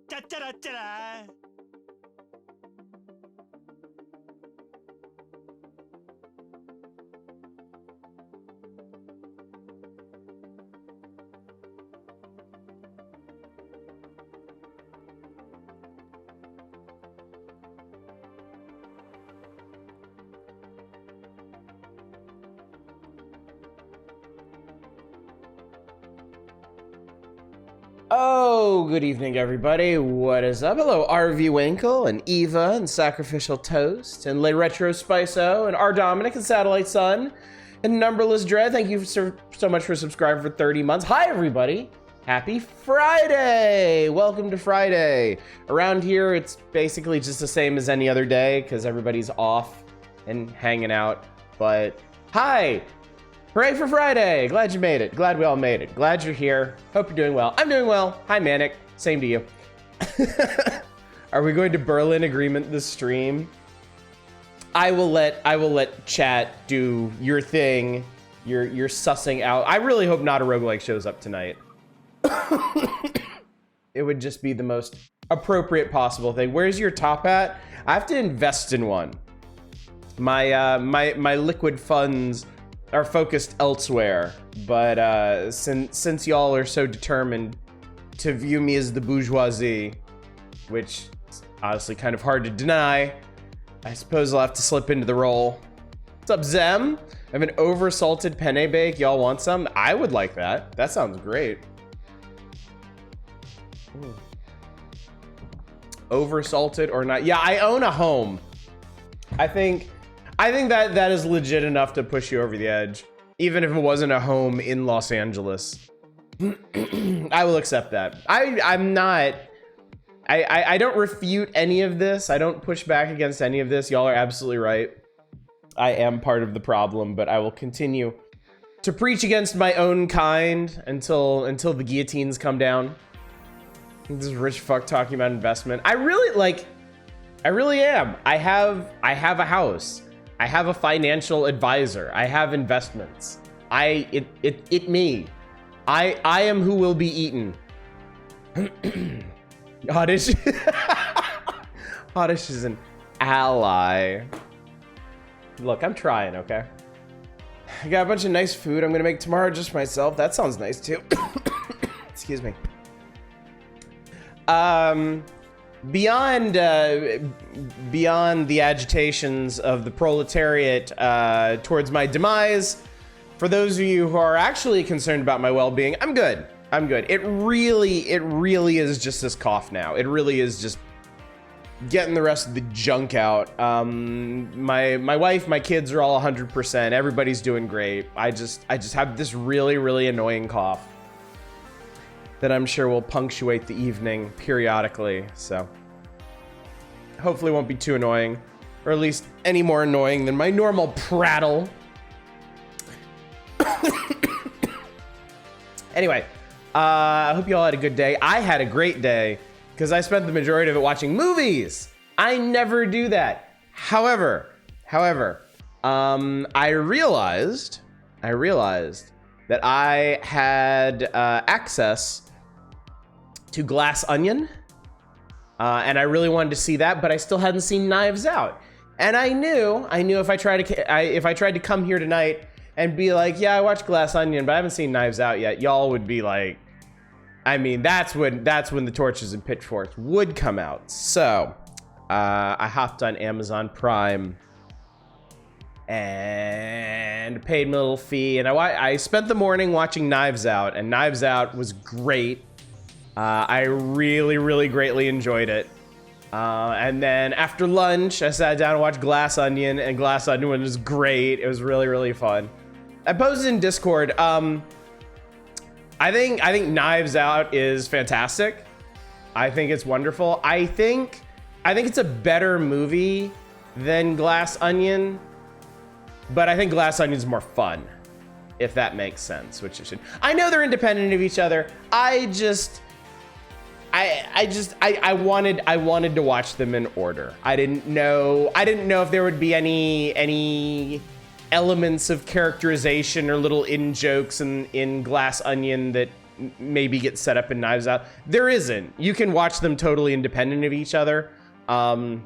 Ta-ta-da-ta-da. Oh, good evening, everybody. What is up? Hello, RV Winkle and Eva and Sacrificial Toast and Le Retro Spiso and R Dominic and Satellite Sun and Numberless Dread. Thank you so much for subscribing for 30 months. Hi, everybody. Happy Friday. Welcome to Friday. Around here, it's basically just the same as any other day because everybody's off and hanging out. But hi. Hooray for Friday! Glad you made it. Glad we all made it. Glad you're here. Hope you're doing well. I'm doing well. Hi, Manic. Same to you. Are we going to Berlin agreement this stream? I will let chat do your thing. You're sussing out. I really hope not a roguelike shows up tonight. It would just be the most appropriate possible thing. Where's your top hat? I have to invest in one. My liquid funds are focused elsewhere, but since y'all are so determined to view me as the bourgeoisie, which is honestly kind of hard to deny, I suppose I'll have to slip into the role. What's up, Zem? I have an over-salted penne bake. Y'all want some? I would like that. That sounds great. Ooh. Over-salted or not? Yeah, I own a home. I think that is legit enough to push you over the edge. Even if it wasn't a home in Los Angeles. I will accept that. I don't refute any of this. I don't push back against any of this. Y'all are absolutely right. I am part of the problem, but I will continue to preach against my own kind until the guillotines come down. This is rich fuck talking about investment. I really am. I have a house. I have a financial advisor. I have investments. Me. I am who will be eaten. Oddish. Oddish is an ally. Look, I'm trying, okay? I got a bunch of nice food I'm gonna make tomorrow just for myself. That sounds nice too. Excuse me. Beyond the agitations of the proletariat towards my demise, for those of you who are actually concerned about my well-being, I'm good. It really is just this cough now. It really is just getting the rest of the junk out. My wife, my kids are all 100%. Everybody's doing great. I just have this really annoying cough that I'm sure will punctuate the evening periodically, so hopefully it won't be too annoying, or at least any more annoying than my normal prattle. Anyway, I hope you all had a good day. I had a great day because I spent the majority of it watching movies. I never do that. However, I realized that I had access to Glass Onion, and I really wanted to see that, but I still hadn't seen Knives Out. And I knew if I tried to come here tonight and be like, yeah, I watched Glass Onion, but I haven't seen Knives Out yet, y'all would be like, I mean, that's when the torches and pitchforks would come out. So I hopped on Amazon Prime and paid my little fee, and I spent the morning watching Knives Out, and Knives Out was great. I really greatly enjoyed it. And then after lunch, I sat down and watched Glass Onion, and Glass Onion was great. It was really fun. I posted in Discord. I think Knives Out is fantastic. I think it's wonderful. I think it's a better movie than Glass Onion, but I think Glass Onion's more fun, if that makes sense. Which it should. I know they're independent of each other. I wanted to watch them in order. I didn't know if there would be any elements of characterization or little in jokes in Glass Onion that maybe get set up in Knives Out. There isn't. You can watch them totally independent of each other. And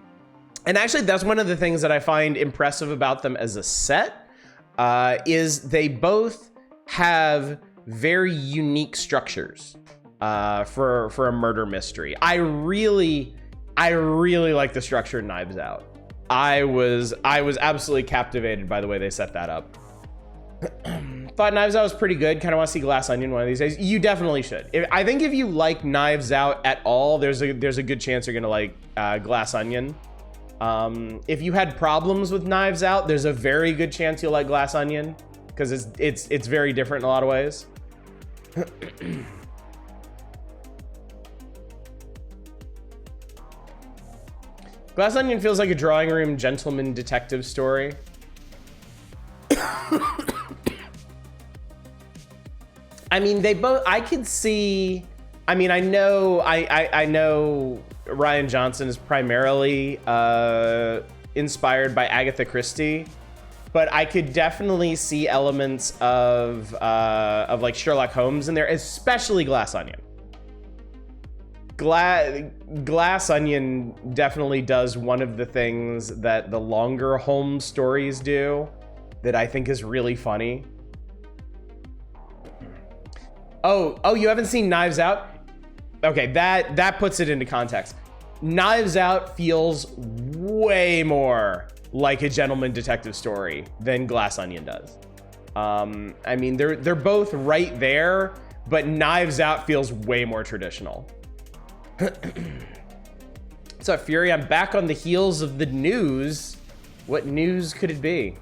actually, that's one of the things that I find impressive about them as a set, is they both have very unique structures for a murder mystery. I really like the structure in Knives Out. I was absolutely captivated by the way they set that up. Thought Knives Out was pretty good. Kind of want to see Glass Onion one of these days. You definitely should. I think if you like Knives Out at all, there's a good chance you're gonna like Glass Onion. If you had problems with Knives Out, there's a very good chance you'll like Glass Onion, because it's very different in a lot of ways. Glass Onion feels like a drawing room gentleman detective story. I mean, they both, I could see, I mean, I know Rian Johnson is primarily inspired by Agatha Christie, but I could definitely see elements of like Sherlock Holmes in there, especially Glass Onion. Glass Onion definitely does one of the things that the longer Holmes stories do that I think is really funny. Oh, you haven't seen Knives Out? Okay, that puts it into context. Knives Out feels way more like a gentleman detective story than Glass Onion does. I mean, they're both right there, but Knives Out feels way more traditional. What's up, Fury? I'm back on the heels of the news. What news could it be?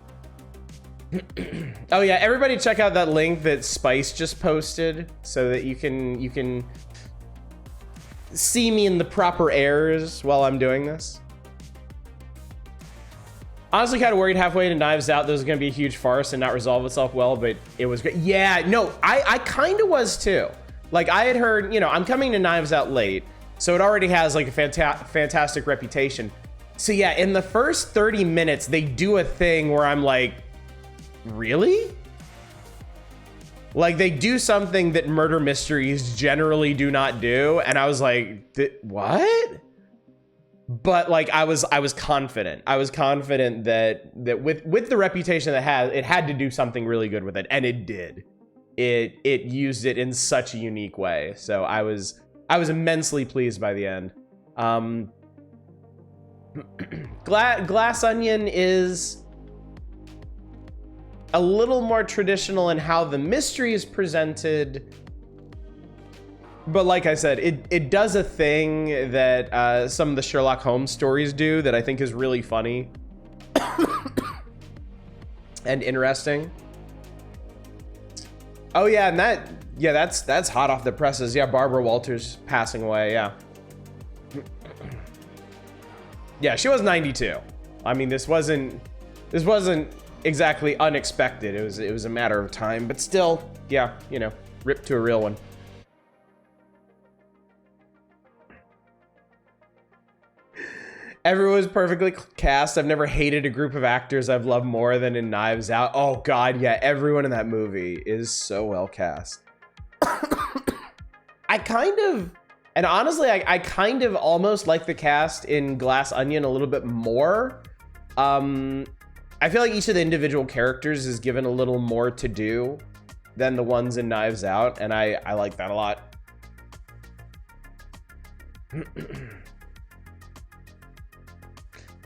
Oh yeah, everybody check out that link that Spice just posted so that you can see me in the proper airs while I'm doing this. Honestly, kind of worried halfway to Knives Out, this was gonna be a huge farce and not resolve itself well, but it was good. Yeah, no, I kind of was too. Like, I had heard, you know, I'm coming to Knives Out late, so it already has like a fantastic reputation. So yeah, in the first 30 minutes, they do a thing where I'm like, really? Like, they do something that murder mysteries generally do not do, and I was like, what? But like, I was confident. I was confident that with the reputation that it had to do something really good with it, and it did. It used it in such a unique way. So I was immensely pleased by the end. Glass Onion is a little more traditional in how the mystery is presented, but like I said, it does a thing that some of the Sherlock Holmes stories do that I think is really funny and interesting. Oh yeah, and that's hot off the presses. Yeah, Barbara Walters passing away. Yeah, she was 92. I mean, this wasn't exactly unexpected. It was a matter of time, but still, yeah, you know, rip to a real one. Everyone's perfectly cast. I've never hated a group of actors I've loved more than in Knives Out. Oh god, yeah, everyone in that movie is so well cast. I kind of almost like the cast in Glass Onion a little bit more. I feel like each of the individual characters is given a little more to do than the ones in Knives Out, and I like that a lot.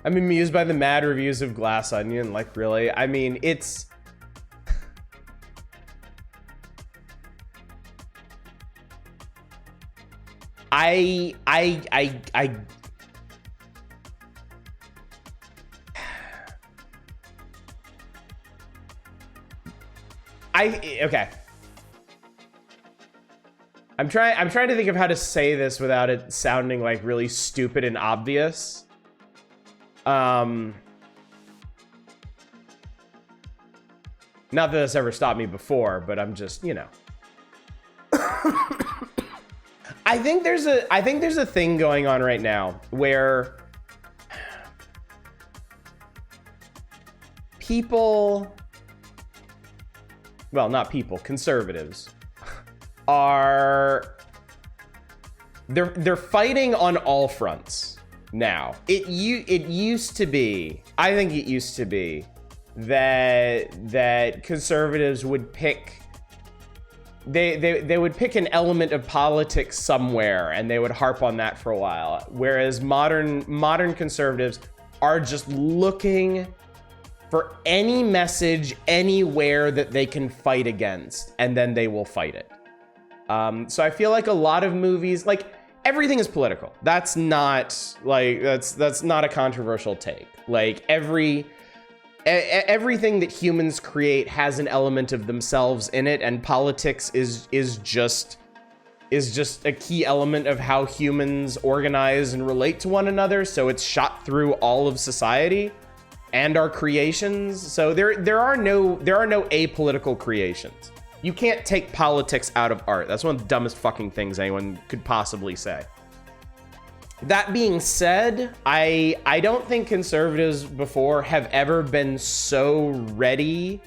I'm amused by the mad reviews of Glass Onion. Like, really? I mean, it's... okay. I'm trying to think of how to say this without it sounding like really stupid and obvious. Not that that's ever stopped me before, but I'm just, you know. I think there's a thing going on right now where people, well, not people, conservatives are they're fighting on all fronts now. It used to be, I think it used to be that conservatives would pick they would pick an element of politics somewhere and they would harp on that for a while, whereas modern conservatives are just looking for any message anywhere that they can fight against, and then they will fight it. So I feel like a lot of movies, like, everything is political. That's not like that's not a controversial take. Like, everything that humans create has an element of themselves in it, and politics is just a key element of how humans organize and relate to one another. So it's shot through all of society and our creations. So there are no apolitical creations. You can't take politics out of art. That's one of the dumbest fucking things anyone could possibly say. That being said, I don't think conservatives before have ever been so ready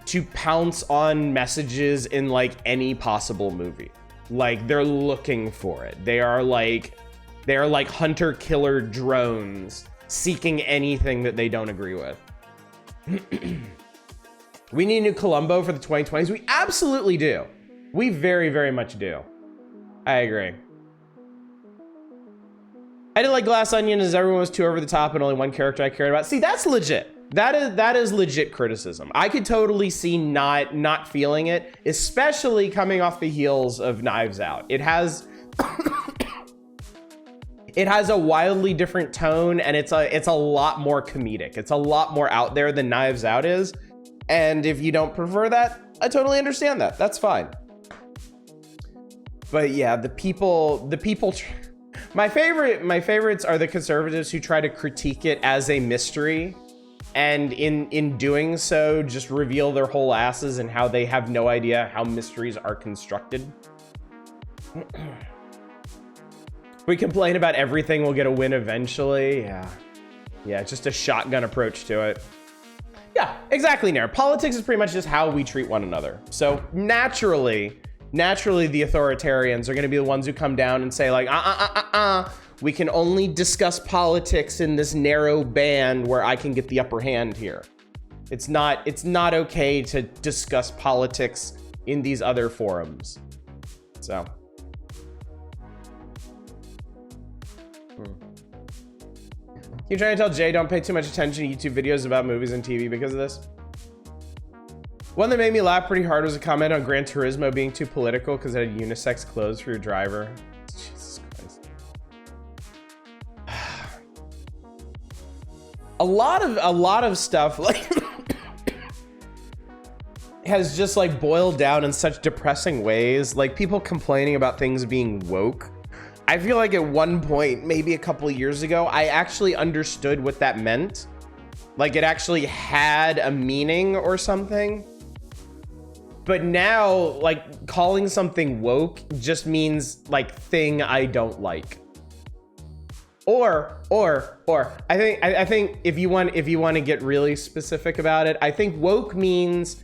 to pounce on messages in like any possible movie. Like, they're looking for it. They are like hunter-killer drones seeking anything that they don't agree with. We need a new Columbo for the 2020s. We absolutely do. We very, very much do. I agree. I didn't like Glass Onion as everyone was too over the top and only one character I cared about. See, that's legit. That is legit criticism. I could totally see not feeling it, especially coming off the heels of Knives Out. It has it has a wildly different tone, and it's a lot more comedic. It's a lot more out there than Knives Out is. And if you don't prefer that, I totally understand that. That's fine. But yeah, the people my favorites are the conservatives who try to critique it as a mystery, and in doing so just reveal their whole asses and how they have no idea how mysteries are constructed. We complain about everything, we'll get a win eventually. Yeah, just a shotgun approach to it. Yeah, exactly, Nair. Politics is pretty much just how we treat one another. So naturally the authoritarians are going to be the ones who come down and say like, we can only discuss politics in this narrow band where I can get the upper hand here. It's not okay to discuss politics in these other forums. So. You're trying to tell Jay don't pay too much attention to YouTube videos about movies and TV because of this? One that made me laugh pretty hard was a comment on Gran Turismo being too political because it had unisex clothes for your driver. Jesus Christ. A lot of stuff like has just like boiled down in such depressing ways. Like, people complaining about things being woke. I feel like at one point, maybe a couple years ago, I actually understood what that meant. Like, it actually had a meaning or something. But now, like, calling something woke just means like thing I don't like. Or I think if you want to get really specific about it, I think woke means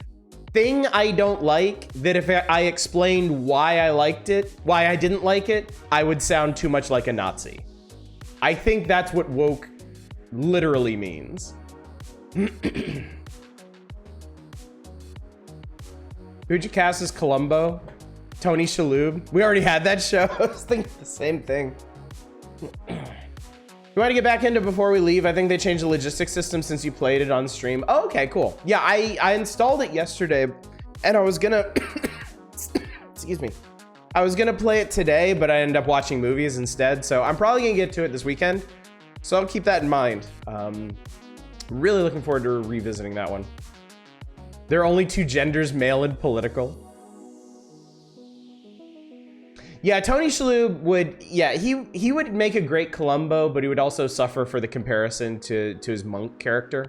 thing I don't like, that if I explained why I didn't like it, I would sound too much like a Nazi. I think that's what woke literally means. Who'd you cast as Columbo? Tony Shalhoub? We already had that show. I was thinking the same thing. You want to get back into before we leave? I think they changed the logistics system since you played it on stream. Oh, okay, cool. Yeah, I installed it yesterday, and I was gonna excuse me. I was gonna play it today, but I ended up watching movies instead. So I'm probably gonna get to it this weekend. So I'll keep that in mind. Really looking forward to revisiting that one. There are only two genders, male and political. Yeah, Tony Shalhoub would, he would make a great Columbo, but he would also suffer for the comparison to his monk character.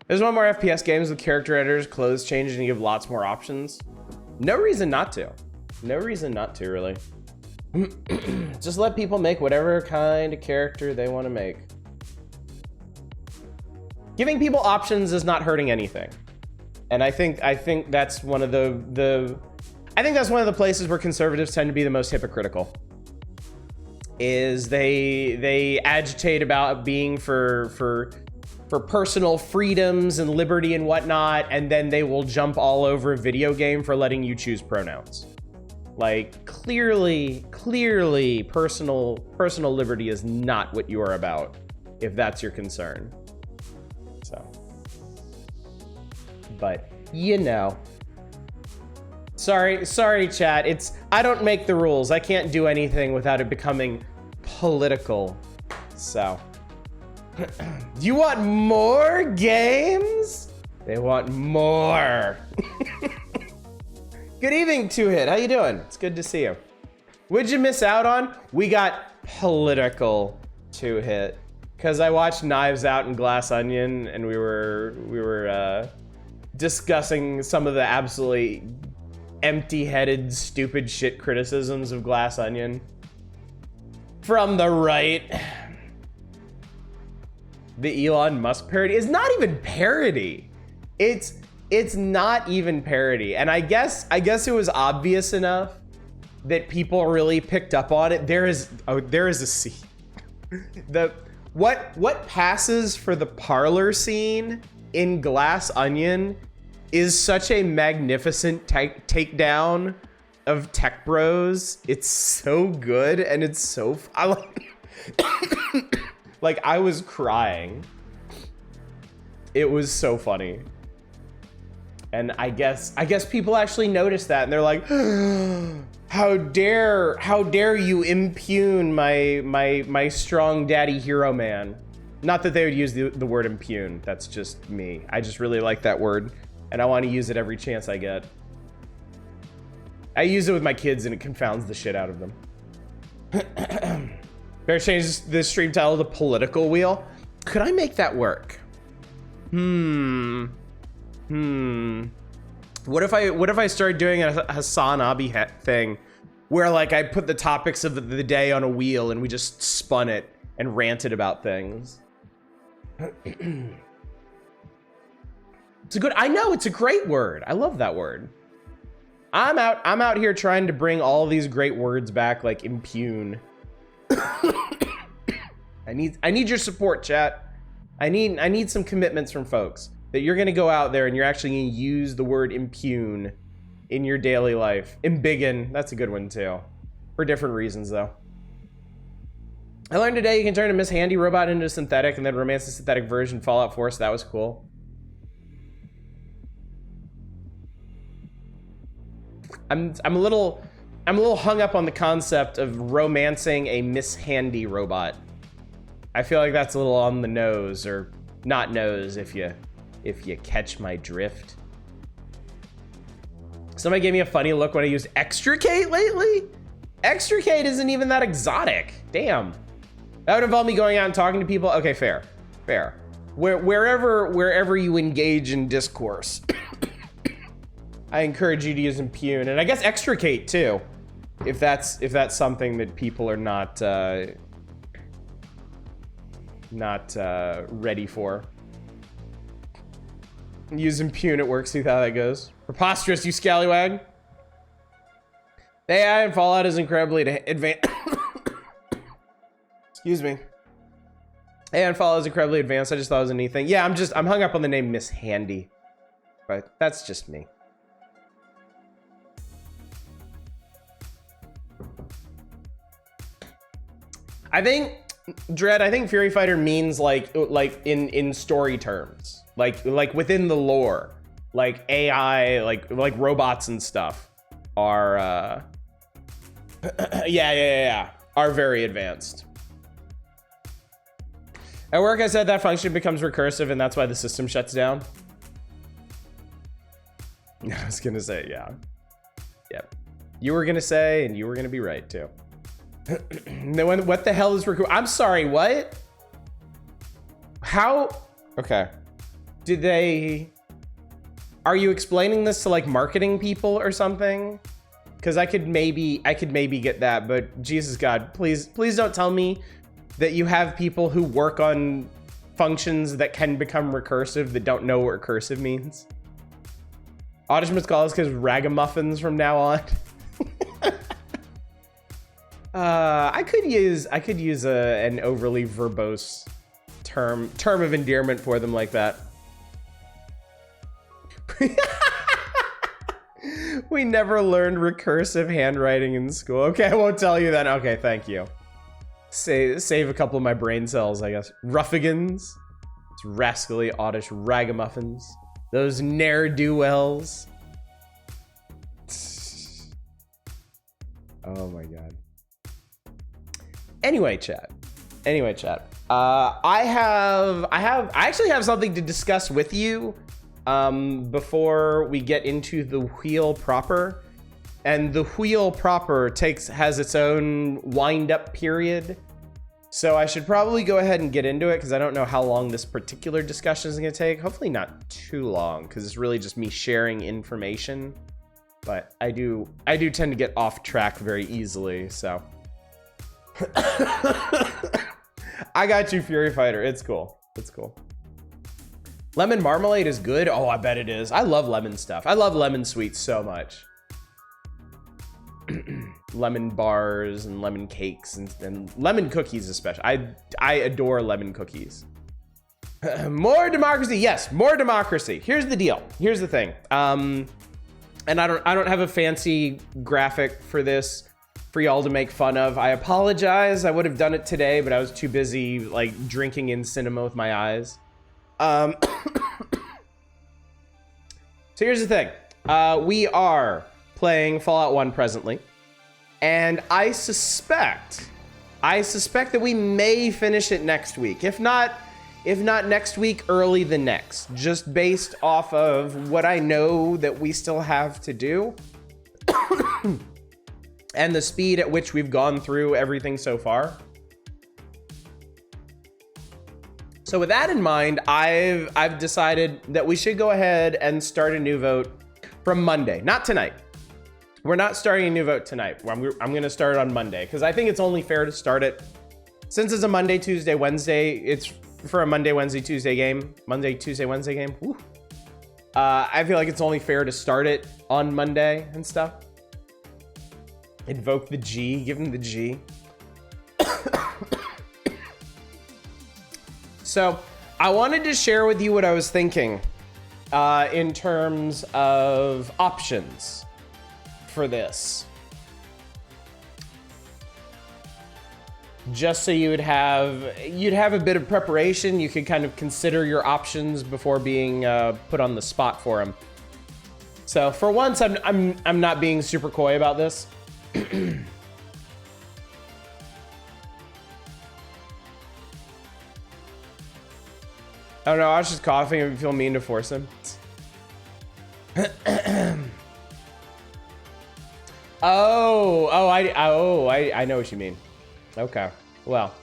There's one more FPS games with character editors, clothes change, and you have lots more options. No reason not to. No reason not to, really. Just let people make whatever kind of character they want to make. Giving people options is not hurting anything. And I think that's one of the places where conservatives tend to be the most hypocritical. Is they agitate about being for personal freedoms and liberty and whatnot, and then they will jump all over a video game for letting you choose pronouns. Like, clearly personal liberty is not what you are about, if that's your concern. So, but you know, sorry chat, I don't make the rules. I can't do anything without it becoming political. So do you want more games? They want more. Good evening, Two Hit. How you doing? It's good to see you. What'd you miss out on? We got political, Two Hit, because I watched Knives Out and Glass Onion, and we were discussing some of the absolutely empty-headed, stupid shit criticisms of Glass Onion from the right. The Elon Musk parody is not even parody. It's not even parody. And I guess it was obvious enough that people really picked up on it. There is a scene. What passes for the parlor scene in Glass Onion is such a magnificent takedown of tech bros. It's so good, and it's so like I was crying. It was so funny. And I guess people actually noticed that, and they're like, how dare you impugn my strong daddy hero man. Not that they would use the word impugn. That's just me. I just really like that word, and I want to use it every chance I get. I use it with my kids, and it confounds the shit out of them. Better change the stream title to Political Wheel. Could I make that work? What if I started doing a Hassan Abi thing where, like, I put the topics of the day on a wheel and we just spun it and ranted about things? I know, it's a great word. I love that word. I'm out here trying to bring all these great words back, like impugn. I need your support, chat. I need some commitments from folks that you're gonna go out there and you're actually gonna use the word impugn in your daily life. Embiggen, that's a good one too. For different reasons though. I learned today you can turn a Miss Handy robot into a synthetic and then romance the synthetic version Fallout 4, so that was cool. I'm a little hung up on the concept of romancing a Miss Handy robot. I feel like that's a little on the nose, or not nose, if you catch my drift. Somebody gave me a funny look when I used extricate lately. Extricate isn't even that exotic. Damn. That would involve me going out and talking to people. Okay, fair. Wherever you engage in discourse, I encourage you to use impugn, and I guess extricate too, if that's something that people are not ready for. Use impugn, it works. See how that goes. Preposterous, you scallywag. The AI in Fallout is incredibly advanced. Excuse me. AI in Fallout is incredibly advanced. I just thought it was a neat thing. Yeah, I'm hung up on the name Miss Handy, but that's just me. I think Fury Fighter means like in story terms, like within the lore, like AI, like robots and stuff are are very advanced. At work I said that function becomes recursive and that's why the system shuts down. I was gonna say, yeah. You were gonna say, and you were gonna be right too. What the hell is I'm sorry, what? How? Okay. Are you explaining this to like marketing people or something? Because I could maybe get that, but Jesus God, please don't tell me that you have people who work on functions that can become recursive that don't know what recursive means. Audition must call us because ragamuffins from now on. I could use an overly verbose term of endearment for them like that. We never learned recursive handwriting in school. Okay, I won't tell you then. Okay, thank you. Save a couple of my brain cells, I guess. Ruffigans. It's rascally, oddish ragamuffins. Those ne'er-do-wells. Oh my god. Anyway, chat. I actually have something to discuss with you before we get into the wheel proper. And the wheel proper has its own wind-up period. So I should probably go ahead and get into it because I don't know how long this particular discussion is going to take. Hopefully not too long because it's really just me sharing information. But I do tend to get off track very easily, so. I got you, Fury Fighter. It's cool. It's cool. Lemon marmalade is good. Oh, I bet it is. I love lemon stuff. I love lemon sweets so much. Lemon bars and lemon cakes and lemon cookies especially. I adore lemon cookies. More democracy. Yes, more democracy. Here's the deal. Here's the thing. And I don't have a fancy graphic for this for y'all to make fun of. I apologize. I would have done it today, but I was too busy like drinking in cinema with my eyes. So here's the thing. We are playing Fallout 1 presently, and I suspect that we may finish it next week. If not next week, early the next, just based off of what I know that we still have to do and the speed at which we've gone through everything so far. So with that in mind, I've decided that we should go ahead and start a new vote from Monday, not tonight. We're not starting a new vote tonight. I'm going to start it on Monday because I think it's only fair to start it. Since it's a Monday, Tuesday, Wednesday, it's for a Monday, Wednesday, Tuesday game. Monday, Tuesday, Wednesday game. Woo. I feel like it's only fair to start it on Monday and stuff. Invoke the G. Give him the G. So I wanted to share with you what I was thinking in terms of options for this. Just so you'd have a bit of preparation. You could kind of consider your options before being put on the spot for them. So for once, I'm not being super coy about this. Oh no, I was just coughing and feel mean to force him. I know what you mean. Okay, well,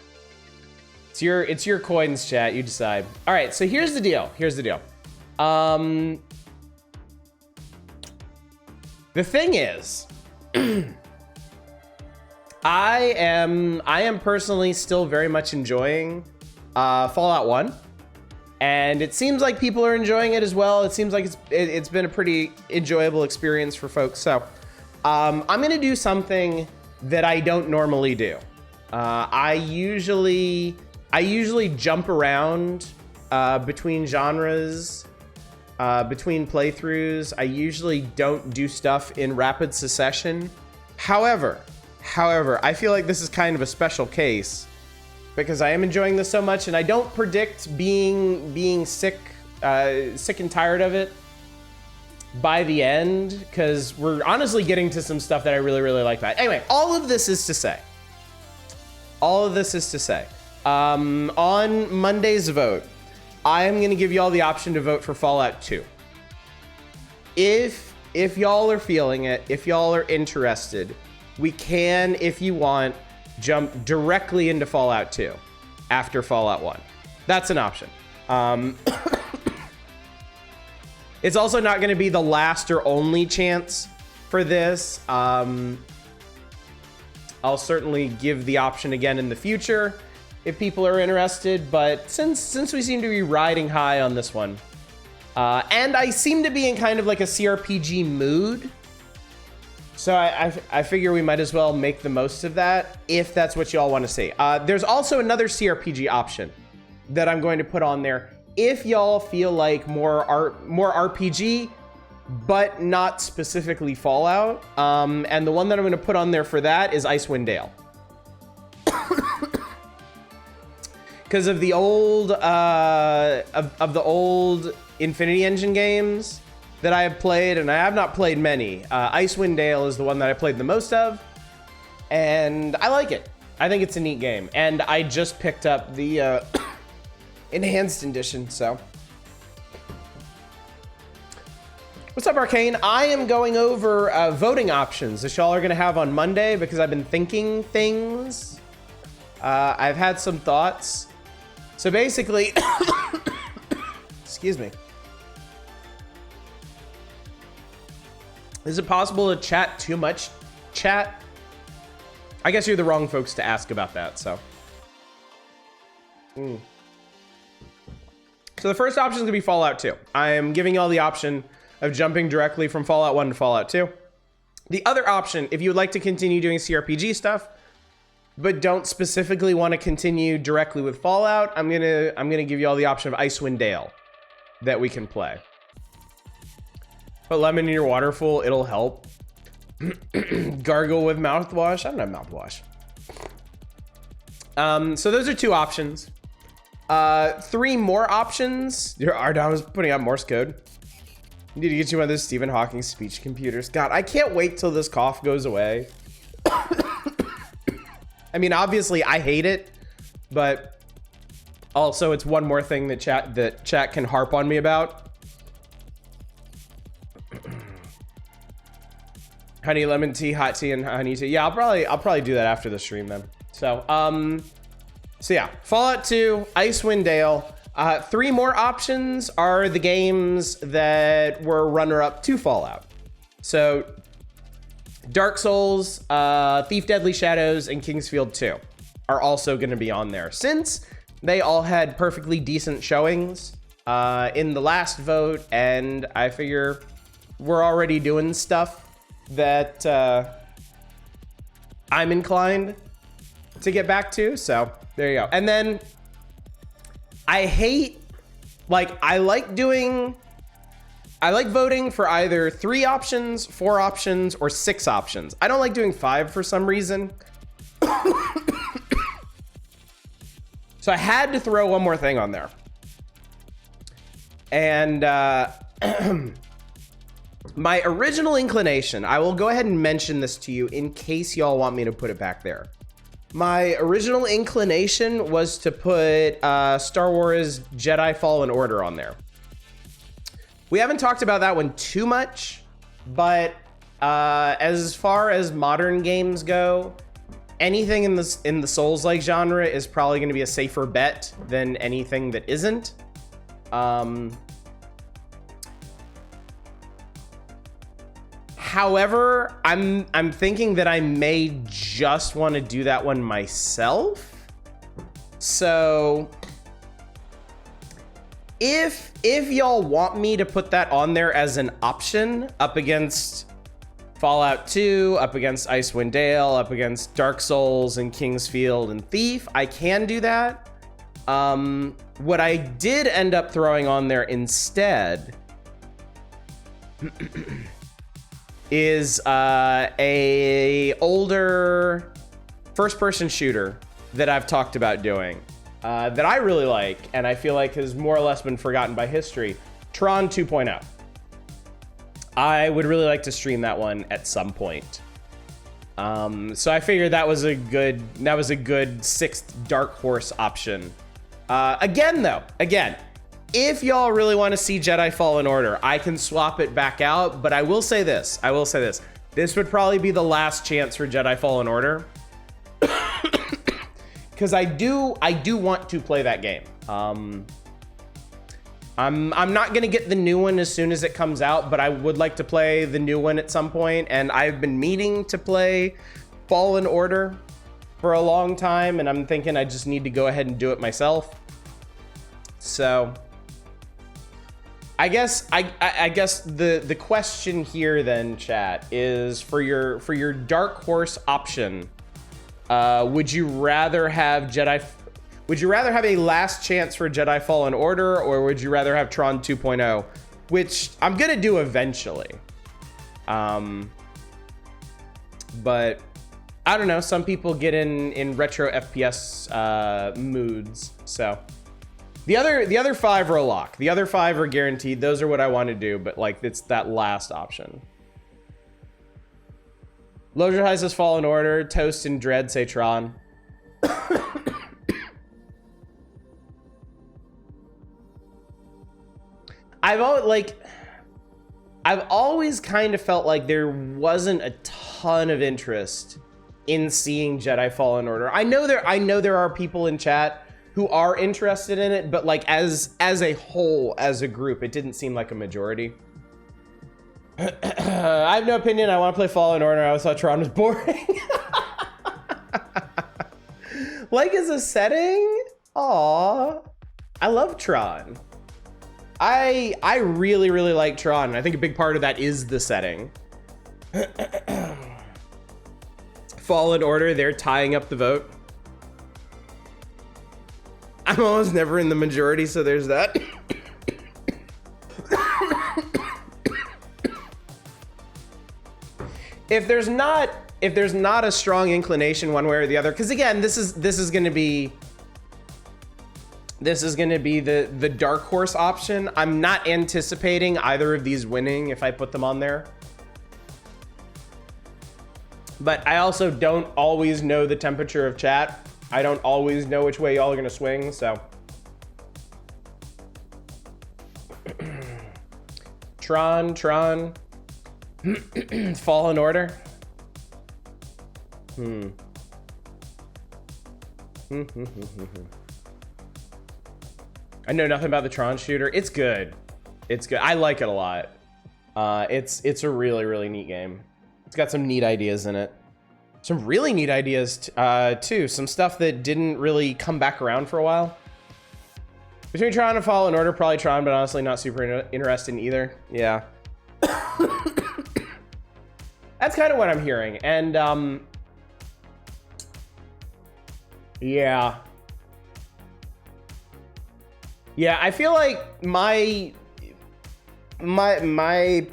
it's your coins, chat. You decide. All right, so here's the deal. The thing is, I am personally still very much enjoying Fallout 1. And it seems like people are enjoying it as well. It seems like it's been a pretty enjoyable experience for folks. So I'm gonna do something that I don't normally do. I usually jump around between genres, between playthroughs. I usually don't do stuff in rapid succession. However, I feel like this is kind of a special case because I am enjoying this so much, and I don't predict being sick and tired of it by the end, because we're honestly getting to some stuff that I really, really like that. Anyway, all of this is to say, on Monday's vote, I am going to give y'all the option to vote for Fallout 2. If y'all are feeling it, if y'all are interested, we can, if you want, jump directly into Fallout 2 after Fallout 1. That's an option. It's also not going to be the last or only chance for this. I'll certainly give the option again in the future. if people are interested, but since we seem to be riding high on this one, and I seem to be in kind of like a CRPG mood, so I figure we might as well make the most of that if that's what y'all want to see. There's also another CRPG option that I'm going to put on there if y'all feel like more RPG, but not specifically Fallout. And the one that I'm going to put on there for that is Icewind Dale. Because of the old of the old Infinity Engine games that I have played, and I have not played many. Icewind Dale is the one that I played the most of, and I like it. I think it's a neat game, and I just picked up the enhanced edition. So, what's up, Arcane? I am going over voting options that y'all are gonna have on Monday because I've been thinking things. I've had some thoughts. So basically, excuse me. Is it possible to chat too much? Chat? I guess you're the wrong folks to ask about that, so. So the first option is gonna be Fallout 2. I am giving y'all the option of jumping directly from Fallout 1 to Fallout 2. The other option, if you would like to continue doing CRPG stuff, but don't specifically want to continue directly with Fallout, I'm gonna give you all the option of Icewind Dale that we can play. Put lemon in your water full, it'll help. Gargle with mouthwash. I don't have mouthwash. So those are two options. Three more options. Your Ardom is putting out Morse code. Need to get you one of those Stephen Hawking speech computers. God, I can't wait till this cough goes away. I mean, obviously, I hate it, but also it's one more thing that chat can harp on me about. Honey lemon tea, hot tea, and honey tea. Yeah, I'll probably do that after the stream then. So yeah, Fallout 2, Icewind Dale. Three more options are the games that were runner-up to Fallout. So Dark Souls, Thief Deadly Shadows, and Kingsfield 2 are also going to be on there, since they all had perfectly decent showings in the last vote, and I figure we're already doing stuff that I'm inclined to get back to, so there you go. And then I like voting for either 3 options, 4 options, or 6 options. I don't like doing 5 for some reason. So I had to throw one more thing on there. And my original inclination, I will go ahead and mention this to you in case y'all want me to put it back there. My original inclination was to put Star Wars Jedi Fallen Order on there. We haven't talked about that one too much, but as far as modern games go, anything in the Souls-like genre is probably going to be a safer bet than anything that isn't. However, I'm thinking that I may just want to do that one myself. So if y'all want me to put that on there as an option up against Fallout 2, up against Icewind Dale, up against Dark Souls and Kingsfield and Thief, I can do that. What I did end up throwing on there instead is a older first-person shooter that I've talked about doing that I really like, and I feel like has more or less been forgotten by history. Tron 2.0. I would really like to stream that one at some point. So I figured that was a good 6th dark horse option. Again, if y'all really want to see Jedi Fallen Order, I can swap it back out, but I will say this. This would probably be the last chance for Jedi Fallen Order. Because I do want to play that game. I'm not gonna get the new one as soon as it comes out, but I would like to play the new one at some point, and I've been meaning to play Fallen Order for a long time, and I'm thinking I just need to go ahead and do it myself. So I guess the question here then, chat, is for your dark horse option. Would you rather have a last chance for Jedi Fallen Order, or would you rather have Tron 2.0, which I'm gonna do eventually? But I don't know. Some people get in retro FPS moods. So the other 5 are a lock. The other 5 are guaranteed. Those are what I want to do. But like, it's that last option. Loja High says Fallen Order. Toast and Dread say Tron. I've always kind of felt like there wasn't a ton of interest in seeing Jedi Fallen Order. I know there are people in chat who are interested in it, but like as a whole, as a group, it didn't seem like a majority. I have no opinion. I want to play Fallen Order. I always thought Tron was boring. Like, as a setting, aw, I love Tron. I really like Tron. I think a big part of that is the setting. Fallen Order, they're tying up the vote. I'm almost never in the majority, so there's that. If there's not a strong inclination one way or the other, because again, this is going to be the dark horse option. I'm not anticipating either of these winning if I put them on there. But I also don't always know the temperature of chat. I don't always know which way y'all are gonna swing, so. Tron. Fallen Order. I know nothing about the Tron shooter. It's good. It's good. I like it a lot. It's a really neat game. It's got some neat ideas in it. Some really neat ideas too. Some stuff that didn't really come back around for a while. Between Tron and Fallen Order, probably Tron, but honestly not super interested in either. Yeah. That's kind of what I'm hearing. And yeah. Yeah, I feel like my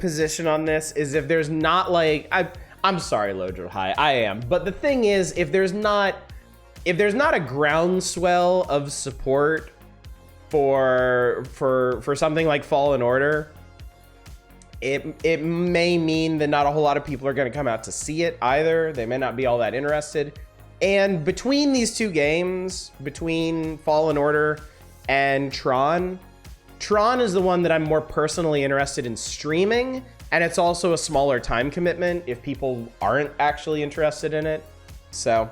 position on this is, if there's not like, I'm sorry, Lojo High, I am, but the thing is, if there's not a groundswell of support for something like Fallen Order, it may mean that not a whole lot of people are going to come out to see it either. They may not be all that interested. And between these two games, between Fallen Order and Tron is the one that I'm more personally interested in streaming, and it's also a smaller time commitment if people aren't actually interested in it. So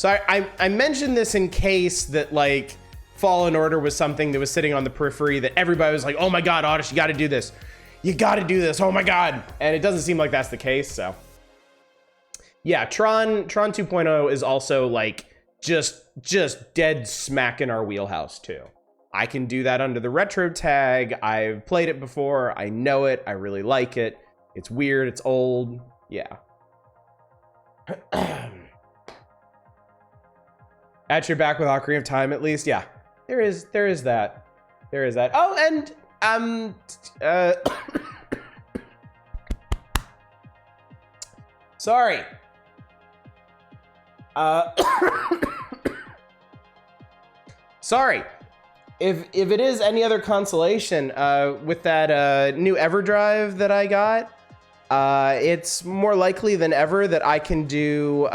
I mentioned this in case that like Fallen Order was something that was sitting on the periphery that everybody was like, oh my God, Oddish, you got to do this. You got to do this. Oh my God. And it doesn't seem like that's the case. So yeah, Tron 2.0 is also like just dead smack in our wheelhouse too. I can do that under the retro tag. I've played it before. I know it. I really like it. It's weird. It's old. Yeah. At your back with Ocarina of Time, at least. Yeah. There is that. There is that. Oh, and sorry. Sorry. If it is any other consolation, with that new EverDrive that I got, it's more likely than ever that I can do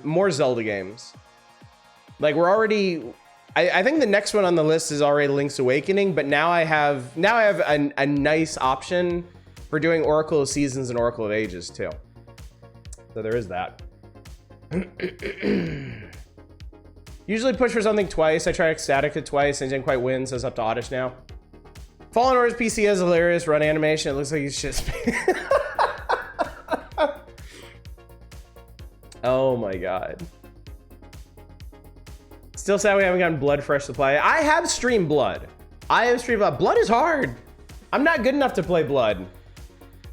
more Zelda games. Like, we're already, I think the next one on the list is already Link's Awakening, but now I have a nice option for doing Oracle of Seasons and Oracle of Ages too. So there is that. Usually push for something twice. I tried Ecstatic it twice and didn't quite win, so it's up to Oddish now. Fallen Order's PC has hilarious run animation. It looks like he's shit. Oh my God. Still sad we haven't gotten Blood Fresh Supply. I have streamed Blood. Blood is hard. I'm not good enough to play Blood.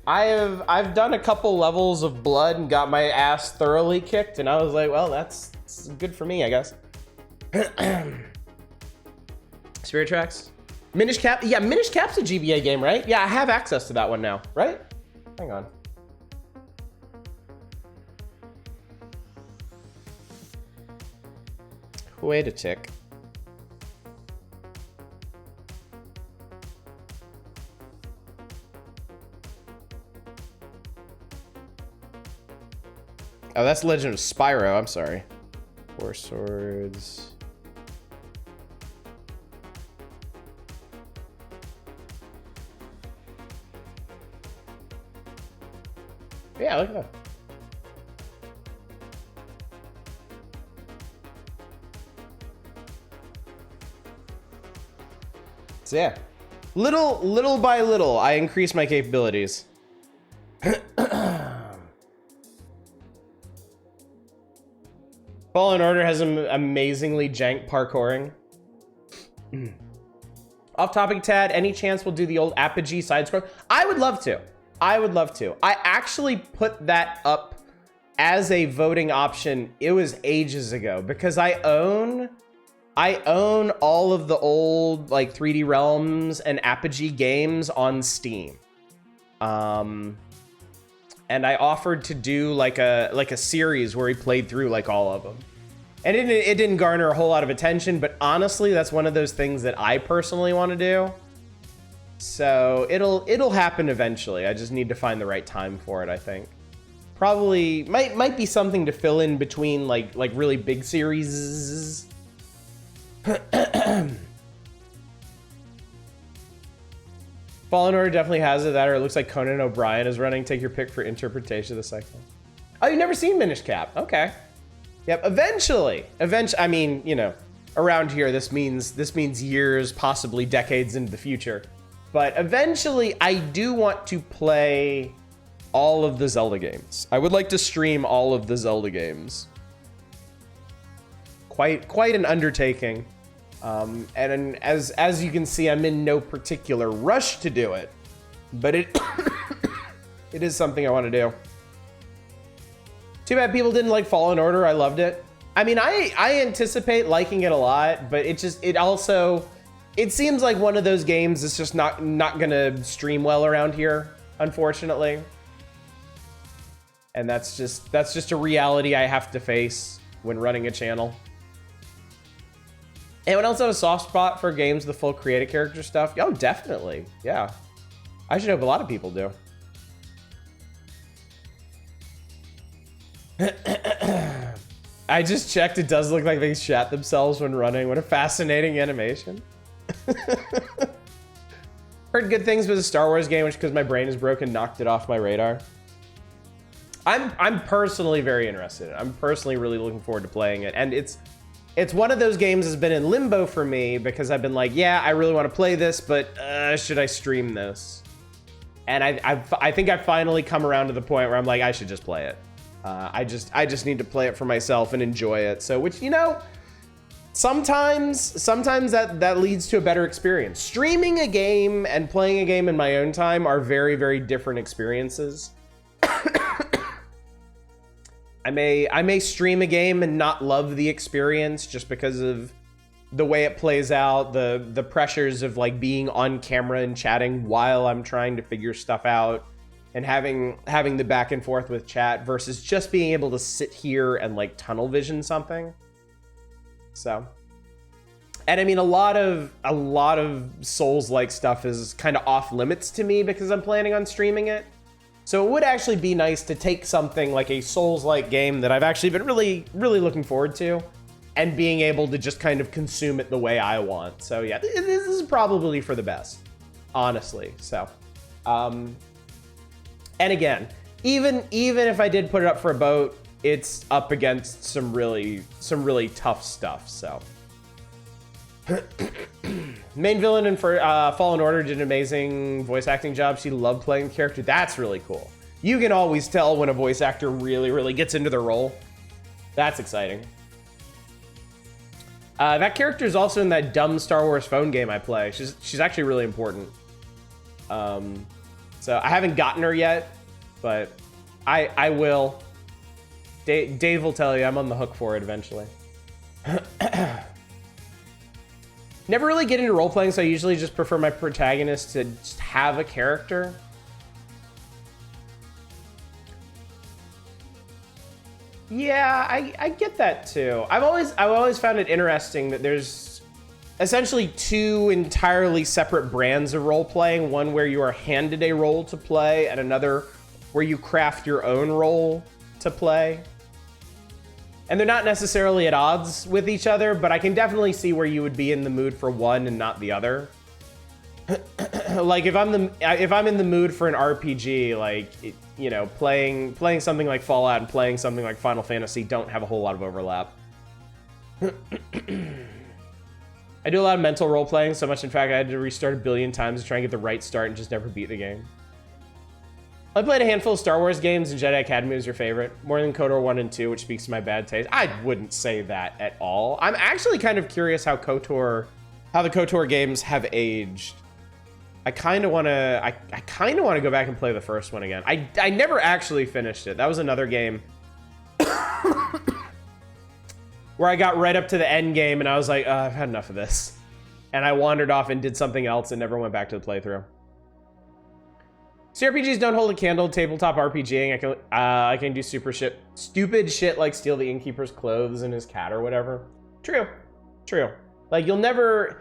I've done a couple levels of Blood and got my ass thoroughly kicked, and I was like, well, that's good for me, I guess. Spirit Tracks. Minish Cap. Yeah, Minish Cap's a GBA game, right? Yeah, I have access to that one now, right? Hang on. Wait a tick. Oh, that's Legend of Spyro. I'm sorry. Four Swords. Yeah, look at that. So yeah, little by little, I increase my capabilities. Fallen Order has amazingly jank parkouring. Off topic, Tad, any chance we'll do the old Apogee side scroll? I would love to. I actually put that up as a voting option. It was ages ago because I own all of the old like 3D Realms and Apogee games on Steam. And I offered to do like a series where we played through like all of them. And it didn't garner a whole lot of attention, but honestly, that's one of those things that I personally want to do. So it'll happen eventually. I just need to find the right time for it, I think. Probably might be something to fill in between like really big series. Fallen Order definitely has it, that or it looks like Conan O'Brien is running. Take your pick for interpretation of the cycle. Oh, you've never seen Minish Cap? Okay. Yep, eventually, I mean, you know, around here, this means years, possibly decades into the future. But eventually, I do want to play all of the Zelda games. I would like to stream all of the Zelda games. Quite an undertaking. And as you can see, I'm in no particular rush to do it, but it is something I want to do. Too bad people didn't like Fallen Order. I loved it. I mean, I anticipate liking it a lot, but it seems like one of those games that's just not gonna stream well around here, unfortunately. And that's just a reality I have to face when running a channel. Anyone else have a soft spot for games with the full creative character stuff? Oh, definitely. Yeah. I should hope a lot of people do. I just checked. It does look like they shat themselves when running. What a fascinating animation. Heard good things about the Star Wars game, which because my brain is broken, knocked it off my radar. I'm personally very interested. I'm personally really looking forward to playing it. And it's one of those games that's been in limbo for me because I've been like, yeah, I really want to play this, but should I stream this? And I think I've finally come around to the point where I'm like, I should just play it. I just need to play it for myself and enjoy it. So, which, you know, sometimes that leads to a better experience. Streaming a game and playing a game in my own time are very, very different experiences. I may stream a game and not love the experience just because of the way it plays out, the pressures of like being on camera and chatting while I'm trying to figure stuff out. And having the back and forth with chat versus just being able to sit here and like tunnel vision something. So, and I mean, a lot of Souls-like stuff is kind of off limits to me because I'm planning on streaming it. So it would actually be nice to take something like a Souls-like game that I've actually been really, really looking forward to and being able to just kind of consume it the way I want. So yeah, this is probably for the best, honestly. So, and again, even if I did put it up for a vote, it's up against some really tough stuff. So, main villain in Fallen Order did an amazing voice acting job. She loved playing the character. That's really cool. You can always tell when a voice actor really gets into their role. That's exciting. That character is also in that dumb Star Wars phone game I play. She's actually really important. So I haven't gotten her yet, but I will. Dave will tell you I'm on the hook for it eventually. Never really get into role-playing, so I usually just prefer my protagonist to just have a character. Yeah, I get that too. I've always found it interesting that there's essentially two entirely separate brands of role-playing. One where you are handed a role to play, and another where you craft your own role to play. And they're not necessarily at odds with each other, but I can definitely see where you would be in the mood for one and not the other. Like if I'm in the mood for an RPG, like you know, playing something like Fallout and playing something like Final Fantasy don't have a whole lot of overlap. I do a lot of mental role playing, so much in fact I had to restart a billion times to try and get the right start and just never beat the game. I played a handful of Star Wars games, and Jedi Academy was your favorite, more than KOTOR 1 and 2, which speaks to my bad taste. I wouldn't say that at all. I'm actually kind of curious how the KOTOR games have aged. I kind of want to go back and play the first one again. I never actually finished it. That was another game where I got right up to the end game and I was like, I've had enough of this. And I wandered off and did something else and never went back to the playthrough. CRPGs don't hold a candle to tabletop RPGing. I can do stupid shit like steal the innkeeper's clothes and his cat or whatever. True. Like you'll never,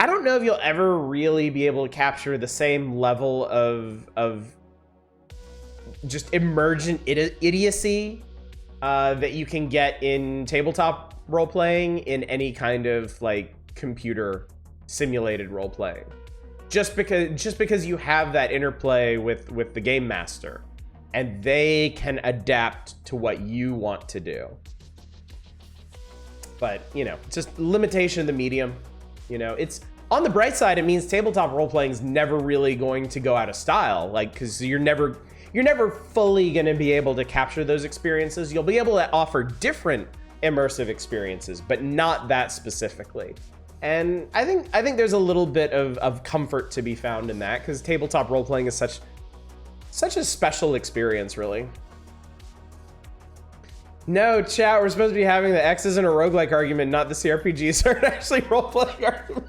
I don't know if you'll ever really be able to capture the same level of just emergent idiocy that you can get in tabletop role playing in any kind of like computer simulated role playing. Just because you have that interplay with the game master and they can adapt to what you want to do. But, you know, it's just limitation of the medium. You know, it's on the bright side, it means tabletop role playing is never really going to go out of style, like, because you're never fully going to be able to capture those experiences. You'll be able to offer different immersive experiences, but not that specifically. And I think there's a little bit of comfort to be found in that, because tabletop role-playing is such a special experience, really. No, chat, we're supposed to be having the X isn't a roguelike argument, not the CRPGs aren't actually role-playing argument.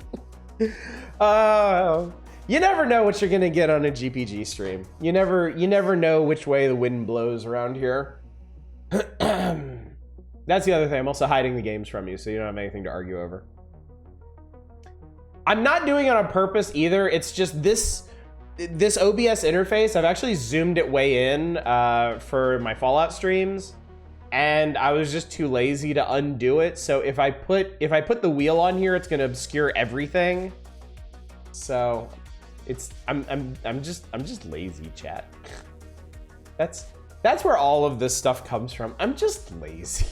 You never know what you're gonna get on a GPG stream. You never know which way the wind blows around here. That's the other thing. I'm also hiding the games from you, so you don't have anything to argue over. I'm not doing it on purpose either. It's just this OBS interface, I've actually zoomed it way in for my Fallout streams, and I was just too lazy to undo it. So if I put the wheel on here, it's gonna obscure everything. So I'm just lazy, chat. That's where all of this stuff comes from. I'm just lazy.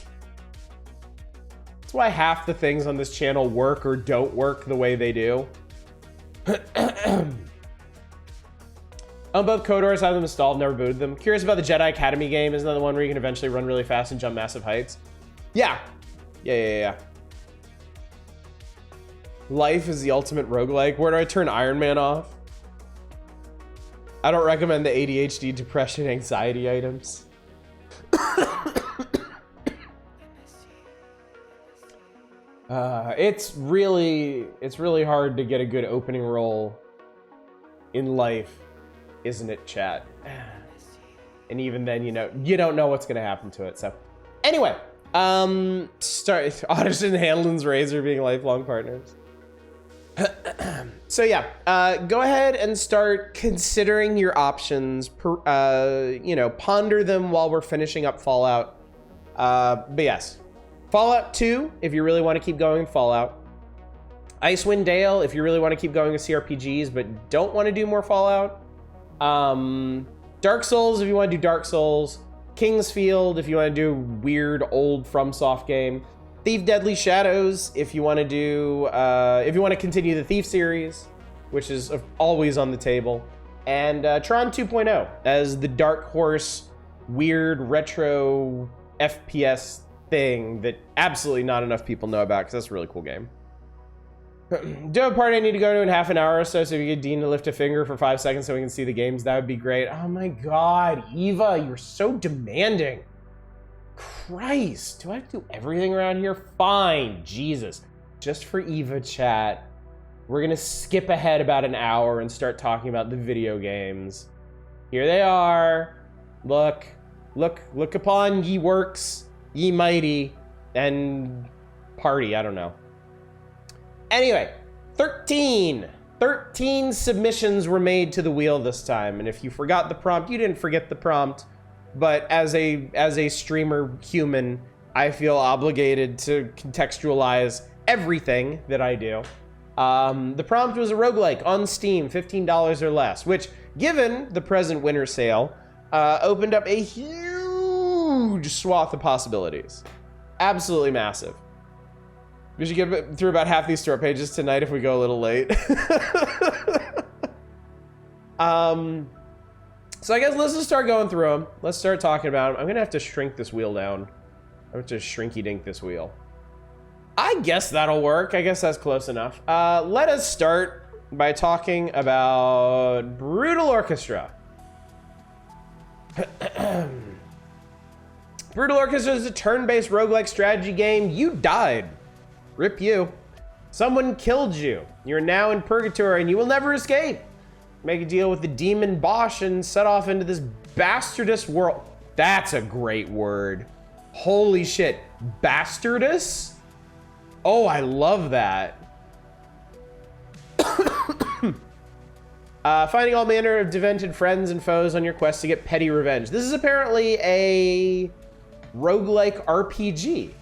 That's why half the things on this channel work or don't work the way they do. On both KOTORs, I have them installed, never booted them. Curious about the Jedi Academy game. Isn't that the one where you can eventually run really fast and jump massive heights? Yeah. Life is the ultimate roguelike. Where do I turn Iron Man off? I don't recommend the ADHD, depression, anxiety items. It's really hard to get a good opening roll in life, isn't it, chat? And even then, you don't know what's gonna happen to it. So anyway, start Oddish and Hanlon's Razor being lifelong partners. So yeah, go ahead and start considering your options. Ponder them while we're finishing up Fallout. But yes, Fallout 2, if you really want to keep going with Fallout. Icewind Dale, if you really want to keep going with CRPGs but don't want to do more Fallout. Dark Souls, if you want to do Dark Souls. Kingsfield, if you want to do weird old FromSoft game. Thief Deadly Shadows, if you want to do, if you want to continue the Thief series, which is always on the table. And Tron 2.0 as the dark horse, weird retro FPS thing that absolutely not enough people know about, because that's a really cool game. Do have a party I need to go to in half an hour or so, so if you get Dean to lift a finger for 5 seconds so we can see the games, that would be great. Oh my God, Eva, you're so demanding. Christ, do I have to do everything around here? Fine, Jesus. Just for Eva, chat, we're gonna skip ahead about an hour and start talking about the video games. Here they are. Look upon ye works, ye mighty, and party, I don't know. Anyway, 13 submissions were made to the wheel this time, and if you forgot the prompt, you didn't forget the prompt, but as a streamer human, I feel obligated to contextualize everything that I do. The prompt was a roguelike on Steam, $15 or less, which, given the present winter sale, opened up a huge swath of possibilities. Absolutely massive. We should get through about half these store pages tonight if we go a little late. So I guess let's just start going through them. Let's start talking about them. I'm gonna have to shrink this wheel down. I have to shrinky dink this wheel. I guess that'll work. I guess that's close enough. Let us start by talking about Brutal Orchestra. Brutal Orchestra is a turn-based roguelike strategy game. You died. Rip you. Someone killed you. You're now in purgatory and you will never escape. Make a deal with the demon Bosch and set off into this bastardous world. That's a great word. Holy shit. Bastardous? Oh, I love that. Finding all manner of demented friends and foes on your quest to get petty revenge. This is apparently a roguelike RPG.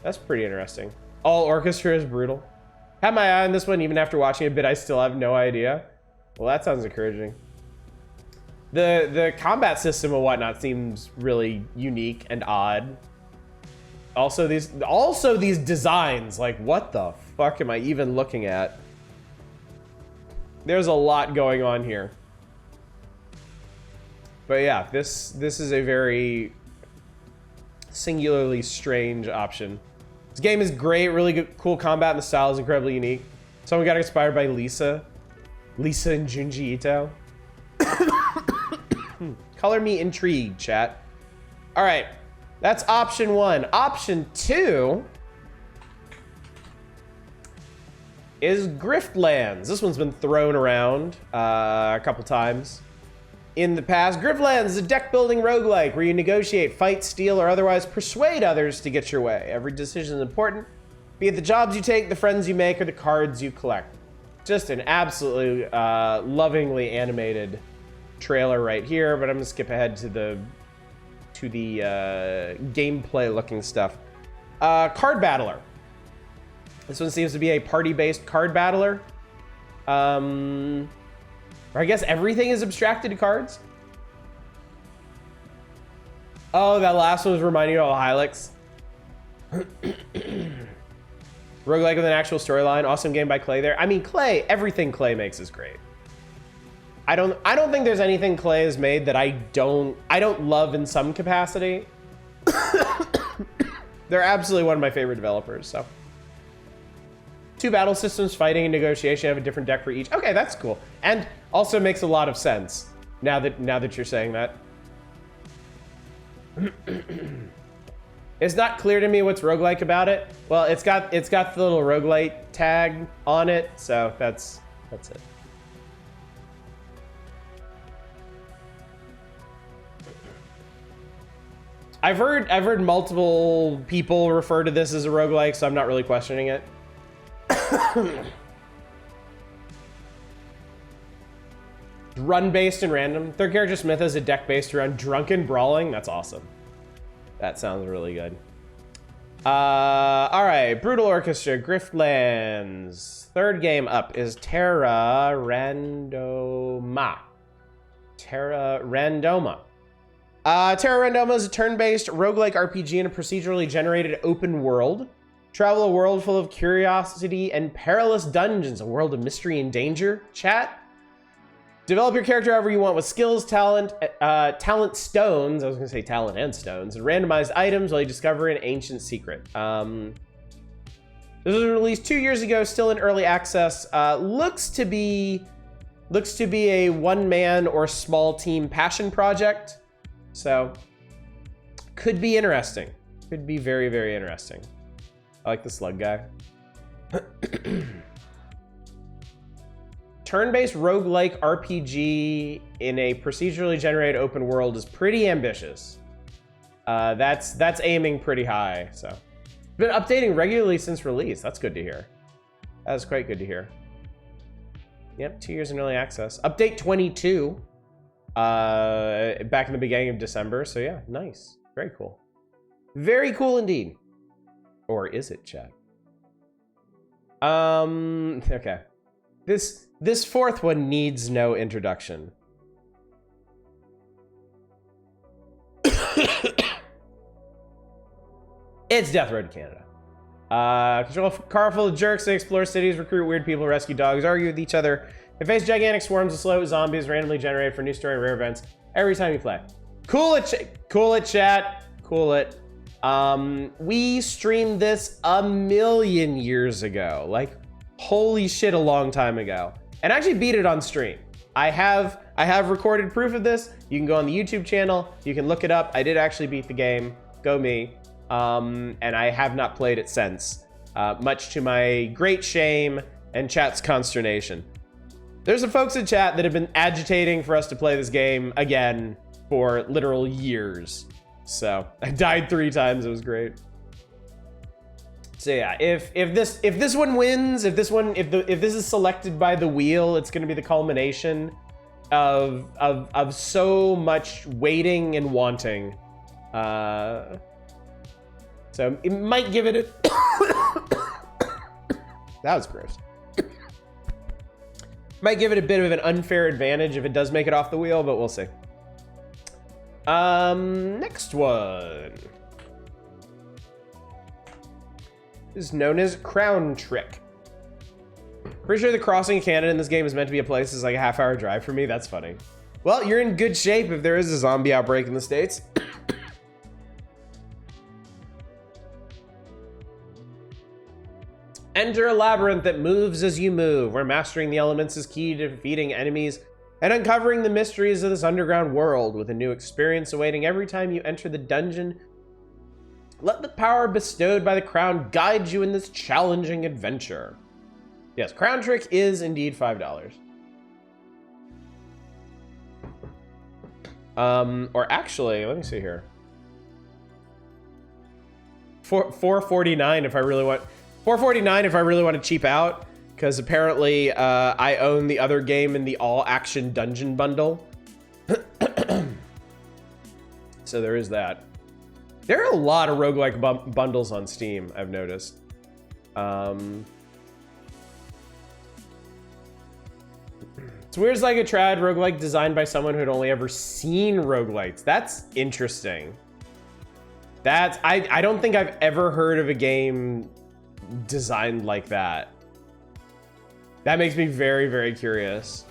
That's pretty interesting. All orchestra is brutal. Had my eye on this one, even after watching a bit, I still have no idea. Well, that sounds encouraging. The combat system and whatnot seems really unique and odd. Also these designs, like what the fuck am I even looking at? There's a lot going on here. But yeah, this is a very singularly strange option. This game is great, really good, cool combat, and the style is incredibly unique. Someone got inspired by Lisa and Junji Ito. Color me intrigued, chat. All right, that's option one. Option two is Griftlands. This one's been thrown around a couple times in the past. Griftlands is a deck-building roguelike where you negotiate, fight, steal, or otherwise persuade others to get your way. Every decision is important, be it the jobs you take, the friends you make, or the cards you collect. Just an absolutely lovingly animated trailer right here, but I'm gonna skip ahead to the gameplay-looking stuff. Card Battler. This one seems to be a party-based card battler. Or I guess everything is abstracted to cards. Oh, that last one was reminding you of Hylix. Roguelike with an actual storyline. Awesome game by Clay there. I mean, Clay, everything Clay makes is great. I don't think there's anything Clay has made that I don't love in some capacity. They're absolutely one of my favorite developers, so. 2 battle systems, fighting and negotiation. I have a different deck for each. Okay, that's cool. And also makes a lot of sense now that you're saying that. It's not clear to me what's roguelike about it. Well, it's got the little roguelite tag on it, so that's it. I've heard multiple people refer to this as a roguelike, so I'm not really questioning it. Run-based and random. Third character Smith is a deck based around drunken brawling. That's awesome. That sounds really good. All right, Brutal Orchestra, Griftlands. Third game up is Terra Randoma. Terra Randoma is a turn-based roguelike RPG in a procedurally generated open world. Travel a world full of curiosity and perilous dungeons, a world of mystery and danger. Chat, Develop your character however you want with skills, talent stones. I was gonna say talent and stones, and randomized items while you discover an ancient secret. This was released 2 years ago, still in early access. Looks to be a one-man or small team passion project. So could be interesting. Could be very, very interesting. I like the slug guy. Turn-based roguelike RPG in a procedurally generated open world is pretty ambitious. That's aiming pretty high, so. Been updating regularly since release. That's good to hear. That's quite good to hear. Yep, 2 years in early access. Update 22, back in the beginning of December. So yeah, nice. Very cool. Very cool indeed. Or is it, chat? Okay. This fourth one needs no introduction. It's Death Road to Canada. Control a car full of jerks, they explore cities, recruit weird people, rescue dogs, argue with each other, and face gigantic swarms of slow zombies randomly generated for new story and rare events every time you play. Cool it, chat. Cool it. We streamed this a million years ago. Like, holy shit, a long time ago. And actually beat it on stream. I have recorded proof of this. You can go on the YouTube channel. You can look it up. I did actually beat the game. Go me. And I have not played it since, much to my great shame and chat's consternation. There's some folks in chat that have been agitating for us to play this game again for literal years. So I died 3 times. It was great. So yeah, if this one wins, if this is selected by the wheel, it's going to be the culmination of so much waiting and wanting. So it might give it a that was gross. Might give it a bit of an unfair advantage if it does make it off the wheel, but we'll see. Next one is known as Crown Trick. Pretty sure the crossing of Canada in this game is meant to be a place that's like a half-hour drive for me. That's funny. Well, you're in good shape if there is a zombie outbreak in the States. Enter a labyrinth that moves as you move, where mastering the elements is key to defeating enemies and uncovering the mysteries of this underground world, with a new experience awaiting every time you enter the dungeon. Let the power bestowed by the crown guide you in this challenging adventure. Yes, Crown Trick is indeed $5. Or actually, let me see here. $4.49 if I really want. $4.49 if I really want to cheap out, because apparently I own the other game in the all-action dungeon bundle. So there is that. There are a lot of roguelike bundles on Steam, I've noticed. It's weird, it's like a trad roguelike designed by someone who had only ever seen roguelites. That's interesting. I don't think I've ever heard of a game designed like that. That makes me very, very curious.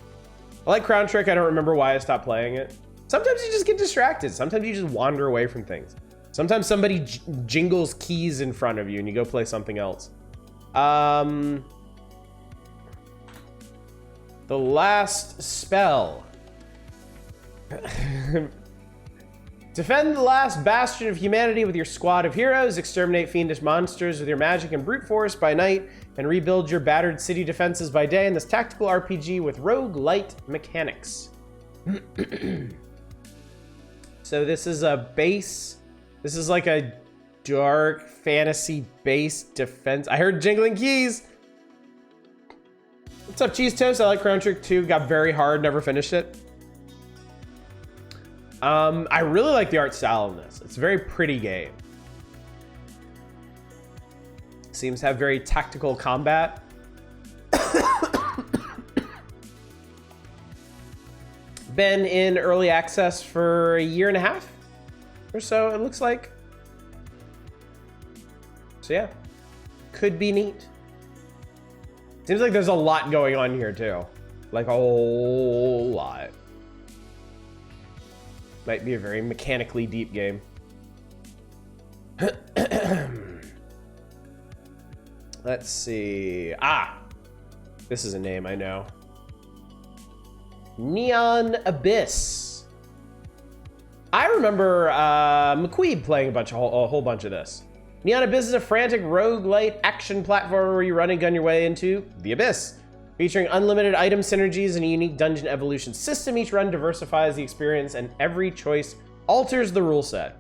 I like Crown Trick. I don't remember why I stopped playing it. Sometimes you just get distracted. Sometimes you just wander away from things. Sometimes somebody jingles keys in front of you and you go play something else. The last spell. Defend the last bastion of humanity with your squad of heroes, exterminate fiendish monsters with your magic and brute force by night, and rebuild your battered city defenses by day in this tactical RPG with roguelite mechanics. So this is a base, this is like a dark fantasy base defense. I heard jingling keys. What's up, Cheese Toast? I like Crown Trick 2, got very hard, never finished it. I really like the art style in this. It's a very pretty game. Seems to have very tactical combat. Been in early access for 1.5 years or so, it looks like. So yeah, could be neat. Seems like there's a lot going on here too. Like a whole lot. Might be a very mechanically deep game. Let's see. Ah! This is a name I know. Neon Abyss. I remember McQueen playing a whole bunch of this. Neon Abyss is a frantic roguelite action platformer where you run and gun your way into the abyss. Featuring unlimited item synergies and a unique dungeon evolution system, each run diversifies the experience and every choice alters the rule set.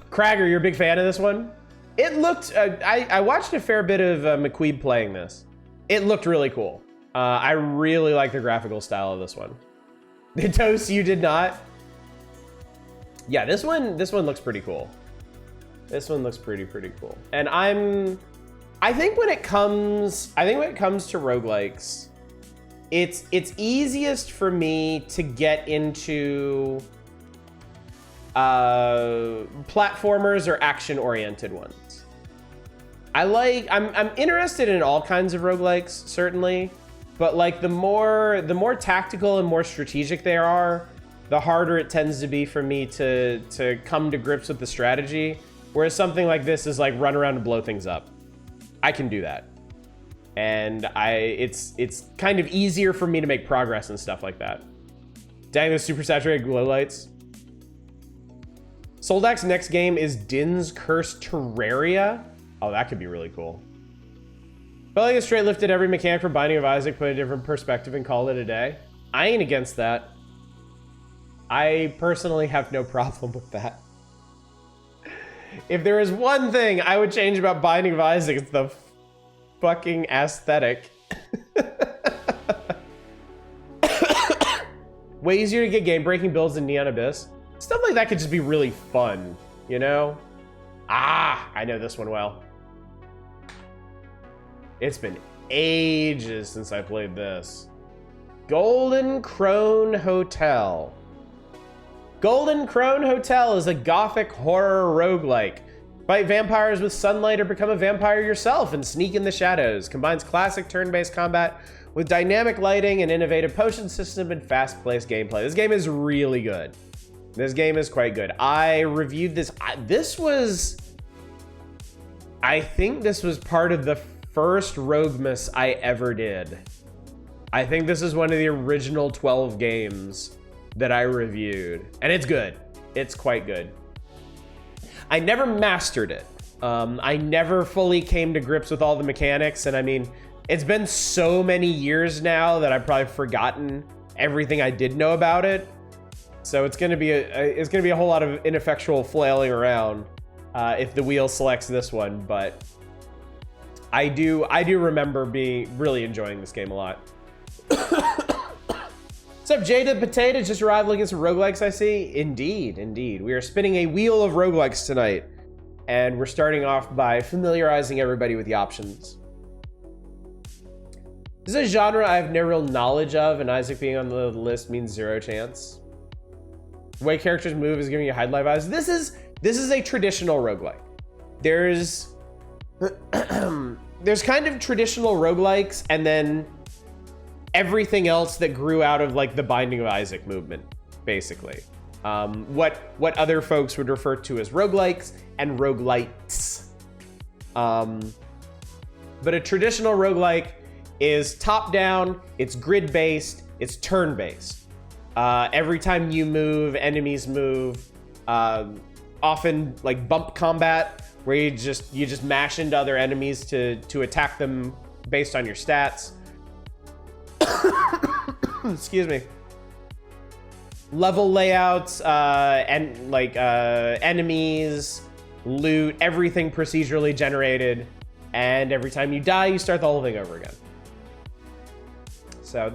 Cragger, you're a big fan of this one? It looked, I watched a fair bit of McQueen playing this. It looked really cool. I really like the graphical style of this one. The Toast, you did not? Yeah, this one looks pretty cool. This one looks pretty cool. And I think when it comes to roguelikes, it's easiest for me to get into platformers or action-oriented ones. I'm interested in all kinds of roguelikes, certainly, but like the more tactical and more strategic they are, the harder it tends to be for me to come to grips with the strategy. Whereas something like this is like run around and blow things up. I can do that. And it's kind of easier for me to make progress and stuff like that. Dang, those super saturated glow lights. Soldak's next game is Din's Curse Terraria. Oh, that could be really cool. Felt like it straight lifted every mechanic from Binding of Isaac, put a different perspective and called it a day. I ain't against that. I personally have no problem with that. If there is one thing I would change about Binding of Isaac, it's the fucking aesthetic. Way easier to get game-breaking builds than Neon Abyss. Stuff like that could just be really fun, you know? Ah, I know this one well. It's been ages since I played this. Golden Crone Hotel. Golden Crone Hotel is a gothic horror roguelike. Fight vampires with sunlight or become a vampire yourself and sneak in the shadows. Combines classic turn-based combat with dynamic lighting, an innovative potion system, and fast-paced gameplay. This game is really good. This game is quite good. I reviewed this. I think this was part of the first Roguemas I ever did. I think this is one of the original 12 games that I reviewed, and it's good. It's quite good. I never mastered it. I never fully came to grips with all the mechanics, and I mean, it's been so many years now that I've probably forgotten everything I did know about it. So it's gonna be a whole lot of ineffectual flailing around if the wheel selects this one, but I do remember really enjoying this game a lot. What's up, Jada Potato? Just arrived looking at some roguelikes, I see. Indeed. We are spinning a wheel of roguelikes tonight, and we're starting off by familiarizing everybody with the options. This is a genre I have no real knowledge of, and Isaac being on the list means zero chance. The way characters move is giving you hide live eyes. This is a traditional roguelike. There's kind of traditional roguelikes, and then everything else that grew out of like the Binding of Isaac movement, basically. What other folks would refer to as roguelikes and roguelites. But a traditional roguelike is top-down, it's grid-based, it's turn-based. Every time you move, enemies move. Often like bump combat, where you just mash into other enemies to attack them based on your stats. Excuse me. Level layouts, and like enemies, loot, everything procedurally generated, and every time you die, you start the whole thing over again. So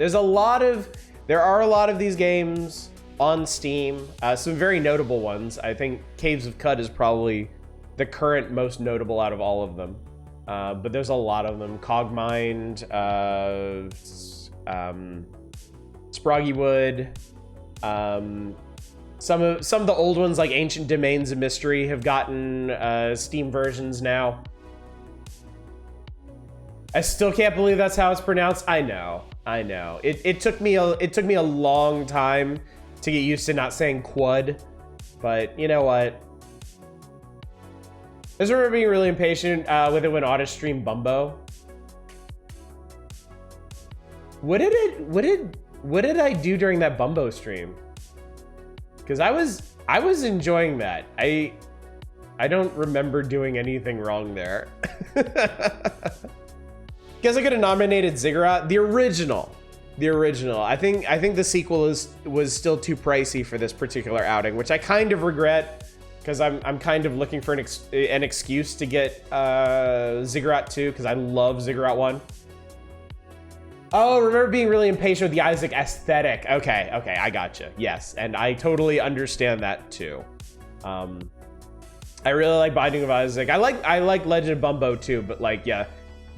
there are a lot of these games on Steam. Some very notable ones. I think Caves of Cud is probably the current most notable out of all of them. But there's a lot of them. Cogmind, Sproggywood. Some of the old ones like Ancient Domains of Mystery have gotten Steam versions now. I still can't believe that's how it's pronounced. I know. I know. It took me a long time to get used to not saying quad, but you know what? I just remember being really impatient with it when Audis streamed Bumbo. What did I do during that Bumbo stream? Because I was enjoying that. I don't remember doing anything wrong there. Guess I could have nominated Ziggurat, the original. I think the sequel was still too pricey for this particular outing, which I kind of regret because I'm kind of looking for an excuse to get Ziggurat 2 because I love Ziggurat 1. Oh, remember being really impatient with the Isaac aesthetic. Okay, I gotcha. Yes, and I totally understand that too. I really like Binding of Isaac. I like Legend of Bumbo too, but like, yeah,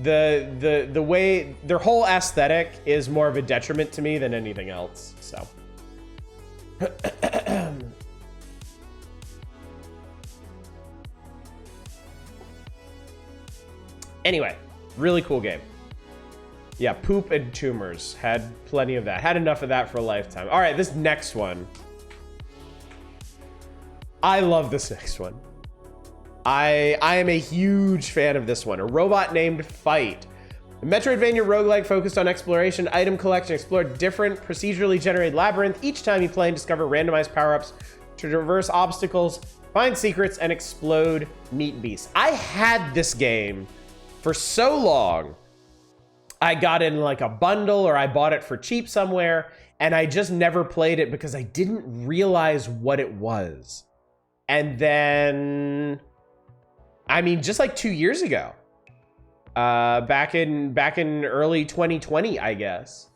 the way their whole aesthetic is more of a detriment to me than anything else. So. Anyway, really cool game. Yeah, Poop and Tumors. Had plenty of that. Had enough of that for a lifetime. All right, this next one. I love this next one. I am a huge fan of this one. A robot named Fight. A Metroidvania roguelike focused on exploration, item collection, explore different procedurally generated labyrinth. Each time you play and discover randomized power-ups to traverse obstacles, find secrets, and explode meat beasts. I had this game for so long. I got it in like a bundle or I bought it for cheap somewhere, and I just never played it because I didn't realize what it was. And then, I mean, just like 2 years ago, back in early 2020, I guess,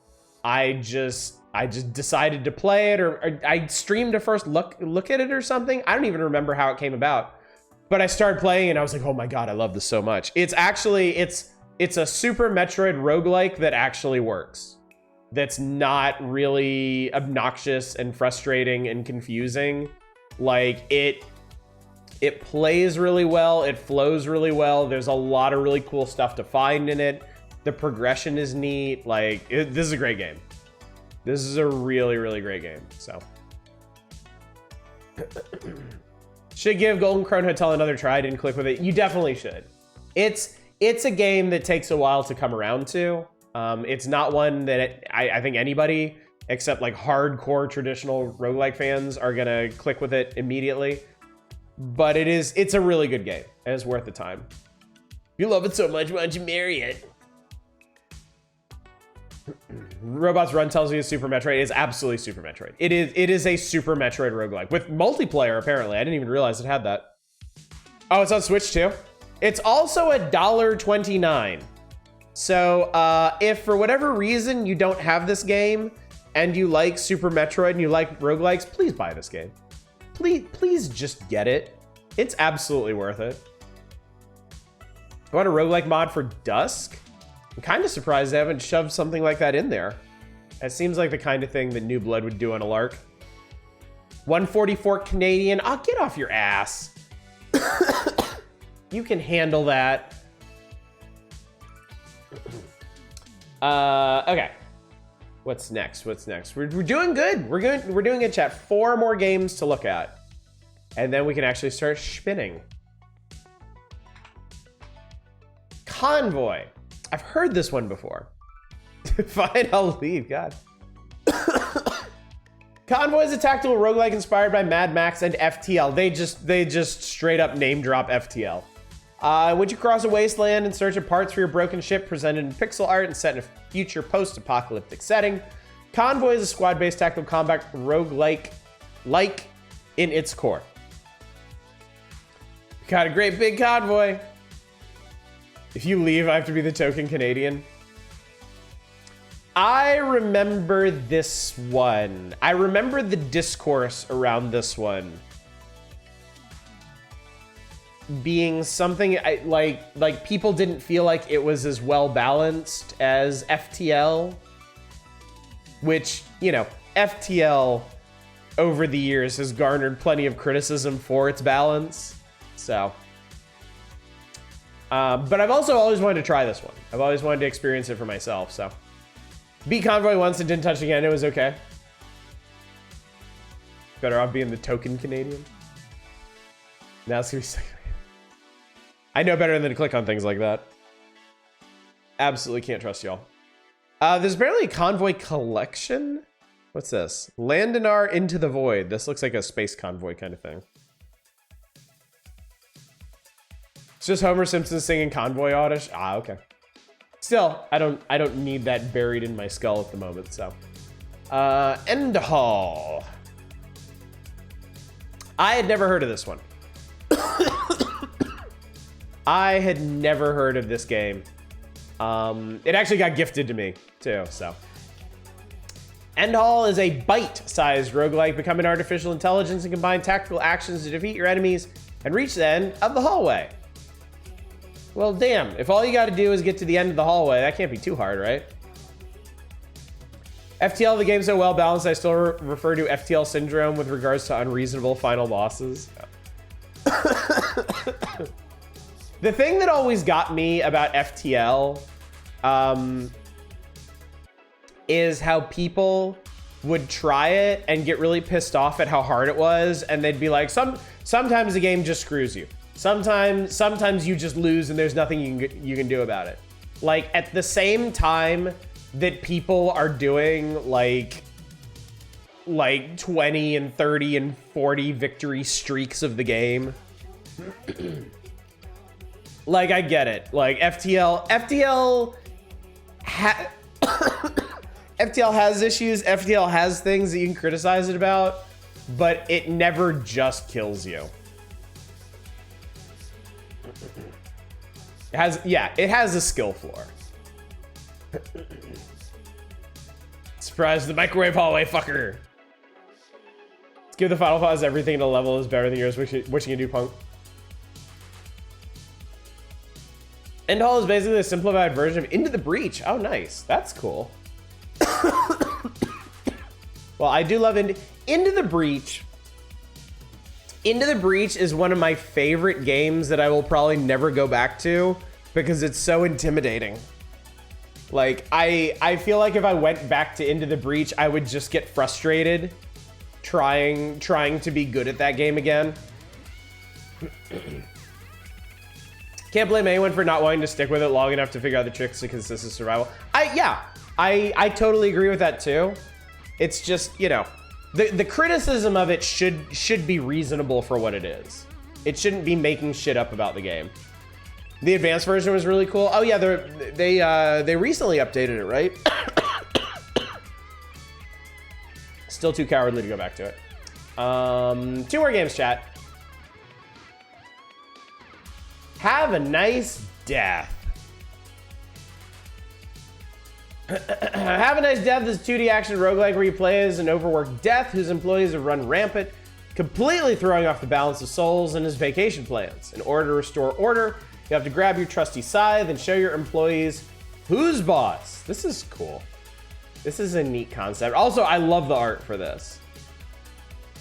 I just decided to play it, or I streamed a first look at it or something. I don't even remember how it came about, but I started playing and I was like, oh my God, I love this so much. It's a Super Metroid roguelike that actually works. That's not really obnoxious and frustrating and confusing. Like, it plays really well, it flows really well, there's a lot of really cool stuff to find in it. The progression is neat. Like, this is a great game. This is a really, really great game, so. Should give Golden Krone Hotel another try. I didn't click with it. You definitely should. It's a game that takes a while to come around to. It's not one that I think anybody except like hardcore traditional roguelike fans are gonna click with it immediately. But it's a really good game and it's worth the time. You love it so much, why don't you marry it? Robots Run tells you Super Metroid. It is absolutely Super Metroid. It is a Super Metroid roguelike with multiplayer, apparently. I didn't even realize it had that. Oh, it's on Switch too? It's also $1.29. So if for whatever reason you don't have this game and you like Super Metroid and you like roguelikes, please buy this game. Please just get it. It's absolutely worth it. I want a roguelike mod for Dusk? I'm kind of surprised they haven't shoved something like that in there. That seems like the kind of thing that New Blood would do on a lark. 144 Canadian. Oh, get off your ass. You can handle that. Okay. What's next? We're doing good. We're doing good, chat. 4 more games to look at. And then we can actually start spinning. Convoy. I've heard this one before. Fine, I'll leave. God. Convoy is a tactical roguelike inspired by Mad Max and FTL. They just straight up name drop FTL. When you cross a wasteland in search of parts for your broken ship presented in pixel art and set in a future post-apocalyptic setting, Convoy is a squad-based tactical combat roguelike in its core. Got a great big convoy. If you leave, I have to be the token Canadian. I remember this one. I remember the discourse around this one being something like people didn't feel like it was as well balanced as FTL, which, you know, FTL over the years has garnered plenty of criticism for its balance. So, but I've also always wanted to try this one. I've always wanted to experience it for myself. So, Beat Convoy once and didn't touch again. It was okay. Better off being the token Canadian. Now it's gonna be second. I know better than to click on things like that. Absolutely can't trust y'all. There's apparently a Convoy collection. What's this? Landinar Into the Void. This looks like a space convoy kind of thing. It's just Homer Simpson singing Convoy Oddish. Ah, okay. Still, I don't need that buried in my skull at the moment, so. End Hall. I had never heard of this one. I had never heard of this game. It actually got gifted to me, too, so. End Hall is a bite-sized roguelike. Become an artificial intelligence and combine tactical actions to defeat your enemies and reach the end of the hallway. Well, damn. If all you got to do is get to the end of the hallway, that can't be too hard, right? FTL, the game's so well balanced, I still refer to FTL syndrome with regards to unreasonable final bosses. The thing that always got me about FTL is how people would try it and get really pissed off at how hard it was, and they'd be like, sometimes the game just screws you. Sometimes you just lose and there's nothing you can do about it. Like, at the same time that people are doing like 20 and 30 and 40 victory streaks of the game. Like, I get it. Like, FTL has issues. FTL has things that you can criticize it about, but it never just kills you. It has a skill floor. Surprise the microwave hallway, fucker. Let's give the final pause everything in a level is better than yours. What you can do, punk? End Hall is basically a simplified version of Into the Breach. Oh, nice. That's cool. Well, I do love Into the Breach. Into the Breach is one of my favorite games that I will probably never go back to because it's so intimidating. Like, I feel like if I went back to Into the Breach, I would just get frustrated trying to be good at that game again. Can't blame anyone for not wanting to stick with it long enough to figure out the tricks to consistent survival. I totally agree with that too. It's just, you know, the criticism of it should be reasonable for what it is. It shouldn't be making shit up about the game. The advanced version was really cool. Oh yeah, they recently updated it, right? Still too cowardly to go back to it. 2 more games, chat. Have a nice death. Have a Nice Death is a 2D action roguelike where you play as an overworked death whose employees have run rampant, completely throwing off the balance of souls in his vacation plans. In order to restore order, you have to grab your trusty scythe and show your employees who's boss. This is cool. This is a neat concept. Also, I love the art for this.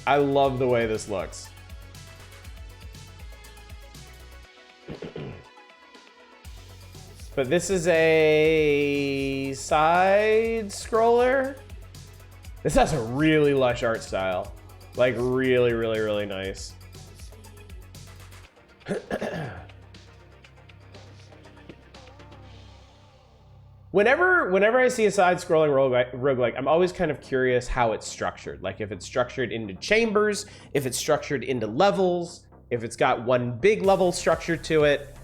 I love the way this looks. But this is a side scroller. This has a really lush art style. Like really, really, really nice. Whenever I see a side-scrolling roguelike, I'm always kind of curious how it's structured. Like if it's structured into chambers, if it's structured into levels, if it's got one big level structure to it.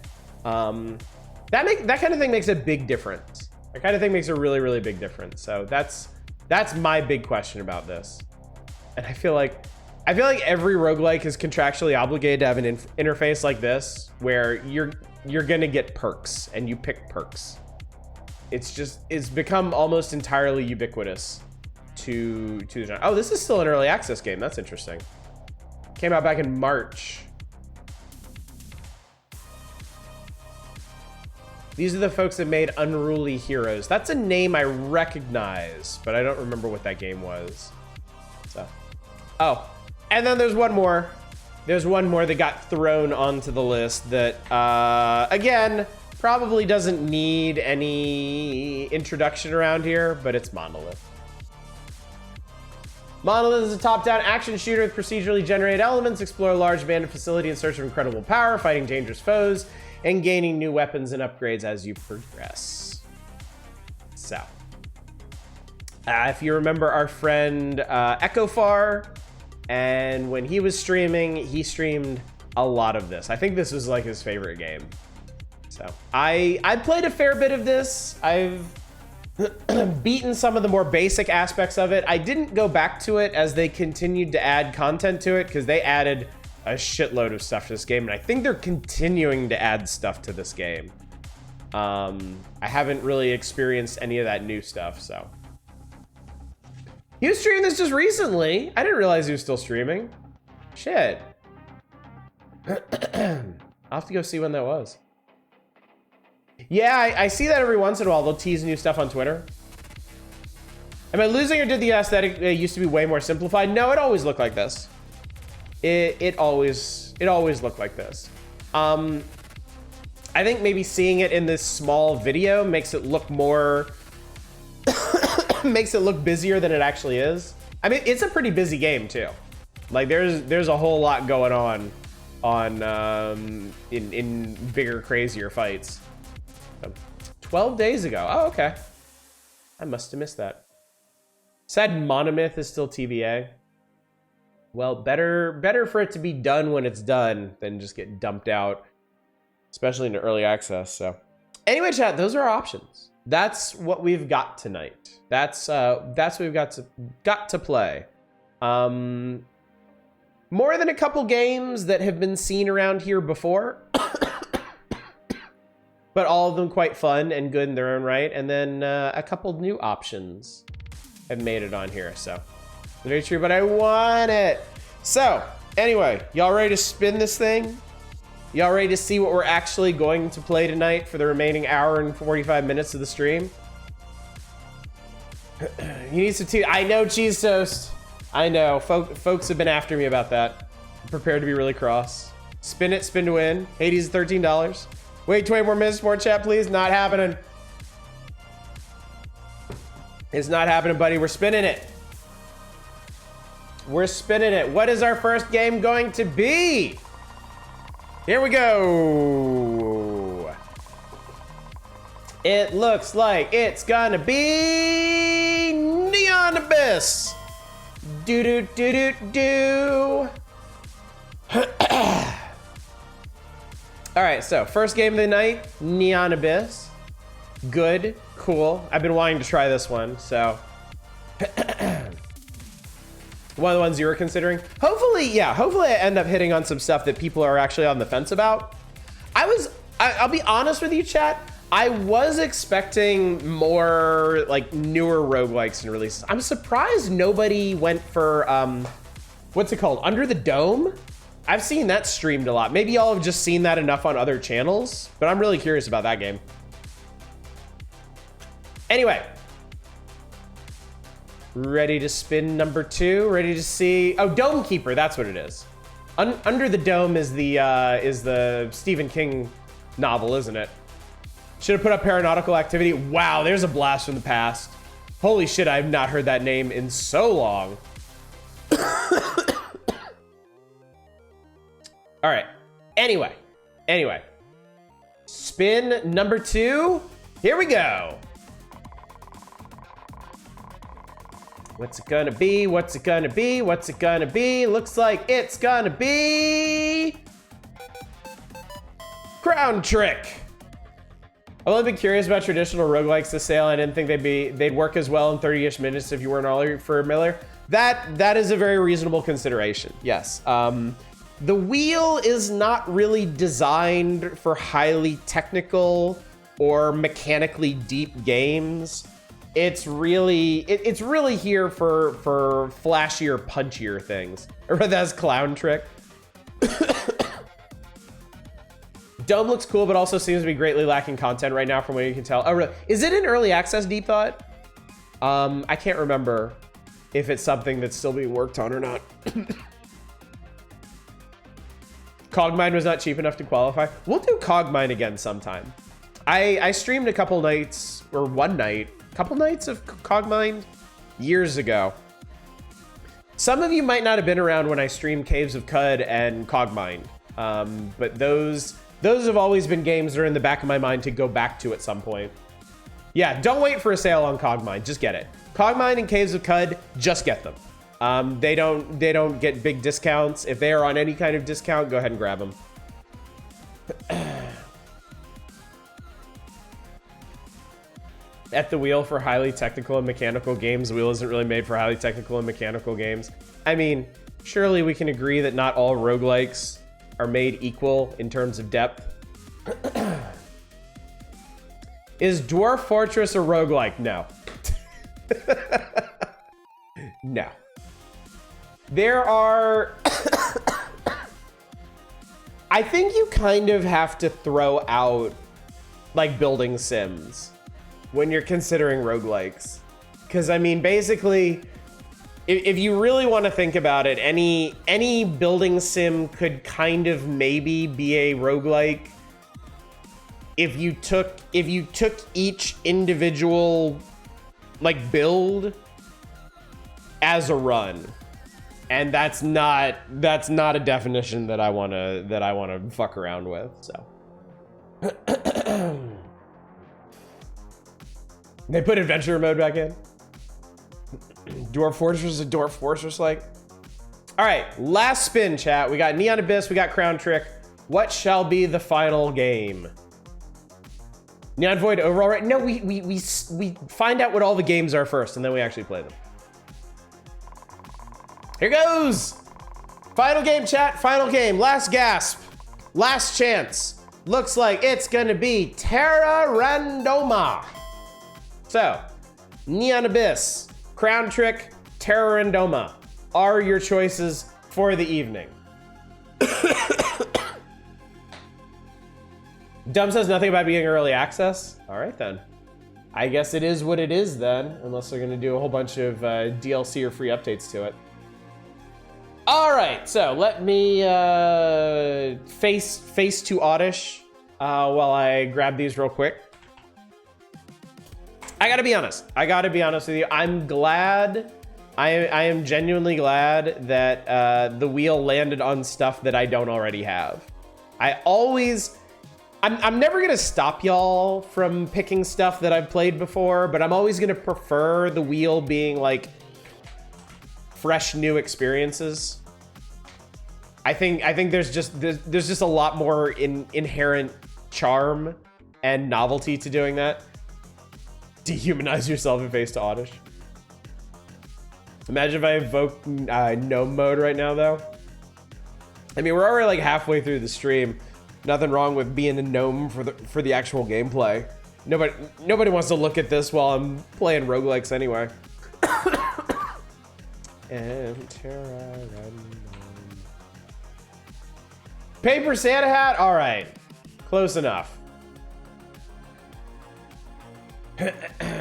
That kind of thing makes a big difference. That kind of thing makes a really, really big difference. So that's my big question about this. And I feel like every roguelike is contractually obligated to have an interface like this, where you're gonna get perks and you pick perks. It's become almost entirely ubiquitous to the genre. Oh, this is still an early access game. That's interesting. Came out back in March. These are the folks that made Unruly Heroes. That's a name I recognize, but I don't remember what that game was. So, oh, and then there's one more. There's one more that got thrown onto the list that, again, Probably doesn't need any introduction around here, but it's Monolith. Monolith is a top-down action shooter with procedurally generated elements. Explore a large abandoned facility in search of incredible power, fighting dangerous foes, and gaining new weapons and upgrades as you progress. So, if you remember our friend Echofar, and when he was streaming, he streamed a lot of this. I think this was like his favorite game. So I played a fair bit of this. I've beaten some of the more basic aspects of it. I didn't go back to it as they continued to add content to it, because they added a shitload of stuff to this game, and I think they're continuing to add stuff to this game. I haven't really experienced any of that new stuff, so. He was streaming this just recently. I didn't realize he was still streaming. Shit. I'll have to go see when that was. Yeah, I see that every once in a while. They'll tease new stuff on Twitter. Am I losing, or did the aesthetic used to be way more simplified? No, it always looked like this. It always looked like this. I think maybe seeing it in this small video makes it look more, makes it look busier than it actually is. I mean, it's a pretty busy game too. Like there's a whole lot going on in bigger, crazier fights. 12 days ago. Oh, okay. I must have missed that. Said Monomyth is still TBA. Well, better for it to be done when it's done than just get dumped out, especially into early access. So anyway, chat, those are our options. That's what we've got tonight. That's what we've got to play. More than a couple games that have been seen around here before. But all of them quite fun and good in their own right. And then a couple new options have made it on here. So, very true, but I want it. So, anyway, y'all ready to spin this thing? Y'all ready to see what we're actually going to play tonight for the remaining hour and 45 minutes of the stream? You need some tea. I know, cheese toast. I know. Folks have been after me about that. I'm prepared to be really cross. Spin it, spin to win. Hades is $13. Wait 20 more minutes, more chat, please. Not happening. It's not happening, buddy. We're spinning it. We're spinning it. What is our first game going to be? Here we go. It looks like it's gonna be Neon Abyss. Do. All right, so first game of the night, Neon Abyss. Good, cool. I've been wanting to try this one, so. One of the ones you were considering. Hopefully I end up hitting on some stuff that people are actually on the fence about. I'll be honest with you, chat. I was expecting more like newer roguelikes and releases. I'm surprised nobody went for, what's it called? Under the Dome? I've seen that streamed a lot. Maybe y'all have just seen that enough on other channels, but I'm really curious about that game. Anyway. Ready to spin number 2. Ready to see. Oh, Dome Keeper. That's what it is. Under the Dome is the Stephen King novel, isn't it? Should have put up Paranautical Activity. Wow, there's a blast from the past. Holy shit, I have not heard that name in so long. All right. Anyway. Spin number 2. Here we go. What's it gonna be? What's it gonna be? What's it gonna be? Looks like it's gonna be Crown Trick. I've only been curious about traditional roguelikes this sale. I didn't think they'd work as well in 30-ish minutes if you weren't already familiar. That is a very reasonable consideration. Yes. The wheel is not really designed for highly technical or mechanically deep games. It's really here for flashier, punchier things. Or that's Clown Trick. Dome looks cool, but also seems to be greatly lacking content right now from what you can tell. Oh, really? Is it in early access, Deep Thought? I can't remember if it's something that's still being worked on or not. Cogmine was not cheap enough to qualify. We'll do Cogmine again sometime. I streamed a couple nights, or one night, couple nights of Cogmind years ago. Some of you might not have been around when I streamed Caves of Cud and Cogmind, but those have always been games that are in the back of my mind to go back to at some point. Yeah, don't wait for a sale on Cogmind, just get it. Cogmind and Caves of Cud, just get them. They don't get big discounts. If they are on any kind of discount, go ahead and grab them. At the wheel for highly technical and mechanical games. The wheel isn't really made for highly technical and mechanical games. I mean, surely we can agree that not all roguelikes are made equal in terms of depth. Is Dwarf Fortress a roguelike? No. No. There are... I think you kind of have to throw out, like, building sims when you're considering roguelikes. Because, I mean, basically, if you really want to think about it, any building sim could kind of maybe be a roguelike if you took each individual, like, build as a run. And that's not a definition that I wanna fuck around with, so. They put adventure mode back in. Dwarf Fortress is a Dwarf Fortress like. All right, last spin, chat. We got Neon Abyss, we got Crown Trick. What shall be the final game? Neon Void overall, right? No, we find out what all the games are first, and then we actually play them. Here goes. Final game, chat. Final game. Last gasp. Last chance. Looks like it's gonna be Terra Randoma. So, Neon Abyss, Crown Trick, Terra Randoma are your choices for the evening. Dumb says nothing about being early access. All right, then. I guess it is what it is, then, unless they're going to do a whole bunch of DLC or free updates to it. All right, so let me face to Oddish while I grab these real quick. I gotta be honest with you. I'm glad, I am genuinely glad that the wheel landed on stuff that I don't already have. I'm never gonna stop y'all from picking stuff that I've played before, but I'm always gonna prefer the wheel being like fresh new experiences. I think there's just a lot more inherent charm and novelty to doing that. Dehumanize yourself and face to Oddish. Imagine if I invoke gnome mode right now, though. I mean, we're already like halfway through the stream. Nothing wrong with being a gnome for the actual gameplay. Nobody wants to look at this while I'm playing roguelikes anyway. And Terra Paper Santa hat? All right, close enough.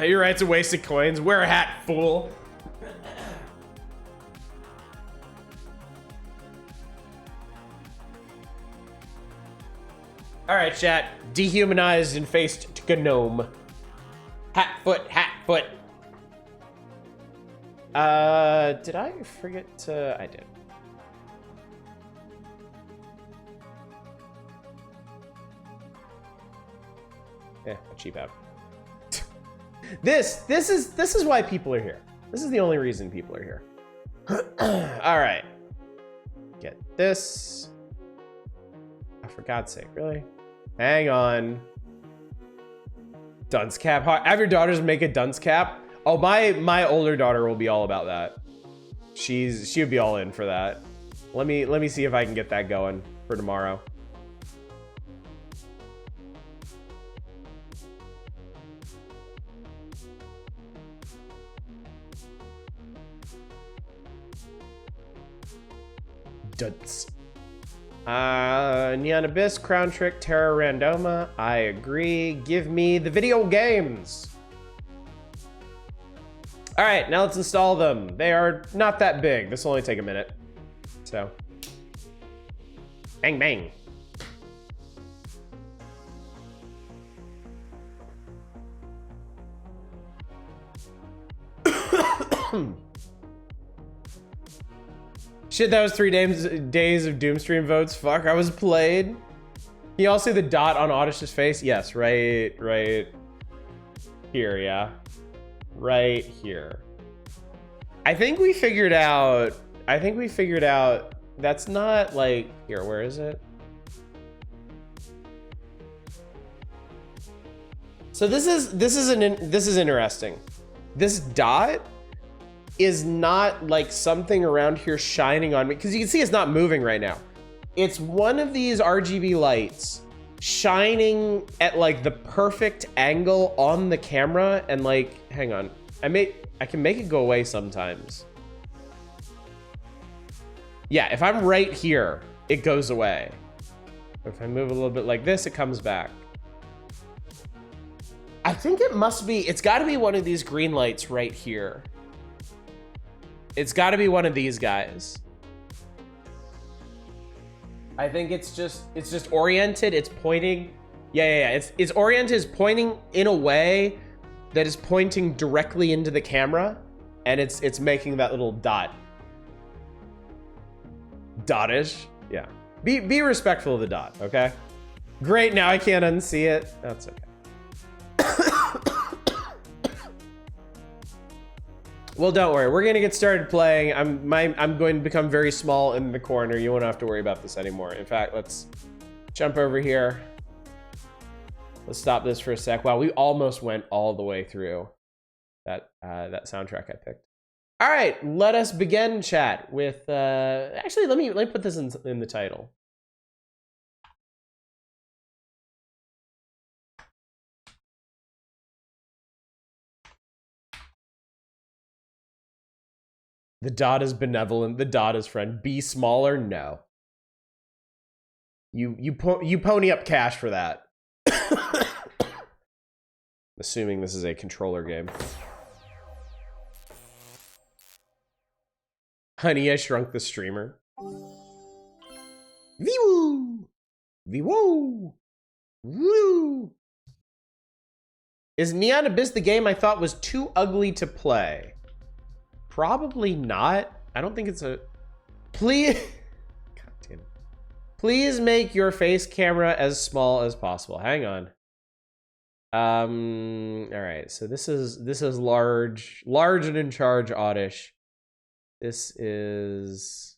You're right, it's a waste of coins. Wear a hat, fool. All right, chat. Dehumanized and faced to gnome. Hat foot, hat foot. Did I forget to? I did. Yeah, a cheap out. This is why people are here. This is the only reason people are here. All right. Get this. Oh, for God's sake, really? Hang on. Dunce cap. Have your daughters make a dunce cap? Oh, my older daughter will be all about that. She would be all in for that. Let me see if I can get that going for tomorrow. Dunce. Neon Abyss, Crown Trick, Terra Randoma. I agree. Give me the video games. All right, now let's install them. They are not that big. This will only take a minute. So, bang, bang. Shit, that was 3 days of Doomstream votes. Fuck, I was played. Can you all see the dot on Oddish's face? Yes, right here, yeah. Right here. I think we figured out, that's not like, here, where is it? So this is interesting. This dot is not like something around here shining on me, because you can see it's not moving right now. It's one of these RGB lights shining at like the perfect angle on the camera, and like, hang on, I can make it go away sometimes. Yeah, if I'm right here, it goes away. If I move a little bit like this, it comes back. I think it's gotta be one of these green lights right here. It's gotta be one of these guys. I think it's just oriented, it's pointing. Yeah. It's oriented, it's pointing in a way that is pointing directly into the camera, and it's making that little dot. Dotish? Yeah. Be respectful of the dot, okay? Great, now I can't unsee it. That's okay. Well, don't worry. We're gonna get started playing. I'm going to become very small in the corner. You won't have to worry about this anymore. In fact, let's jump over here. Let's stop this for a sec. Wow, we almost went all the way through that soundtrack I picked. All right, let us begin chat with. Actually, let me put this in the title. The dot is benevolent. The dot is friend. Be smaller? No. You pony up cash for that. Assuming this is a controller game. Honey, I Shrunk the Streamer. Vee-woo! Vee-woo! Woo! Is Neon Abyss the game I thought was too ugly to play? Probably not. I don't think it's a... Please... God damn it. Please make your face camera as small as possible. Hang on. All right. So this is large and in charge Oddish. This is...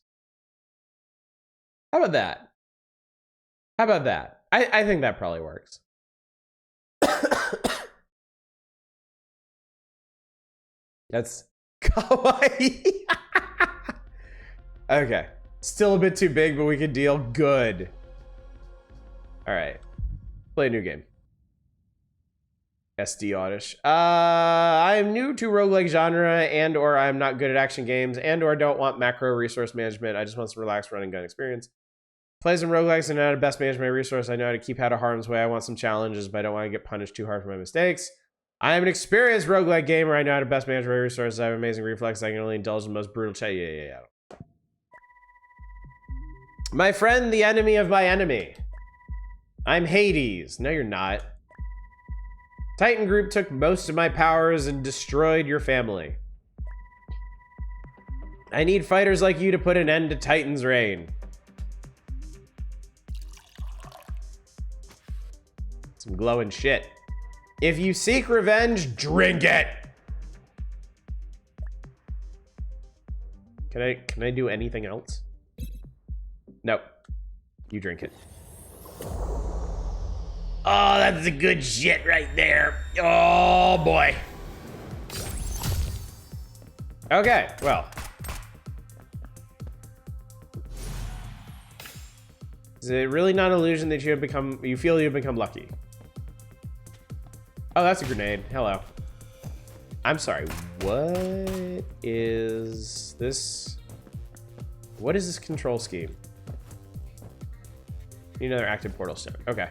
How about that? How about that? I think that probably works. That's kawaii. Okay. Still a bit too big, but we can deal. Good. All right. Play a new game. SD Oddish. I am new to roguelike genre, and or I'm not good at action games, and or don't want macro resource management. I just want some relaxed run and gun experience. Play some roguelikes and know how to best manage my resource. I know how to keep out of harm's way. I want some challenges, but I don't want to get punished too hard for my mistakes. I am an experienced roguelike gamer. I know how to best manage my resources. I have amazing reflexes. I can only indulge in the most brutal chat. Yeah. My friend, the enemy of my enemy. I'm Hades. No, you're not. Titan Group took most of my powers and destroyed your family. I need fighters like you to put an end to Titan's reign. Some glowing shit. If you seek revenge, drink it. Can I do anything else? Nope. You drink it. Oh, that's the good shit right there. Oh boy. Okay, well. Is it really not an illusion that you feel you've become lucky? Oh, that's a grenade. Hello. I'm sorry. What is this? What is this control scheme? Another active portal stone. Okay.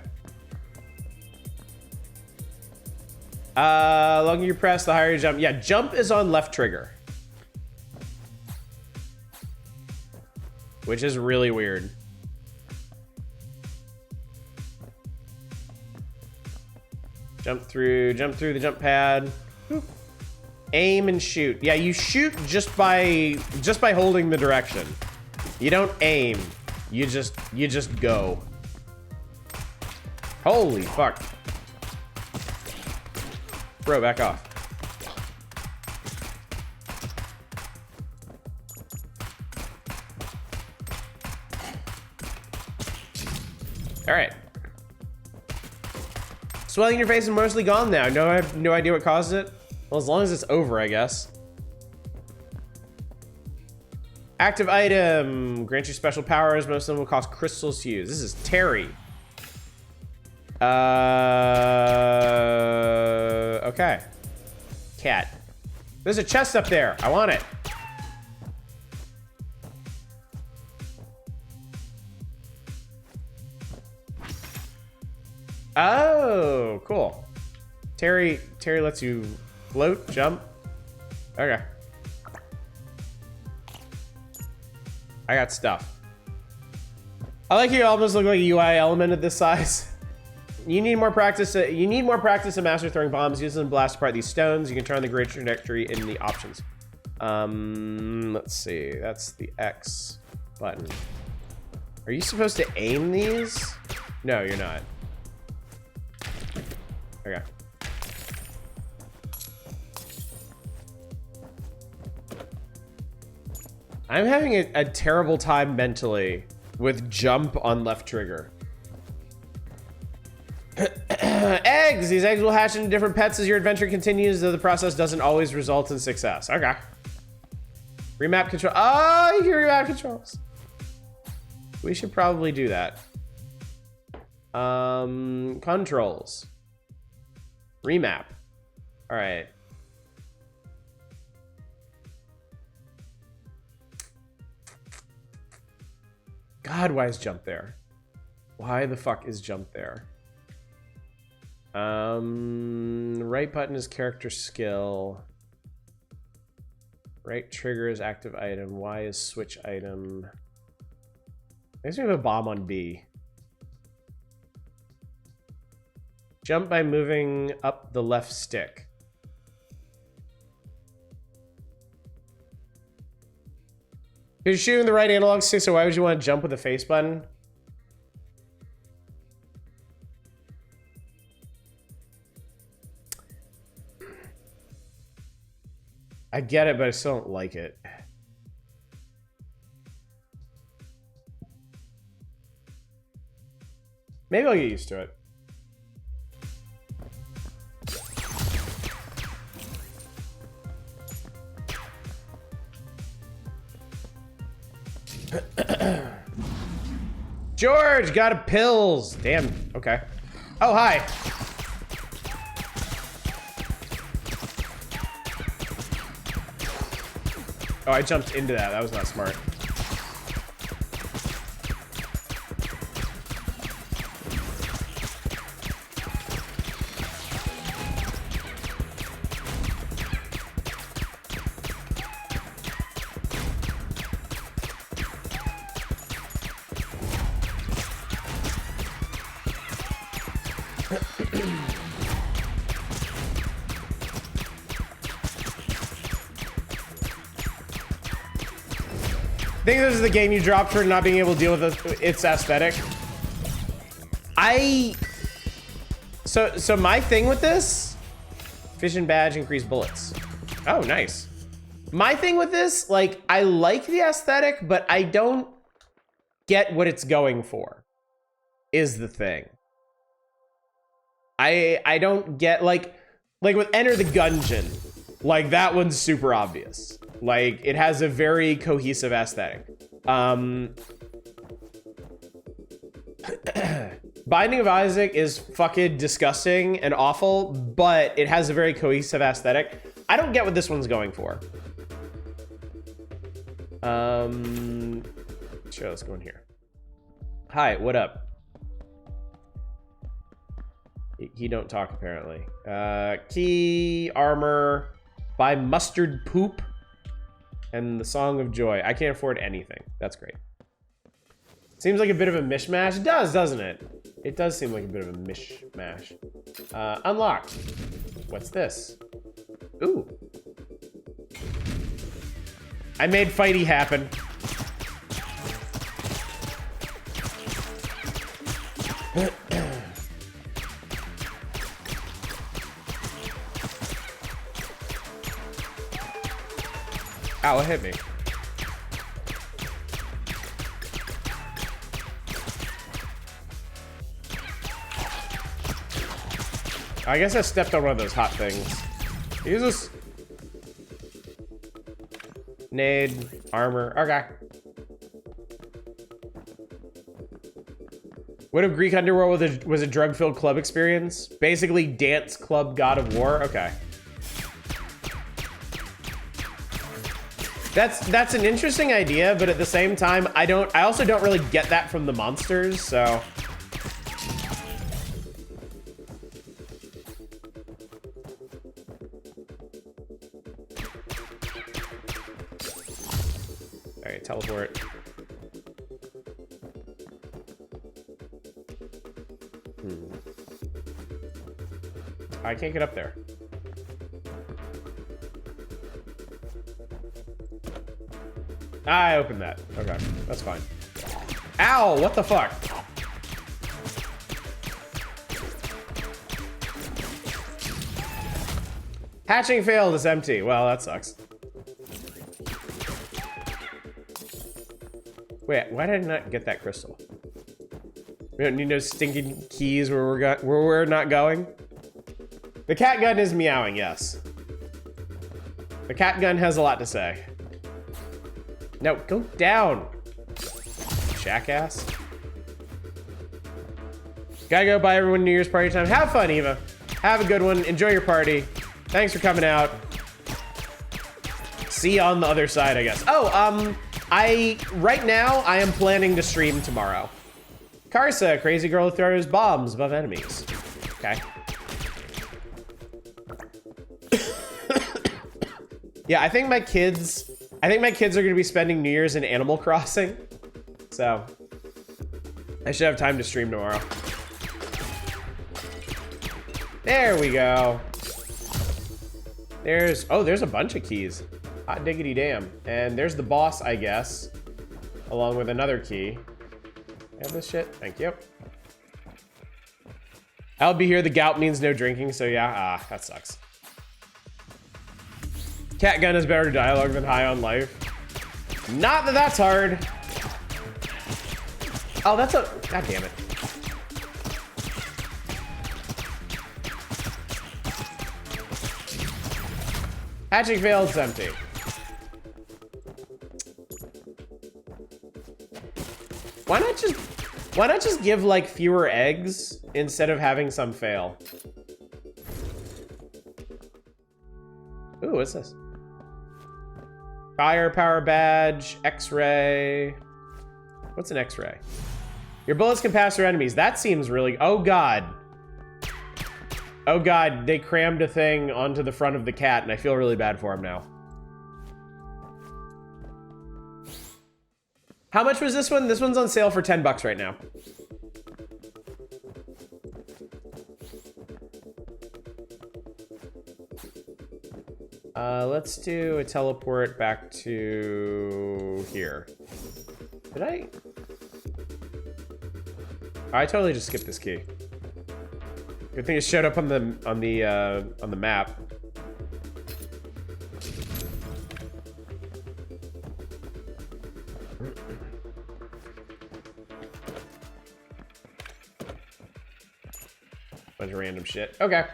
The longer you press, the higher you jump. Yeah, jump is on left trigger. Which is really weird. Jump through the jump pad. Aim and shoot. Yeah, you shoot just by holding the direction. You don't aim. You just go. Holy fuck. Bro, back off. All right. Swelling in your face is mostly gone now. No, I have no idea what caused it. Well, as long as it's over, I guess. Active item. Grant you special powers. Most of them will cost crystals to use. This is Terry. Okay. Cat. There's a chest up there. I want it. Oh, cool. Terry lets you float, jump. Okay. I got stuff. I like how you almost look like a UI element at this size. You need more practice. You need more practice to master throwing bombs. Use them to blast apart these stones. You can turn the grid trajectory in the options. Let's see. That's the X button. Are you supposed to aim these? No, you're not. Okay. I'm having a terrible time mentally with jump on left trigger. Eggs! These eggs will hatch into different pets as your adventure continues, though the process doesn't always result in success. Okay. Remap control. Oh, you can remap controls. We should probably do that. Controls. Remap. All right. God, why is jump there? Why the fuck is jump there? Right button is character skill. Right trigger is active item. Y is switch item. I guess we have a bomb on B. Jump by moving up the left stick. You're shooting the right analog stick, so why would you want to jump with the face button? I get it, but I still don't like it. Maybe I'll get used to it. George, got a pills. Damn, okay. Oh, hi. Oh, I jumped into that. That was not smart. I think this is the game you dropped for not being able to deal with its aesthetic. So my thing with this, fission badge, increase bullets. Oh, nice. My thing with this, like, I like the aesthetic, but I don't get what it's going for, is the thing. I don't get, like with Enter the Gungeon, like, that one's super obvious. Like, it has a very cohesive aesthetic. Binding of Isaac is fucking disgusting and awful, but it has a very cohesive aesthetic. I don't get what this one's going for. Sure, let's go in here. Hi, what up? He don't talk, apparently. Key, armor, buy mustard poop, and the Song of Joy. I can't afford anything. That's great. Seems like a bit of a mishmash. It does, doesn't it? It does seem like a bit of a mishmash. Unlocked. What's this? Ooh. I made fighty happen. Ow, it hit me. I guess I stepped on one of those hot things. Use this. Nade, armor, okay. What if Greek Underworld was a drug-filled club experience? Basically, dance club God of War? Okay. That's an interesting idea, but at the same time, I also don't really get that from the monsters, so. All right, teleport. I can't get up there. I opened that. Okay, that's fine. Ow, what the fuck? Hatching failed, it's empty. Well, that sucks. Wait, why did I not get that crystal? We don't need no stinking keys where we're not going. The cat gun is meowing, yes. The cat gun has a lot to say. No, go down, jackass. Gotta go buy everyone New Year's party time. Have fun, Eva. Have a good one. Enjoy your party. Thanks for coming out. See you on the other side, I guess. Oh, right now I am planning to stream tomorrow. Karsa, crazy girl who throws bombs above enemies. Okay. Yeah, I think my kids are gonna be spending New Year's in Animal Crossing. So I should have time to stream tomorrow. There we go. There's a bunch of keys. Hot diggity damn. And there's the boss, I guess, along with another key. Have this shit, thank you. I'll be here, the gout means no drinking, so yeah, that sucks. Cat gun has better dialogue than High on Life. Not that that's hard. Oh, that's a, god damn it. Hatching failed, it's empty. Why not just give like fewer eggs instead of having some fail? Ooh, what's this? Firepower badge, X-ray. What's an X-ray? Your bullets can pass through enemies. That seems really, oh God. Oh God, they crammed a thing onto the front of the cat and I feel really bad for him now. How much was this one? This one's on sale for 10 bucks right now. Let's do a teleport back to here. Did I? I totally just skipped this key. Good thing it showed up on the map. Bunch of random shit. Okay.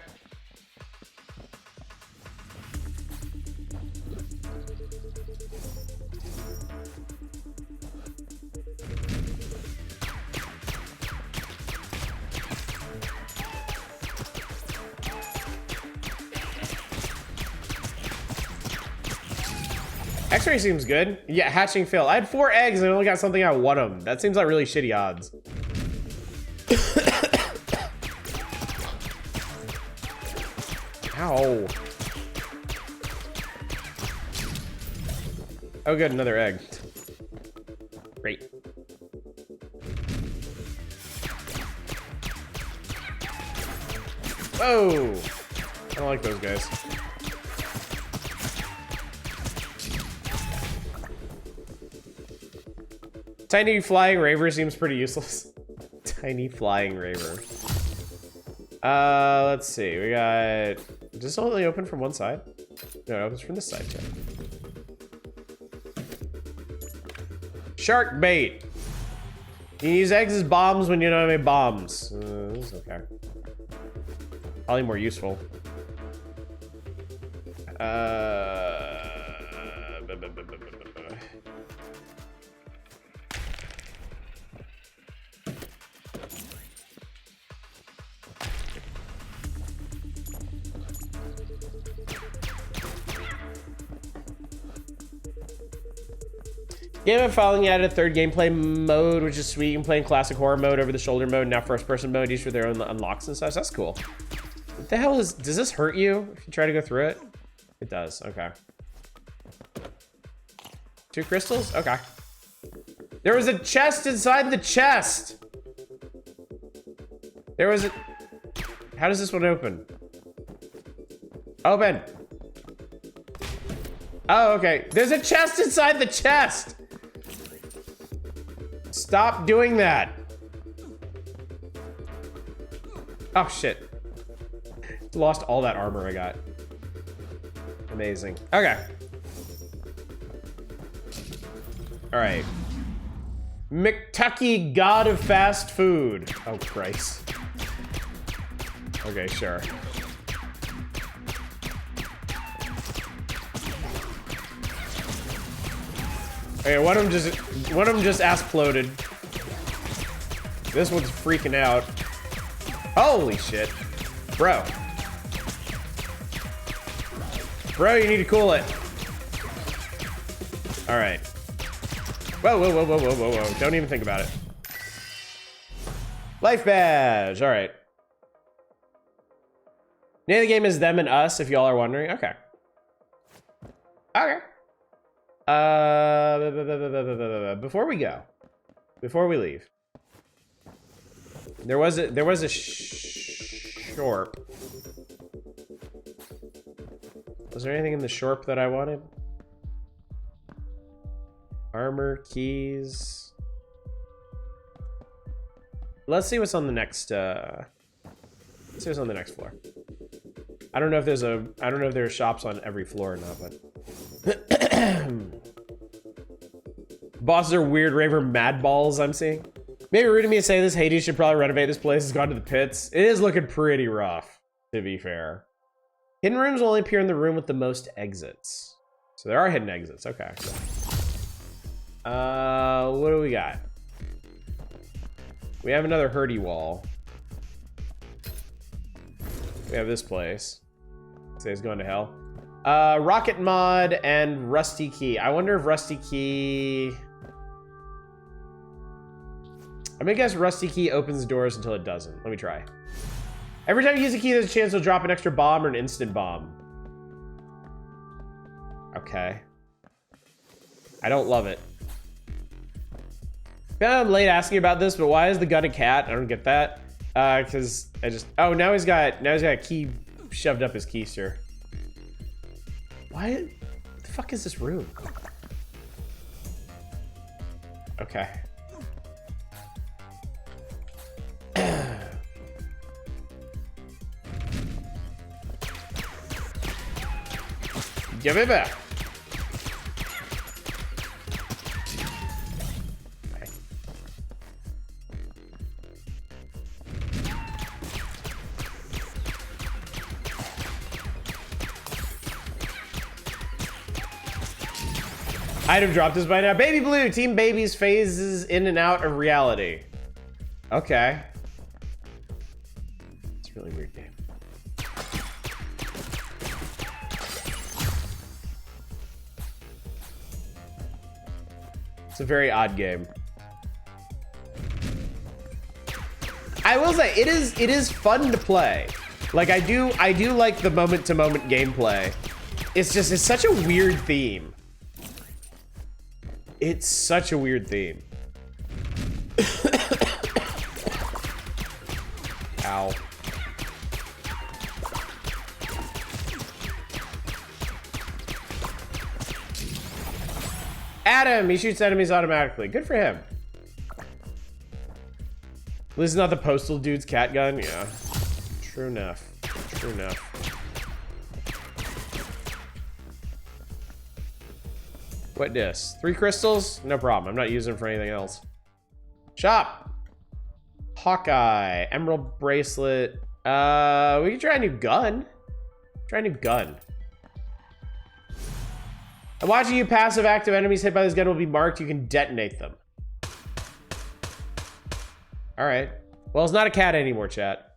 X-ray seems good. Yeah, hatching failed. I had 4 eggs and I only got something out of one of them. That seems like really shitty odds. Ow. Oh good, another egg. Great. Whoa! I don't like those guys. Tiny flying raver seems pretty useless. Tiny flying raver. Let's see. We got... Does this only open from one side? No, it opens from this side too. Shark bait. You use eggs as bombs when you don't have any bombs. This is okay. Probably more useful. Game of following added a third gameplay mode, which is sweet. You can play in classic horror mode, over the shoulder mode, now first person mode, each with their own unlocks and such. That's cool. What the hell is, does this hurt you if you try to go through it? It does, okay. 2 crystals? Okay. There was a chest inside the chest. There was a, how does this one open? Open. Oh, okay. There's a chest inside the chest. Stop doing that. Oh, shit. Lost all that armor I got. Amazing. Okay. All right. McTucky, god of fast food. Oh, Christ. Okay, sure. Okay, one of them just ass-ploded. This one's freaking out. Holy shit. Bro. Bro, you need to cool it. All right. Whoa, whoa, whoa, whoa, whoa, whoa, whoa. Don't even think about it. Life badge. All right. Name of the game is Them and Us, if y'all are wondering. Okay. Okay. Before we go, before we leave, there was a shorp. Was there anything in the shorp that I wanted? Armor, keys. Let's see what's on the next. Let's see what's on the next floor. I don't know if there's a. I don't know if there are shops on every floor or not, but. Bosses are weird raver mad balls I'm seeing. Maybe rude of me to say this, Hades should probably renovate this place. It's gone to the pits. It is looking pretty rough, to be fair. Hidden rooms will only appear in the room with the most exits. So there are hidden exits, okay. What do we got? We have another Hurdy wall. We have this place. Say it's going to hell. Rocket mod and Rusty Key. I wonder if Rusty Key... I'm gonna guess Rusty Key opens doors until it doesn't. Let me try. Every time you use a key, there's a chance it'll drop an extra bomb or an instant bomb. Okay. I don't love it. I'm late asking about this, but why is the gun a cat? I don't get that. Because I just... Oh, now he's got a key shoved up his keister. Why? What the fuck is this room? Okay. Give it back. Okay. I'd have dropped this by now. Baby Blue, Team Babies phases in and out of reality. Okay. It's a really weird game. It's a very odd game. I will say it is fun to play. Like I do like the moment to moment gameplay. It's such a weird theme. It's such a weird theme. Ow. Adam, he shoots enemies automatically. Good for him. least it's not the postal dude's cat gun. Yeah. True enough. True enough. What dis? 3 crystals? No problem. I'm not using them for anything else. Shop. Hawkeye. Emerald bracelet. We can try a new gun. Try a new gun. I'm watching you. Passive active enemies hit by this gun will be marked. You can detonate them. All right. Well, it's not a cat anymore, chat.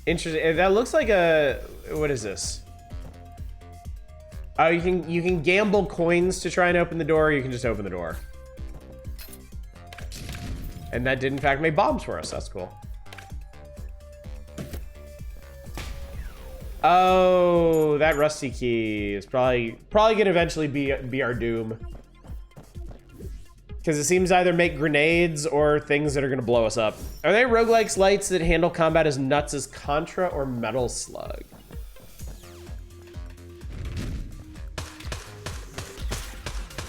Interesting. That looks like a... What is this? Oh, you can gamble coins to try and open the door, or you can just open the door. And that did in fact make bombs for us. That's cool. Oh, that rusty key is probably gonna eventually be our doom. Because it seems to either make grenades or things that are gonna blow us up. Are they roguelikes lights that handle combat as nuts as Contra or Metal Slug?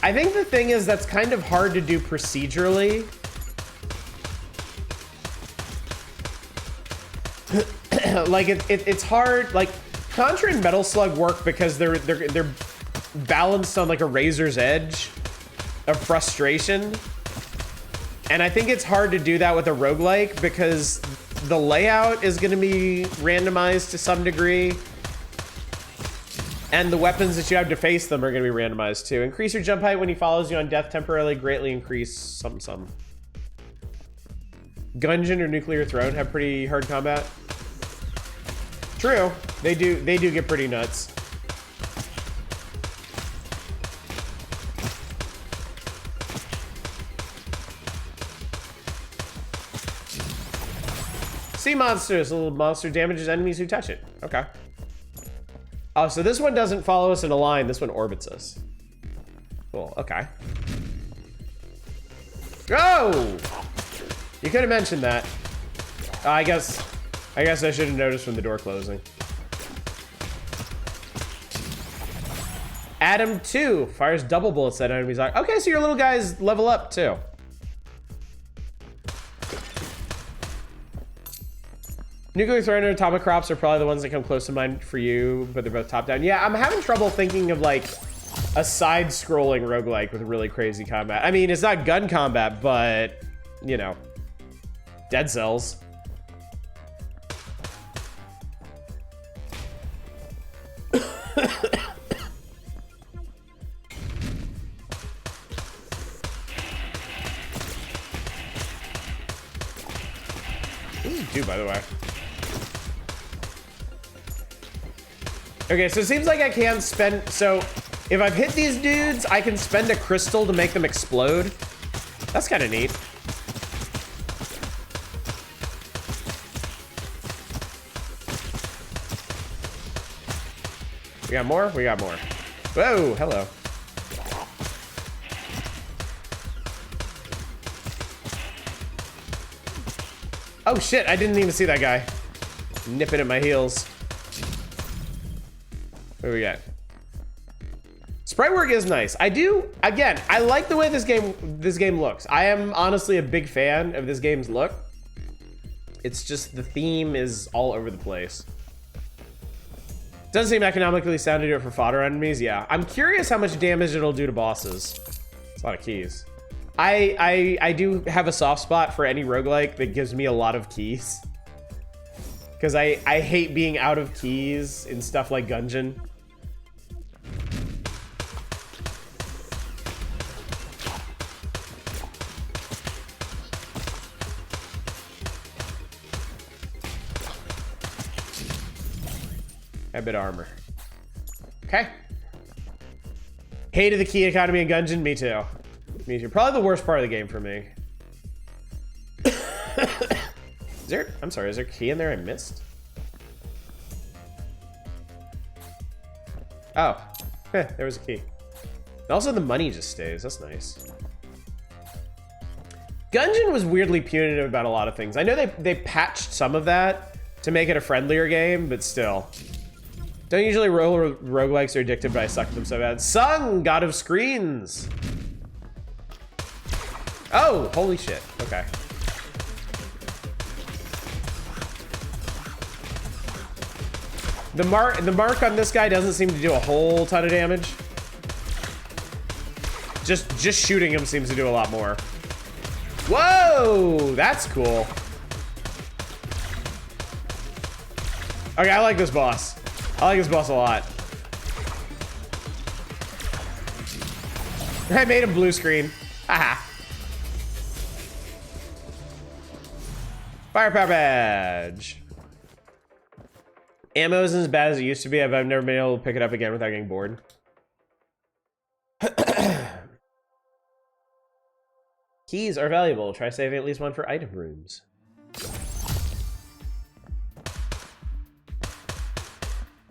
I think the thing is that's kind of hard to do procedurally. Like it's hard. Like Contra and Metal Slug work because they're balanced on like a razor's edge of frustration. And I think it's hard to do that with a roguelike because the layout is going to be randomized to some degree. And the weapons that you have to face them are going to be randomized too. Increase your jump height when he follows you on death temporarily. Greatly increase some. Gungeon or Nuclear Throne have pretty hard combat. True. They do get pretty nuts. Sea monsters. A little monster damages enemies who touch it. Okay. Oh, so this one doesn't follow us in a line. This one orbits us. Cool. Okay. Oh! You could have mentioned that. I guess I should have noticed from the door closing. Adam 2 fires double bullets at enemies. Okay, so your little guys level up too. Nuclear Throne and Atomic Crops are probably the ones that come close to mind for you, but they're both top down. Yeah, I'm having trouble thinking of like a side-scrolling roguelike with really crazy combat. I mean, it's not gun combat, but you know, Dead Cells. This is 2, by the way. Okay, so it seems like I can spend... So, if I've hit these dudes, I can spend a crystal to make them explode. That's kind of neat. We got more? We got more. Whoa, hello. Oh shit, I didn't even see that guy. Nipping at my heels. What do we got? Sprite work is nice. Again, I like the way this game looks. I am honestly a big fan of this game's look. It's just the theme is all over the place. Doesn't seem economically sound to do it for fodder enemies. Yeah, I'm curious how much damage it'll do to bosses. It's a lot of keys. I do have a soft spot for any roguelike that gives me a lot of keys. Because I hate being out of keys in stuff like Gungeon. A bit of armor. Okay. Hated the key economy in Gungeon. Me too. Me too. Probably the worst part of the game for me. Is there a key in there I missed? Oh. There was a key. And also the money just stays. That's nice. Gungeon was weirdly punitive about a lot of things. I know they patched some of that to make it a friendlier game, but still. Don't usually roguelikes are addictive, but I suck at them so bad. Sung, God of Screens. Oh, holy shit. Okay. The mark on this guy doesn't seem to do a whole ton of damage. Just shooting him seems to do a lot more. Whoa, that's cool. Okay, I like this boss. I like this boss a lot. I made him blue screen. Haha. Firepower badge. Ammo isn't as bad as it used to be. I've never been able to pick it up again without getting bored. Keys are valuable. Try saving at least one for item rooms.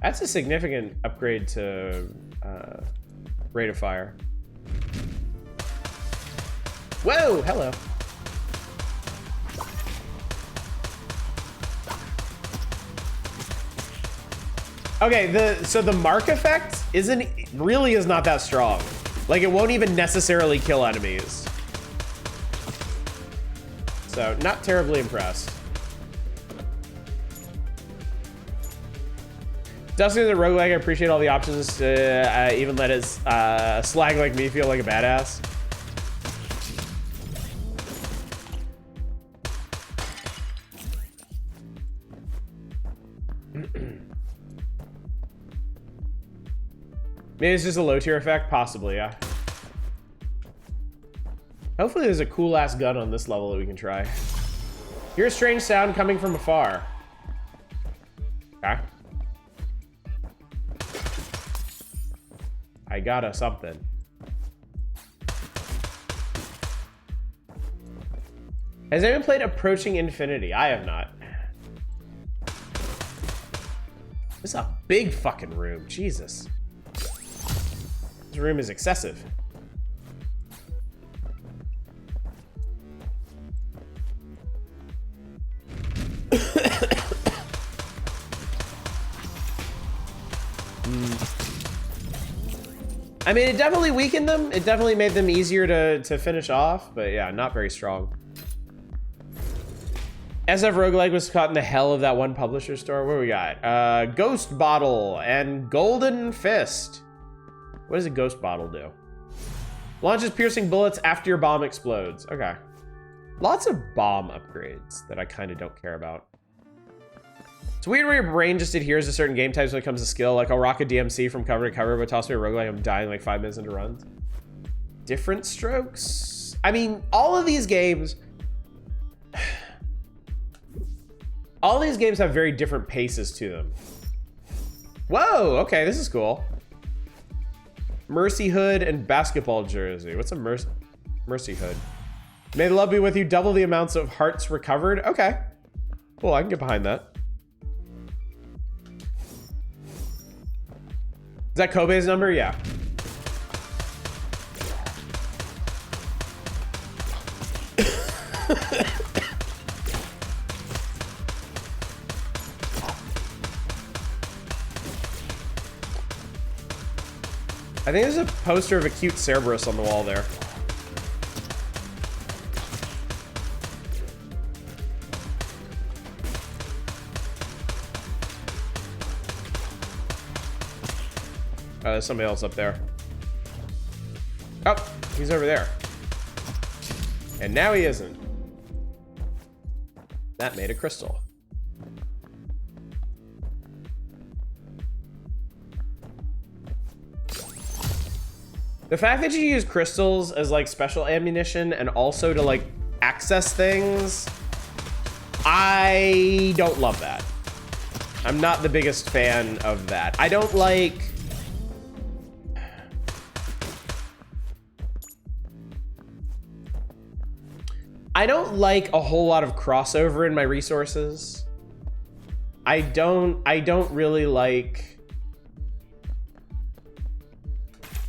That's a significant upgrade to rate of fire. Whoa, hello. Okay, so the mark effect really is not that strong. Like, it won't even necessarily kill enemies. So, not terribly impressed. Dustin is a roguelike. I appreciate all the options to even let his slag like me feel like a badass. Maybe it's just a low tier effect? Possibly, yeah. Hopefully there's a cool ass gun on this level that we can try. Hear a strange sound coming from afar. Okay. I got a something. Has anyone played Approaching Infinity? I have not. This is a big fucking room. Jesus. This room is excessive. I mean, it definitely weakened them. It definitely made them easier to finish off, but yeah, not very strong. SF Roguelike was caught in the hell of that one publisher store. What do we got? Ghost Bottle and Golden Fist. What does a Ghost Bottle do? Launches piercing bullets after your bomb explodes. Okay. Lots of bomb upgrades that I kind of don't care about. It's weird where your brain just adheres to certain game types when it comes to skill. Like, I'll rock a DMC from cover to cover, but toss me a roguelike, I'm dying like 5 minutes into runs. Different strokes? I mean, all of these games... all these games have very different paces to them. Whoa, okay, this is cool. Mercy Hood and basketball jersey. What's a Mercy Hood? May the love be with you. Double the amounts of hearts recovered. Okay. Cool, I can get behind that. Is that Kobe's number? Yeah. I think there's a poster of a cute Cerberus on the wall there. There's somebody else up there. Oh, he's over there. And now he isn't. That made a crystal. The fact that you use crystals as like special ammunition and also to like access things, I don't love that. I'm not the biggest fan of that. I don't like... I don't like a whole lot of crossover in my resources. I don't really like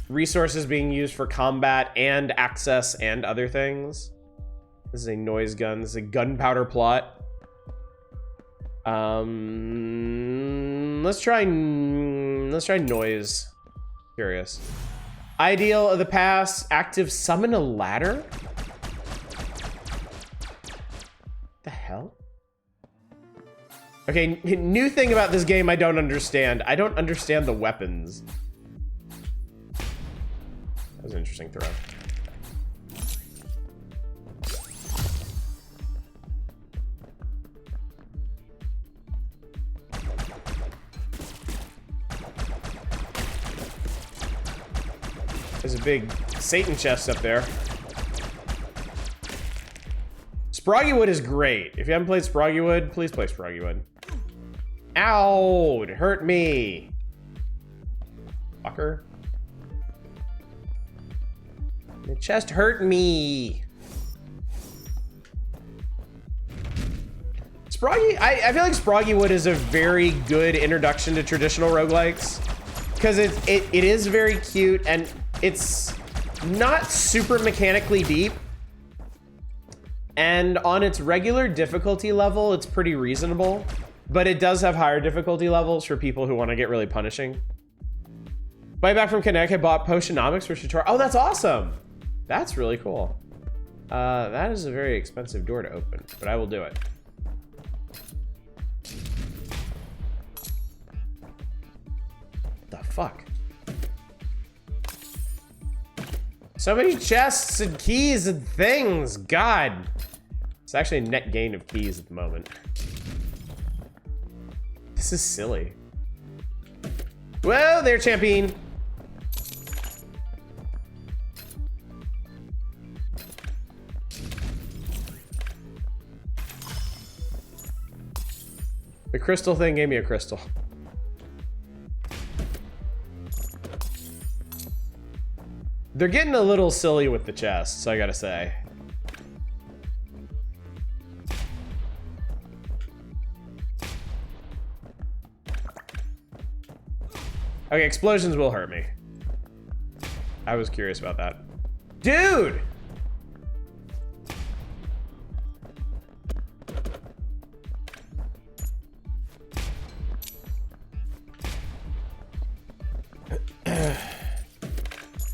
resources being used for combat and access and other things. This is a noise gun. This is a gunpowder plot. Let's try noise. Curious. Ideal of the past. Active summon a ladder? The hell? Okay, new thing about this game I don't understand. I don't understand the weapons. That was an interesting throw. There's a big Satan chest up there. Sproggywood is great. If you haven't played Sproggywood, please play Sproggywood. Ow! It hurt me. Fucker. The chest hurt me. I feel like Sproggywood is a very good introduction to traditional roguelikes. Because it is very cute and it's not super mechanically deep. And on its regular difficulty level, it's pretty reasonable. But it does have higher difficulty levels for people who want to get really punishing. Buy back from Connect, I bought Potionomics for tutorial. Oh, that's awesome. That's really cool. That is a very expensive door to open, but I will do it. What the fuck? So many chests and keys and things. God. It's actually a net gain of keys at the moment. This is silly. Well, there, champion. The crystal thing gave me a crystal. They're getting a little silly with the chests, I gotta say. Okay, explosions will hurt me. I was curious about that. Dude!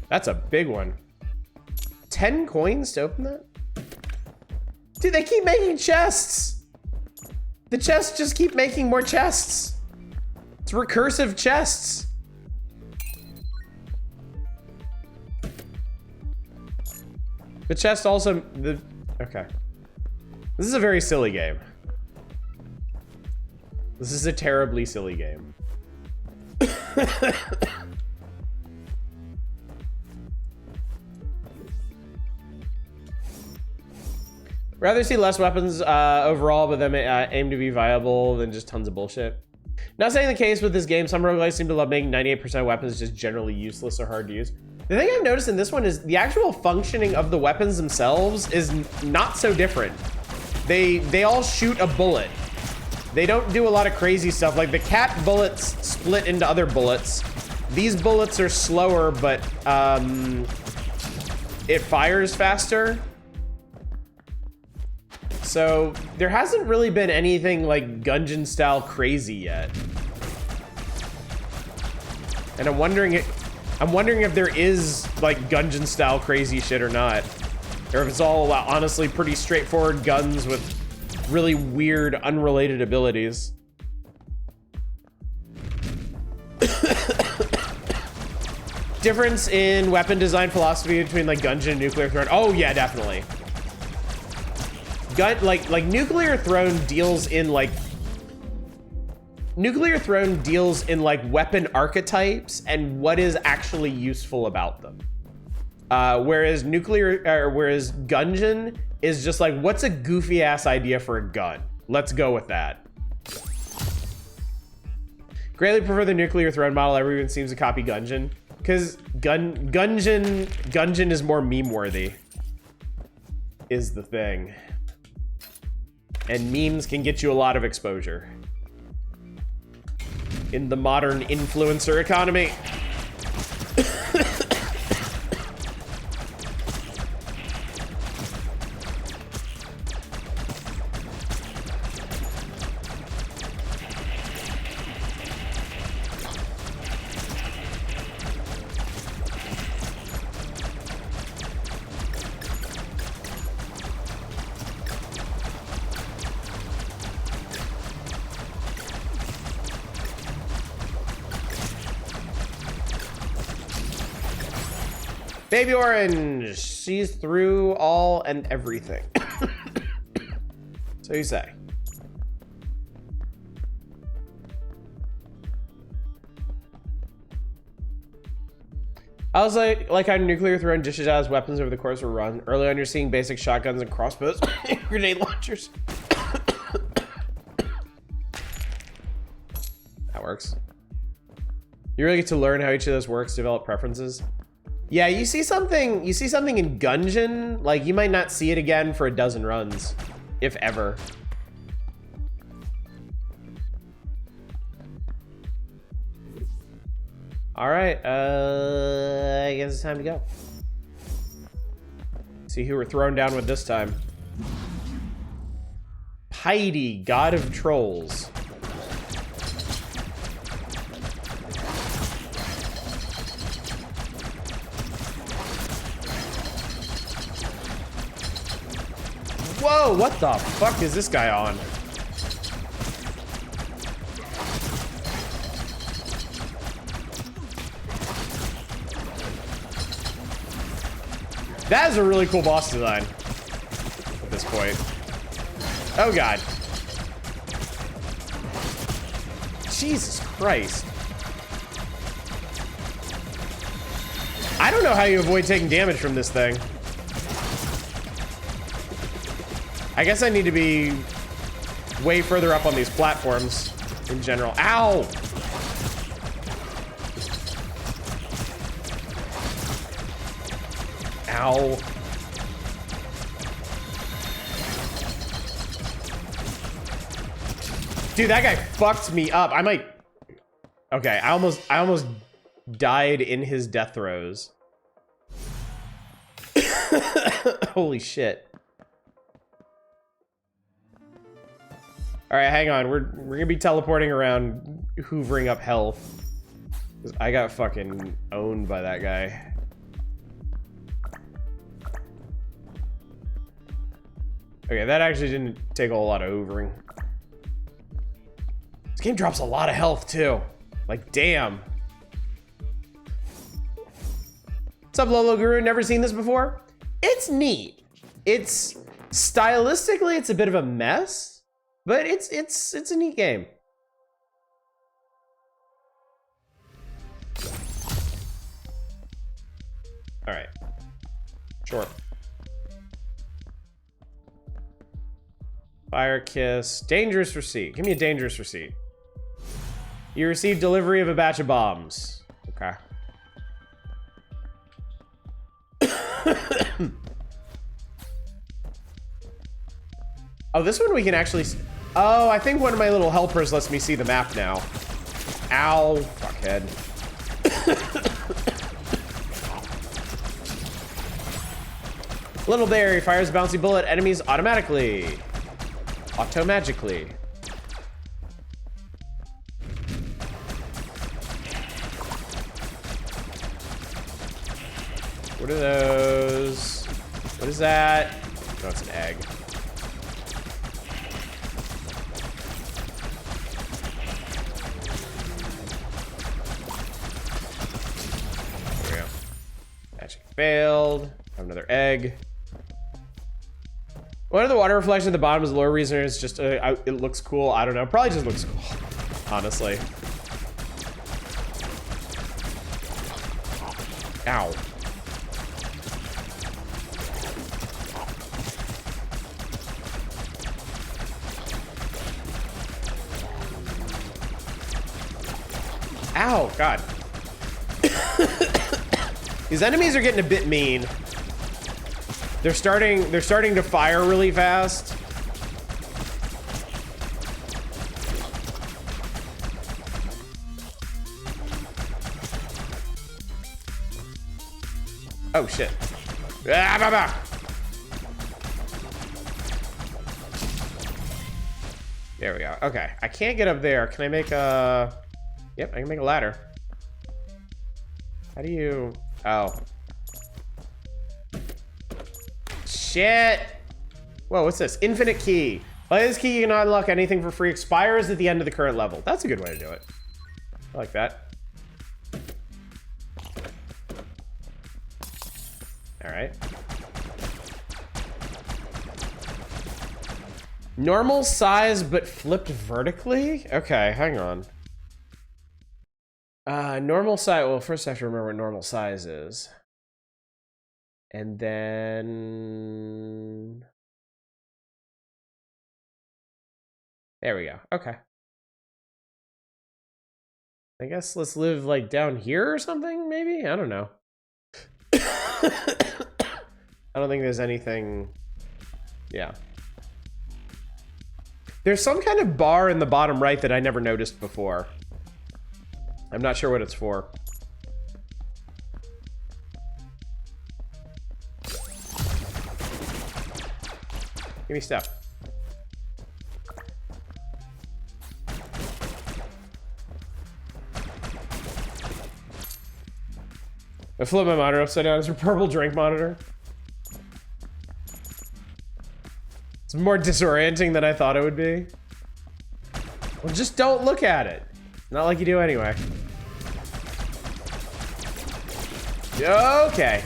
That's a big one. 10 coins to open that? Dude, they keep making chests. The chests just keep making more chests. It's recursive chests. The chest also, okay. This is a very silly game. This is a terribly silly game. Rather see less weapons overall, but them aim to be viable than just tons of bullshit. Not saying the case with this game. Some roguelikes seem to love making 98% of weapons just generally useless or hard to use. The thing I've noticed in this one is the actual functioning of the weapons themselves is not so different. They all shoot a bullet. They don't do a lot of crazy stuff. Like the cat bullets split into other bullets. These bullets are slower, but it fires faster. So there hasn't really been anything like Gungeon style crazy yet. And I'm wondering if there is like Gungeon style crazy shit or not. Or if it's all honestly pretty straightforward guns with really weird unrelated abilities. Difference in weapon design philosophy between like Gungeon and Nuclear Throne. Oh yeah, definitely. Like Nuclear Throne deals in like weapon archetypes and what is actually useful about them. Whereas Gungeon is just like, what's a goofy ass idea for a gun? Let's go with that. Greatly prefer the Nuclear Throne model. Everyone seems to copy Gungeon because Gungeon is more meme worthy. Is the thing. And memes can get you a lot of exposure in the modern influencer economy. Baby Orange sees through all and everything. So you say. I was like how nuclear throwing dishes out as weapons over the course of a run. Early on, you're seeing basic shotguns and crossbows, grenade launchers. That works. You really get to learn how each of those works, develop preferences. Yeah, you see something in Gungeon, like you might not see it again for a dozen runs, if ever. All right, I guess it's time to go. See who we're throwing down with this time. Heidi, God of Trolls. Whoa, what the fuck is this guy on? That is a really cool boss design at this point. Oh god. Jesus Christ. I don't know how you avoid taking damage from this thing. I guess I need to be way further up on these platforms in general. Ow! Ow. Dude, that guy fucked me up. I might... Okay, I almost died in his death throes. Holy shit. All right, hang on. We're gonna be teleporting around, hoovering up health. 'Cause I got fucking owned by that guy. Okay, that actually didn't take a whole lot of hoovering. This game drops a lot of health too. Like, damn. What's up, Lolo Guru? Never seen this before? It's neat. It's stylistically, it's a bit of a mess. But it's a neat game. All right. Sure. Fire Kiss. Dangerous receipt. Give me a dangerous receipt. You received delivery of a batch of bombs. Okay. Oh, this one we can actually... Oh, I think one of my little helpers lets me see the map now. Ow. Fuckhead. Little berry fires a bouncy bullet at enemies automatically. Automagically. What are those? What is that? No, it's an egg. Failed. Have another egg. One of the water reflections at the bottom is the lower reason is just it looks cool. I don't know. Probably just looks cool, honestly. Ow. Ow, God. These enemies are getting a bit mean. They're starting to fire really fast. Oh shit. Ah, bah, bah. There we go. Okay, I can't get up there. Can I make a... Yep, I can make a ladder. How do you... Oh. Shit. Whoa, what's this? Infinite key. By this key, you can unlock anything for free. Expires at the end of the current level. That's a good way to do it. I like that. right. Normal size, but flipped vertically? Okay, hang on. Normal size, well, first I have to remember what normal size is. And then... There we go, okay. I guess let's live like down here or something, maybe? I don't know. I don't think there's anything, yeah. There's some kind of bar in the bottom right that I never noticed before. I'm not sure what it's for. Give me stuff. I flip my monitor upside down. It's a purple drink monitor. It's more disorienting than I thought it would be. Well, just don't look at it. Not like you do anyway. Okay.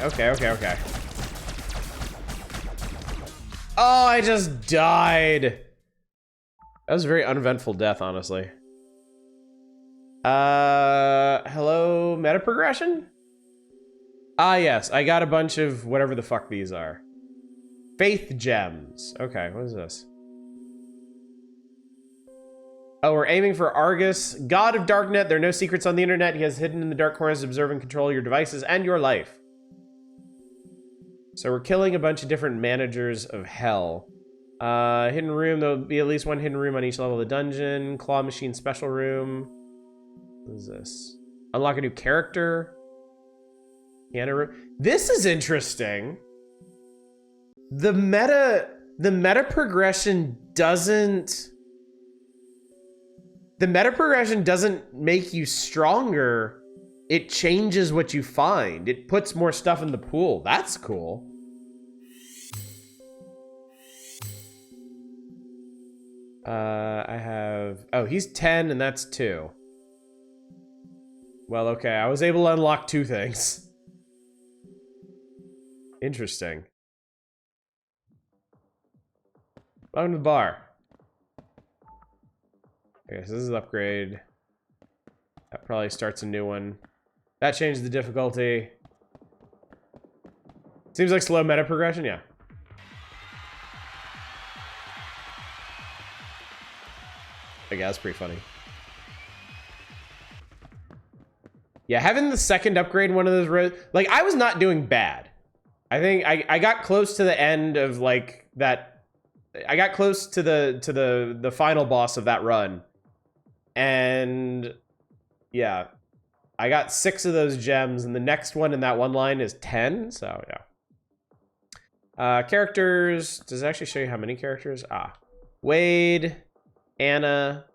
Oh, I just died. That was a very uneventful death, honestly. Hello, meta progression? Ah, yes, I got a bunch of whatever the fuck these are. Faith gems. Okay, what is this? Oh, we're aiming for Argus, God of Darknet. There are no secrets on the internet. He has hidden in the dark corners to observe and control your devices and your life. So we're killing a bunch of different managers of hell. Hidden room, there'll be at least one hidden room on each level of the dungeon. Claw machine special room. What is this? Unlock a new character. Piano room. This is interesting. The meta progression doesn't... The meta progression doesn't make you stronger. It changes what you find. It puts more stuff in the pool. That's cool. I have... Oh, he's 10 and that's 2. Well, okay. I was able to unlock 2 things. Interesting. Welcome to the bar. Okay, so this is an upgrade. That probably starts a new one. That changed the difficulty. Seems like slow meta progression, yeah. I guess that's pretty funny. Yeah, having the second upgrade one of those roads, like I was not doing bad. I think I got close to the end of like that. I got close to the final boss of that run. And yeah, I got 6 of those gems, and the next one in that one line is 10. So yeah. Characters. Does it actually show you how many characters? Ah, Wade, Anna,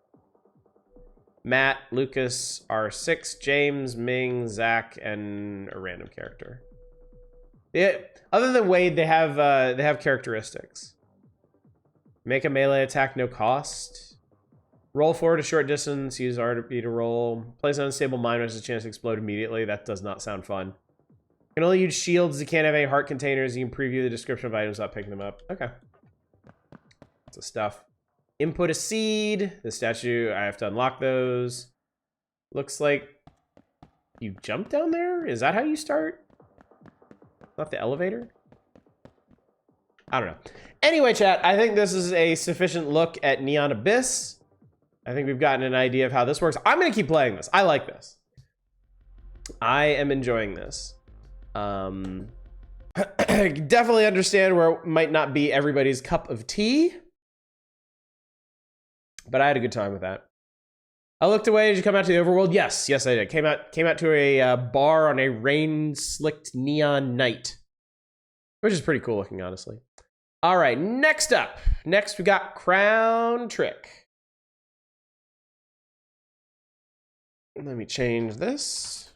Matt, Lucas, R6, James, Ming, Zach, and a random character. Yeah, other than Wade, they have characteristics. Make a melee attack, no cost. Roll forward a short distance, use RB to roll. Place an unstable mine, which has a chance to explode immediately. That does not sound fun. You can only use shields. You can't have any heart containers. You can preview the description of items without picking them up. Okay. That's the stuff. Input a seed. The statue, I have to unlock those. Looks like you jump down there? Is that how you start? Not the elevator? I don't know. Anyway, chat, I think this is a sufficient look at Neon Abyss. I think we've gotten an idea of how this works. I'm going to keep playing this. I like this. I am enjoying this. I definitely understand where it might not be everybody's cup of tea. But I had a good time with that. I looked away. Did you come out to the overworld? Yes, I did. Came out to a bar on a rain-slicked neon night, which is pretty cool looking, honestly. All right, next up. Next, we got Crown Trick. Let me change this.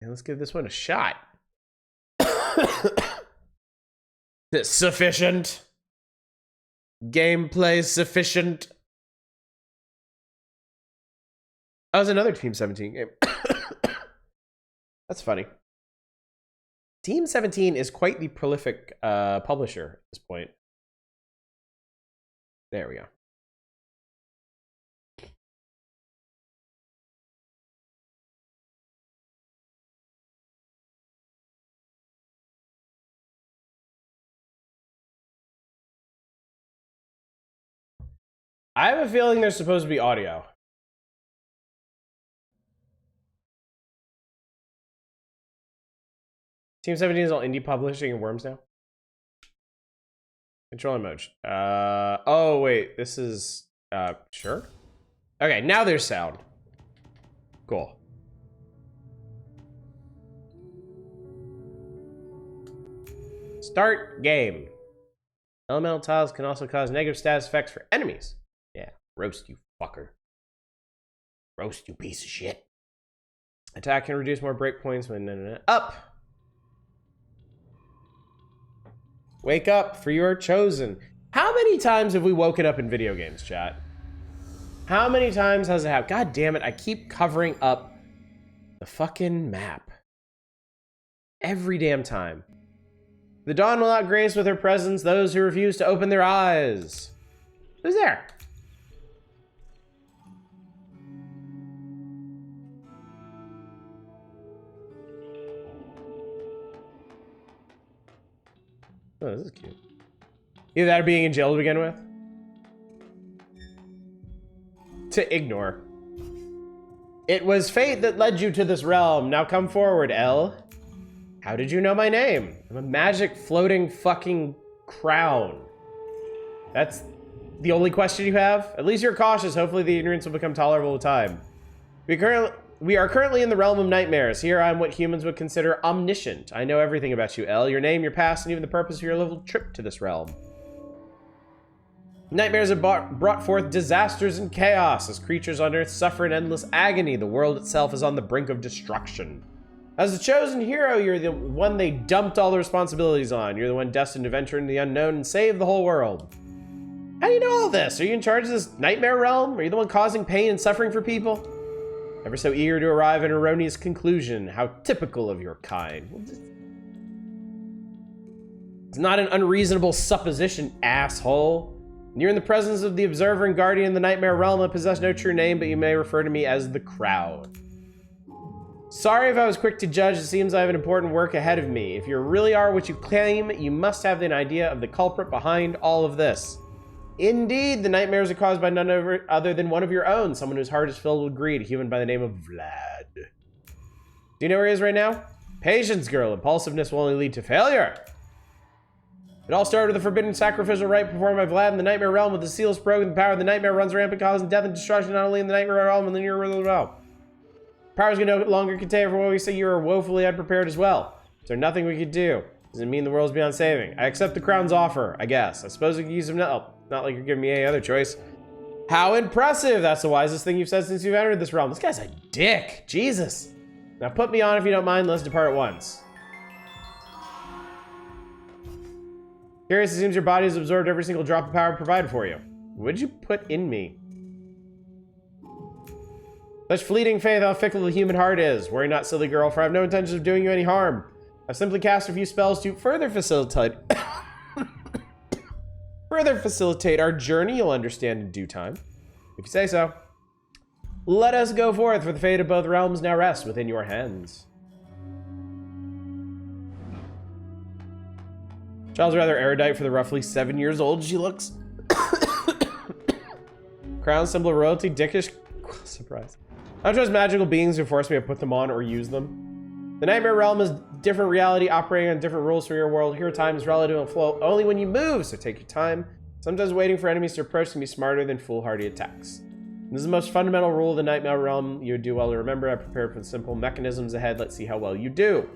And let's give this one a shot. It's sufficient. Gameplay sufficient. Oh, it was another Team 17 game. That's funny. Team 17 is quite the prolific publisher at this point. There we go. I have a feeling there's supposed to be audio. Team 17 is all indie publishing and Worms now. Controlling mode. Oh wait, this is sure. Okay, now there's sound. Cool. Start game. Elemental tiles can also cause negative status effects for enemies. Yeah, roast you fucker. Roast you piece of shit. Attack can reduce more breakpoints when up. Wake up, for you are chosen. How many times have we woken up in video games, chat? How many times has it happened? God damn it, I keep covering up the fucking map. Every damn time. The dawn will not grace with her presence those who refuse to open their eyes. Who's there? Oh, this is cute. Either that or being in jail to begin with. To ignore. It was fate that led you to this realm. Now come forward, Elle. How did you know my name? I'm a magic floating fucking crown. That's the only question you have? At least you're cautious. Hopefully the ignorance will become tolerable with time. We are currently in the realm of nightmares. Here I am what humans would consider omniscient. I know everything about you, Elle. Your name, your past, and even the purpose of your little trip to this realm. Nightmares have brought forth disasters and chaos. As creatures on Earth suffer in endless agony, the world itself is on the brink of destruction. As the chosen hero, you're the one they dumped all the responsibilities on. You're the one destined to venture into the unknown and save the whole world. How do you know all this? Are you in charge of this nightmare realm? Are you the one causing pain and suffering for people? Ever so eager to arrive at an erroneous conclusion. How typical of your kind. It's not an unreasonable supposition, asshole. You're in the presence of the observer and guardian of the nightmare realm. I possess no true name, but you may refer to me as the Crowd. Sorry if I was quick to judge. It seems I have an important work ahead of me. If you really are what you claim, you must have an idea of the culprit behind all of this. Indeed, the nightmares are caused by none other than one of your own, someone whose heart is filled with greed, a human by the name of Vlad. Do you know where he is right now? Patience, girl. Impulsiveness will only lead to failure. It all started with the forbidden sacrificial rite performed by Vlad in the nightmare realm. With the seals broken, the power of the nightmare runs rampant, causing death and destruction not only in the nightmare realm, but in your realm as well. Powers can no longer contain for what we say you are woefully unprepared as well. Is there nothing we could do? Does it mean the world's beyond saving? I accept the crown's offer, I guess. I suppose we could use some help. Not like you're giving me any other choice. How impressive! That's the wisest thing you've said since you've entered this realm. This guy's a dick. Jesus. Now put me on if you don't mind. Let's depart at once. Curious, it seems your body has absorbed every single drop of power provided for you. What did you put in me? Such fleeting faith, how fickle the human heart is. Worry not, silly girl, for I have no intention of doing you any harm. I've simply cast a few spells to further facilitate our journey. You'll understand in due time, if you say so. Let us go forth, for the fate of both realms now rests within your hands. Child's rather erudite for the roughly 7 years old she looks. Crown, symbol of royalty, dickish. Surprise. I don't trust magical beings who force me to put them on or use them. The nightmare realm is different reality operating on different rules for your world. Here time is relative and flow only when you move, so take your time. Sometimes waiting for enemies to approach can be smarter than foolhardy attacks. This is the most fundamental rule of the nightmare realm. You do well to remember. I prepared for the simple mechanisms ahead. Let's see how well you do.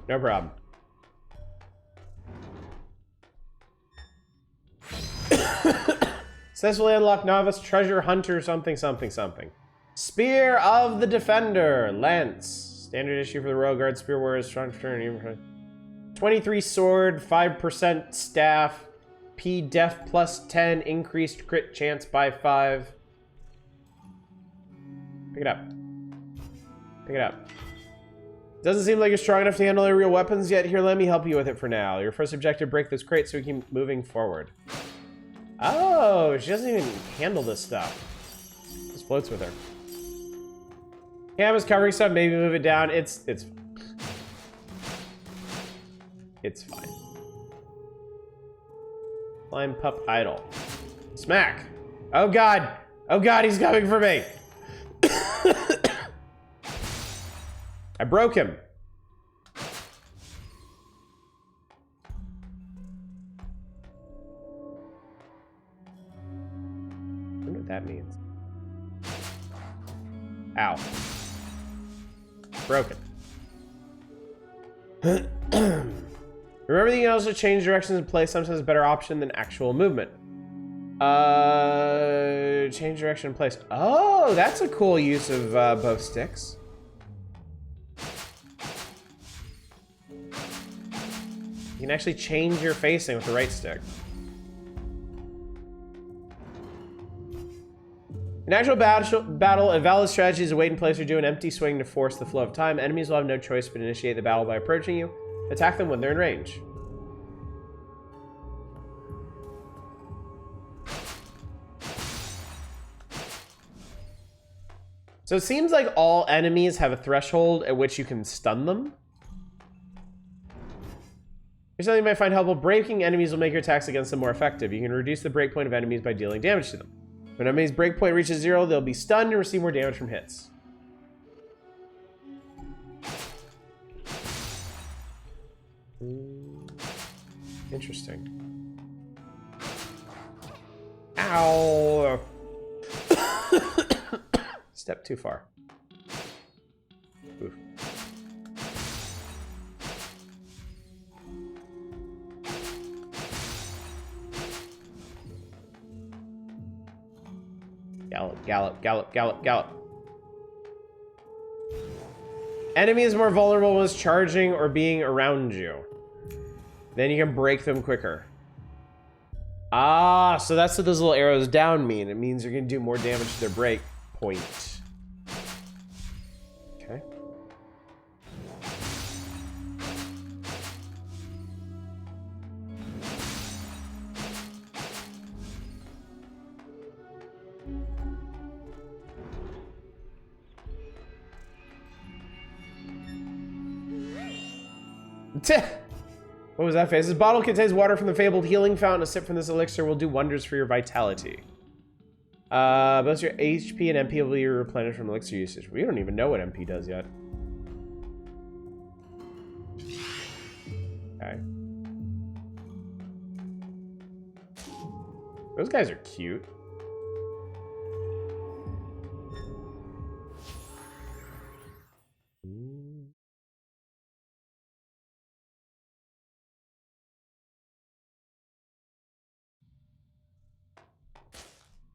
No problem. Successfully unlock novice treasure hunter something something something. Spear of the Defender. Lance. Standard issue for the Royal Guard Spear Warriors. Strong turn. 23 sword, 5% staff. P def plus 10. Increased crit chance by 5. Pick it up. Pick it up. Doesn't seem like you're strong enough to handle aerial weapons yet. Here, let me help you with it for now. Your first objective, break this crate so we keep moving forward. Oh, she doesn't even handle this stuff. Just floats with her. Cam is covering stuff, maybe move it down. It's fine. Slime pup idle. Smack. Oh god. Oh god, he's coming for me. I broke him. I wonder what that means. Ow. Broken. Remember that you can also change directions and play sometimes a better option than actual movement. Change direction and place. Oh, that's a cool use of both sticks. You can actually change your facing with the right stick. In actual battle, a valid strategy is to wait in place or do an empty swing to force the flow of time. Enemies will have no choice but initiate the battle by approaching you. Attack them when they're in range. So it seems like all enemies have a threshold at which you can stun them. Here's something you might find helpful. Breaking enemies will make your attacks against them more effective. You can reduce the breakpoint of enemies by dealing damage to them. When an enemy's breakpoint reaches 0, they'll be stunned and receive more damage from hits. Interesting. Ow! Step too far. Oof. Gallop, gallop, gallop, gallop, gallop. Enemy is more vulnerable when it's charging or being around you. Then you can break them quicker. Ah, so that's what those little arrows down mean. It means you're going to do more damage to their break point. Okay. What was that face? This bottle contains water from the fabled healing fountain. A sip from this elixir will do wonders for your vitality. Both your HP and MP will be replenished from elixir usage. We don't even know what MP does yet. Okay. Those guys are cute.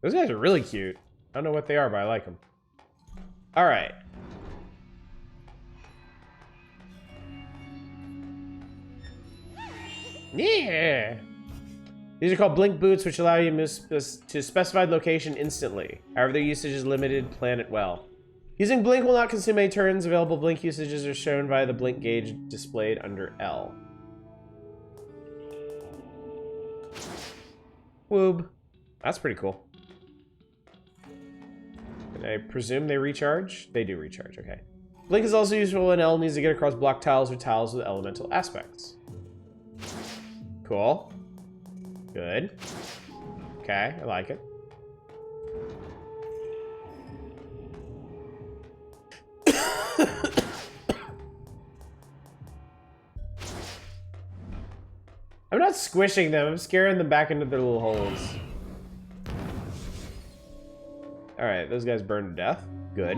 Those guys are really cute. I don't know what they are, but I like them. All right. Yeah. These are called blink boots, which allow you to specified location instantly. However, their usage is limited. Plan it well. Using blink will not consume any turns. Available blink usages are shown via the blink gauge displayed under L. Woob. That's pretty cool. I presume they recharge? They do recharge, okay. Blink is also useful when L needs to get across block tiles or tiles with elemental aspects. Cool. Good. Okay, I like it. I'm not squishing them, I'm scaring them back into their little holes. Alright, those guys burn to death. Good.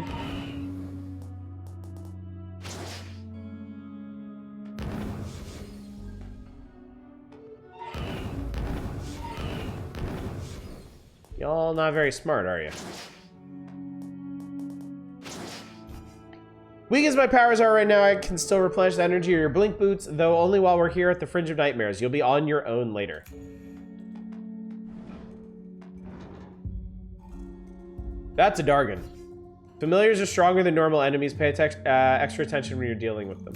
Y'all not very smart, are you? Weak as my powers are right now, I can still replenish the energy of your blink boots, though only while we're here at the Fringe of Nightmares. You'll be on your own later. That's a Dargon. Familiars are stronger than normal enemies. Pay extra attention when you're dealing with them.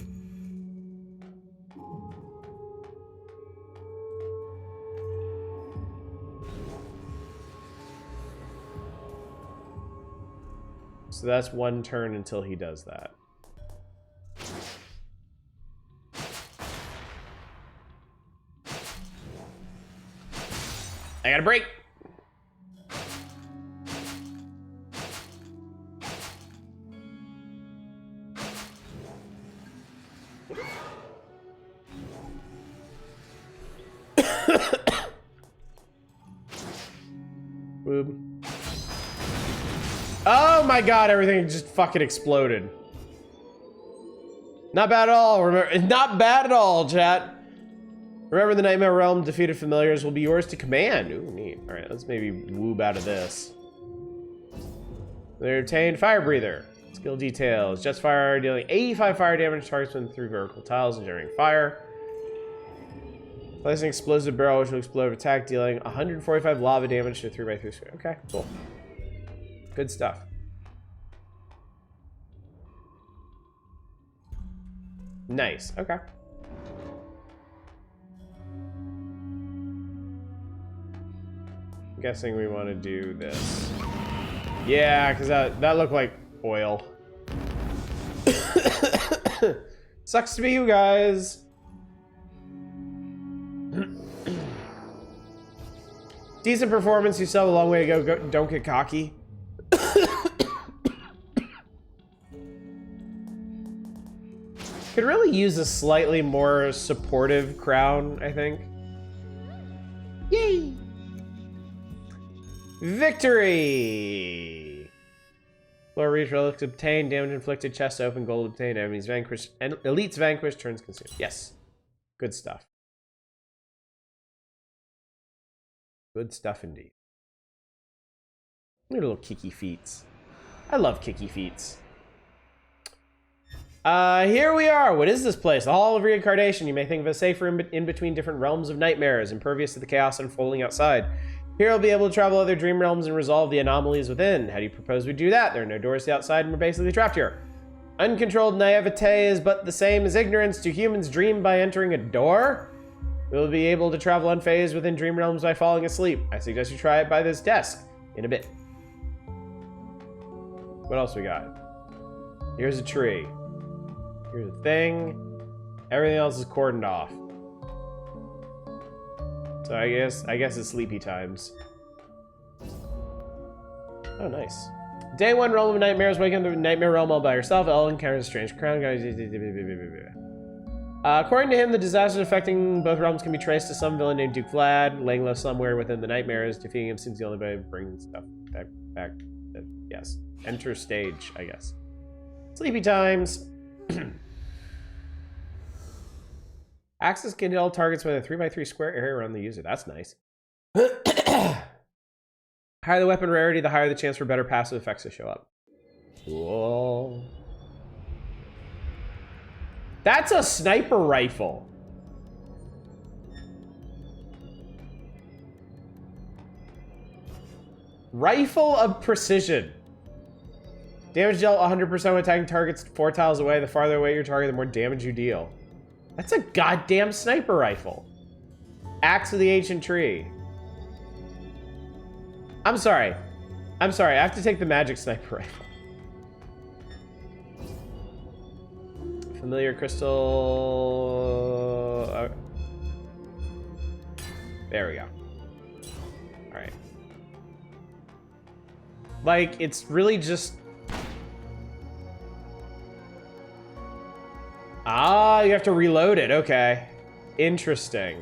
So that's one turn until he does that. I got a break. Oh my god, everything just fucking exploded. Not bad at all. Remember, not bad at all, chat. Remember, the Nightmare Realm defeated familiars will be yours to command. Ooh, neat. All right, let's maybe woob out of this. They obtained Fire Breather. Skill details. Jets fire, dealing 85 fire damage to targets within 3 vertical tiles and generating fire. Placing explosive barrel, which will explode attack, dealing 145 lava damage to 3x3 square. Okay, cool. Good stuff. Nice. Okay. I'm guessing we want to do this. Yeah, because that looked like oil. Sucks to be you guys. Decent performance. You still have a long way to go. Don't get cocky. Could really use a slightly more supportive crown, I think. Yay! Victory! Lower reach, relics obtained, damage inflicted, chest open, gold obtained, enemies vanquished, and elites vanquished, turns consumed. Yes. Good stuff. Good stuff indeed. Little kicky feats. I love kicky feats. Here we are. What is this place? The Hall of Reincarnation. You may think of it as safer in between different realms of nightmares, impervious to the chaos unfolding outside. Here you'll be able to travel other dream realms and resolve the anomalies within. How do you propose we do that? There are no doors to the outside and we're basically trapped here. Uncontrolled naivete is but the same as ignorance. Do humans dream by entering a door? We'll be able to travel unfazed within dream realms by falling asleep. I suggest you try it by this desk in a bit. What else we got? Here's a tree. Here's a thing. Everything else is cordoned off. So I guess it's sleepy times. Oh, nice. Day 1, Realm of Nightmares. Wake up in the Nightmare Realm all by yourself. Elle encounters a strange crown. According to him, the disasters affecting both realms can be traced to some villain named Duke Vlad, laying low somewhere within the nightmares. Defeating him seems the only way to bring stuff back. Yes. Enter stage, I guess. Sleepy times. Axis can hit all targets within a 3x3 square area around the user. That's nice. Higher the weapon rarity, the higher the chance for better passive effects to show up. Cool. That's a sniper rifle. Rifle of precision. Damage dealt 100% when attacking targets 4 tiles away. The farther away your target, the more damage you deal. That's a goddamn sniper rifle. Axe of the Ancient Tree. I'm sorry. I have to take the magic sniper rifle. Familiar crystal. There we go. All right. Like, it's really just. Ah, you have to reload it. Okay. Interesting.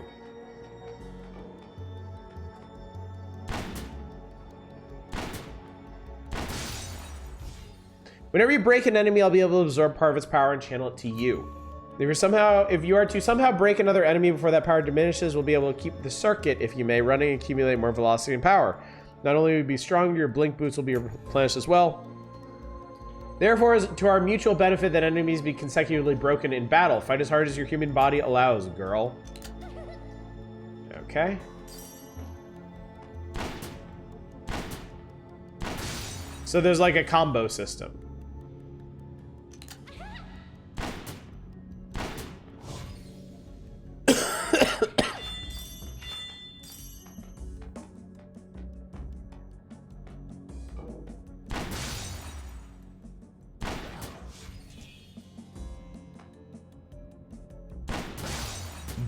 Whenever you break an enemy, I'll be able to absorb part of its power and channel it to you. If you are to somehow break another enemy before that power diminishes, we'll be able to keep the circuit, if you may, running and accumulate more velocity and power. Not only will you be stronger, your blink boots will be replenished as well. Therefore, it's to our mutual benefit that enemies be consecutively broken in battle. Fight as hard as your human body allows, girl. Okay. So there's like a combo system.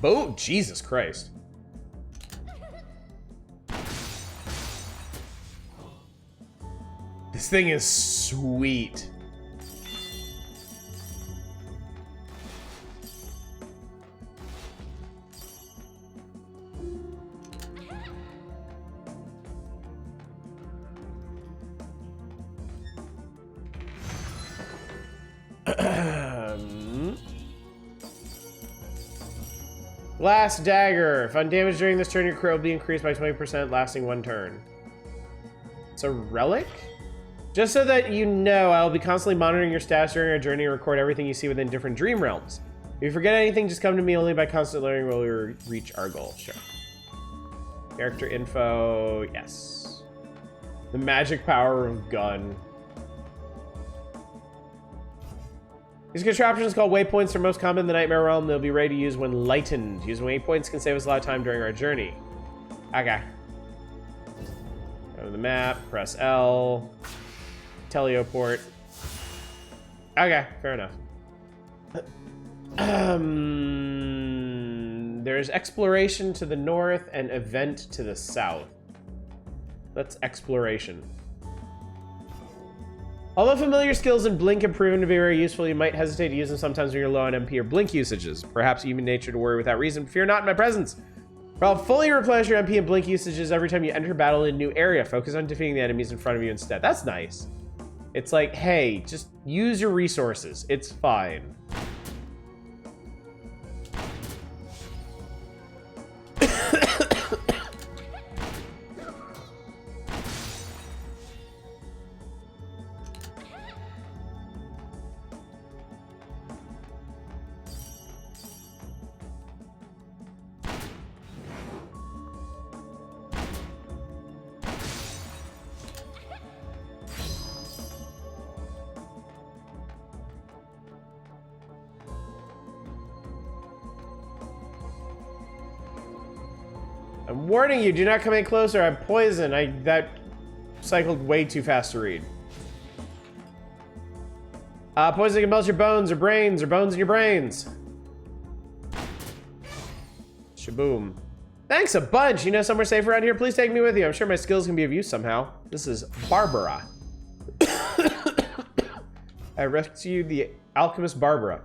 Oh, Jesus Christ. This thing is sweet. Last dagger. If undamaged during this turn, your crew will be increased by 20%, lasting 1 turn. It's a relic? Just so that you know, I will be constantly monitoring your stats during our journey and record everything you see within different dream realms. If you forget anything, just come to me. Only by constant learning will we reach our goal. Sure. Character info, yes. The magic power of gun. These contraptions called waypoints are most common in the Nightmare Realm. They'll be ready to use when lightened. Using waypoints can save us a lot of time during our journey. Okay. Go to the map, press L. Teleport. Okay, fair enough. There's exploration to the north and event to the south. That's exploration. Although familiar skills in Blink have proven to be very useful, you might hesitate to use them sometimes when you're low on MP or Blink usages. Perhaps human nature to worry without reason, but fear not in my presence. I'll fully replenish your MP and Blink usages every time you enter battle in a new area. Focus on defeating the enemies in front of you instead. That's nice. It's like, hey, just use your resources. It's fine. I'm warning you, do not come any closer. I'm poison. That cycled way too fast to read. Poison can melt your bones or brains or bones in your brains. Shaboom. Thanks a bunch. You know somewhere safe around here? Please take me with you. I'm sure my skills can be of use somehow. This is Barbara. I rescued the alchemist Barbara.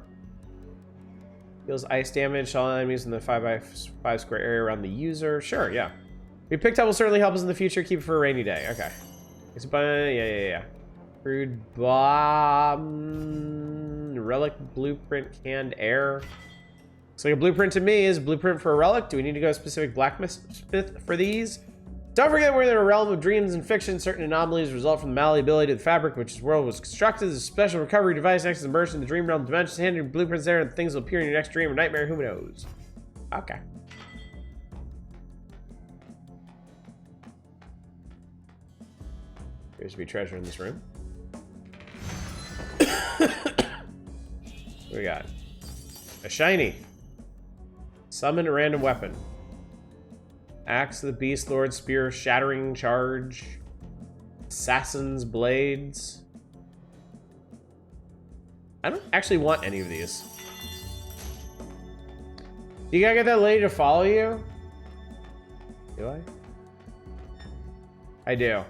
Deals ice damage to all enemies in the 5x5 square area around the user. Sure, yeah. We picked up will certainly help us in the future. Keep it for a rainy day. Okay. It's yeah. Crude bomb. Relic blueprint canned air. Looks like a blueprint to me. Is a blueprint for a relic? Do we need to go to a specific blacksmith for these? Don't forget we're in a realm of dreams and fiction. Certain anomalies result from the malleability of the fabric which this world was constructed. There's a special recovery device next to the immersion in the dream realm dimensions. Handing blueprints there and things will appear in your next dream or nightmare. Who knows? Okay. Appears to be treasure in this room. What do we got? A shiny. Summon a random weapon. Axe of the Beast Lord, Spear, Shattering Charge, Assassin's Blades. I don't actually want any of these. You gotta get that lady to follow you? Do I? I do.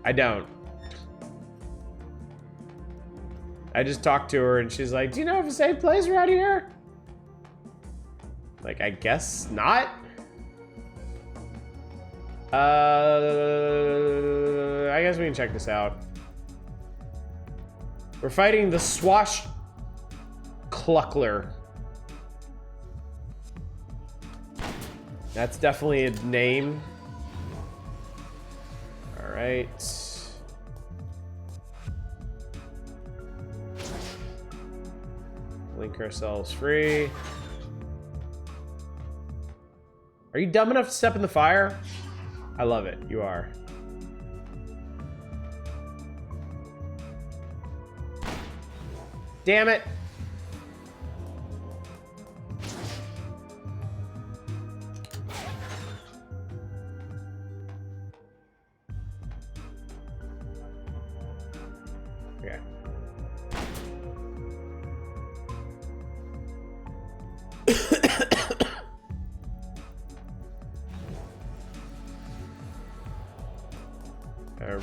I don't. I just talked to her and she's like, do you know of a safe place around here? Like, I guess not. I guess we can check this out. We're fighting the Swashcluckler. That's definitely a name. All right. break ourselves free. Are you dumb enough to step in the fire? I love it. You are. Damn it. Okay.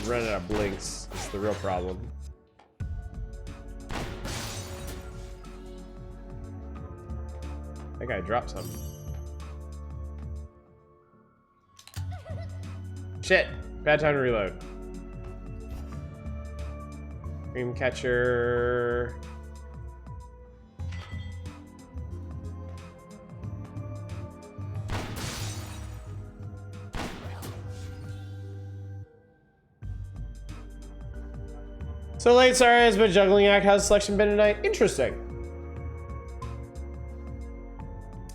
Running out of blinks is the real problem. That guy dropped something. Shit! Bad time to reload. Dream catcher. So late, sorry, has been juggling act. How's the selection been tonight? Interesting.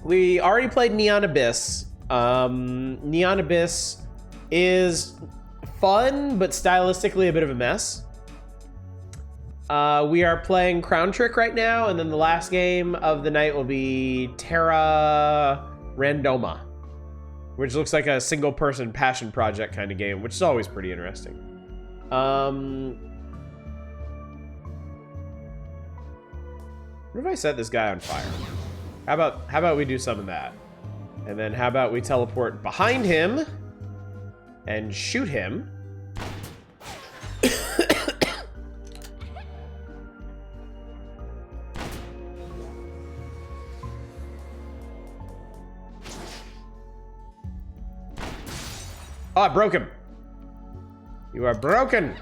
We already played Neon Abyss. Neon Abyss is fun, but stylistically a bit of a mess. We are playing Crown Trick right now, and then the last game of the night will be Terra Randoma, which looks like a single-person passion project kind of game, which is always pretty interesting. What if I set this guy on fire? How about we do some of that? And then how about we teleport behind him and shoot him? Oh, I broke him. You are broken.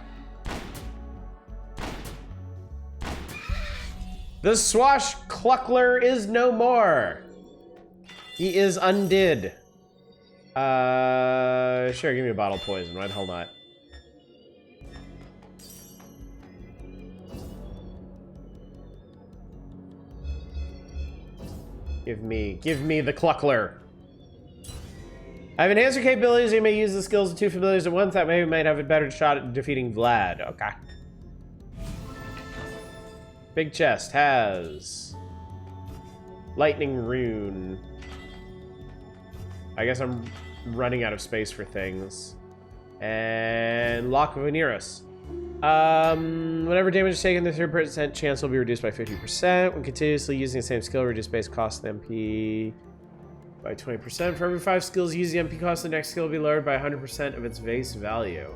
The swashbuckler is no more. He is undid. Sure, give me a bottle of poison. Why the hell not? Give me the cluckler. I have enhancer capabilities. You may use the skills of two familiars at once. That maybe might have a better shot at defeating Vlad. Okay. Big chest has lightning rune. I guess I'm running out of space for things. And lock of Veneris. Whenever damage is taken, the 3% chance will be reduced by 50%. When continuously using the same skill, reduce base cost of MP by 20%. For every 5 skills used, the MP cost of the next skill will be lowered by 100% of its base value.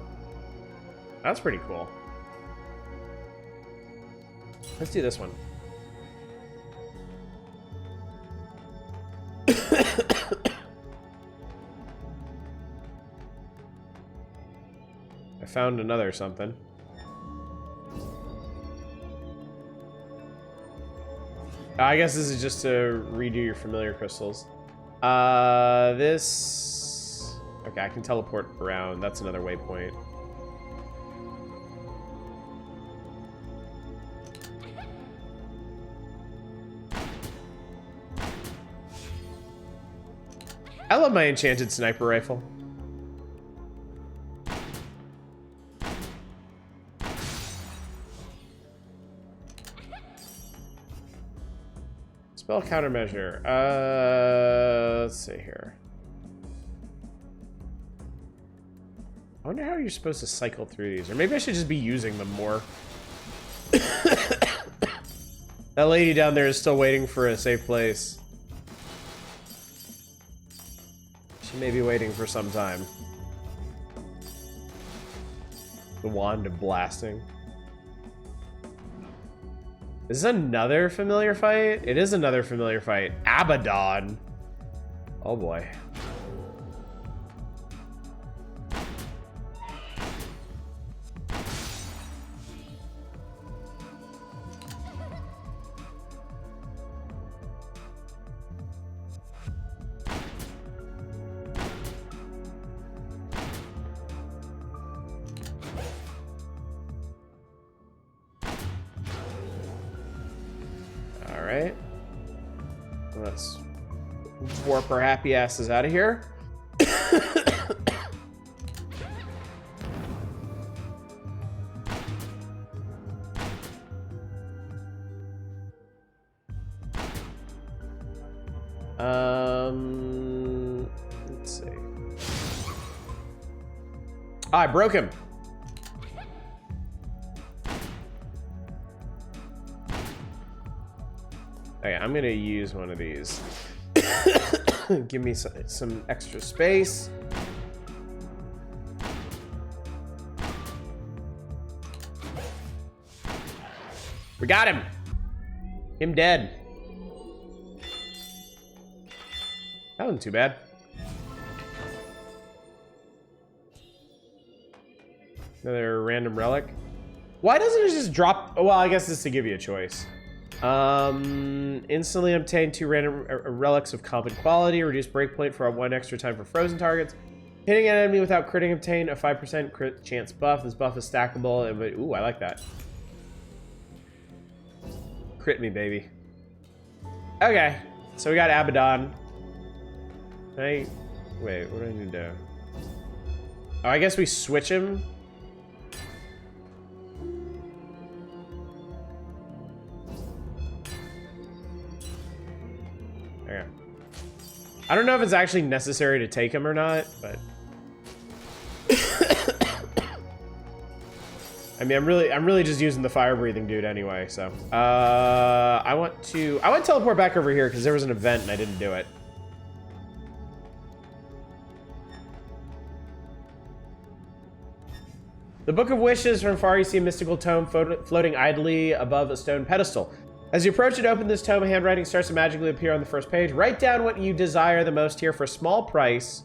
That's pretty cool. Let's do this one. I found another something. I guess this is just to redo your familiar crystals. This... Okay, I can teleport around. That's another waypoint. I love my enchanted sniper rifle. Spell countermeasure. Let's see here. I wonder how you're supposed to cycle through these. Or maybe I should just be using them more. That lady down there is still waiting for a safe place. She may be waiting for some time. The wand of blasting. Is this another familiar fight? It is another familiar fight. Abaddon. Oh boy. Alright. Let's warp our happy asses out of here. Let's see. Oh, I broke him. Okay, I'm gonna use one of these. Give me some extra space. We got him. Him dead. That wasn't too bad. Another random relic. Why doesn't it just drop? Well, I guess this is to give you a choice. Instantly obtain 2 random relics of common quality. Reduce breakpoint for 1 extra time for frozen targets. Hitting an enemy without critting obtain a 5% crit chance buff. This buff is stackable. And ooh, I like that. Crit me, baby. Okay, so we got Abaddon. Wait, what do I need to do? Oh, I guess we switch him. Okay. I don't know if it's actually necessary to take him or not, but I mean, I'm really just using the fire breathing dude anyway. So I want to teleport back over here because there was an event and I didn't do it. The Book of Wishes. From far you see a mystical tome floating idly above a stone pedestal. As you approach and open this tome, handwriting starts to magically appear on the first page. Write down what you desire the most here for a small price.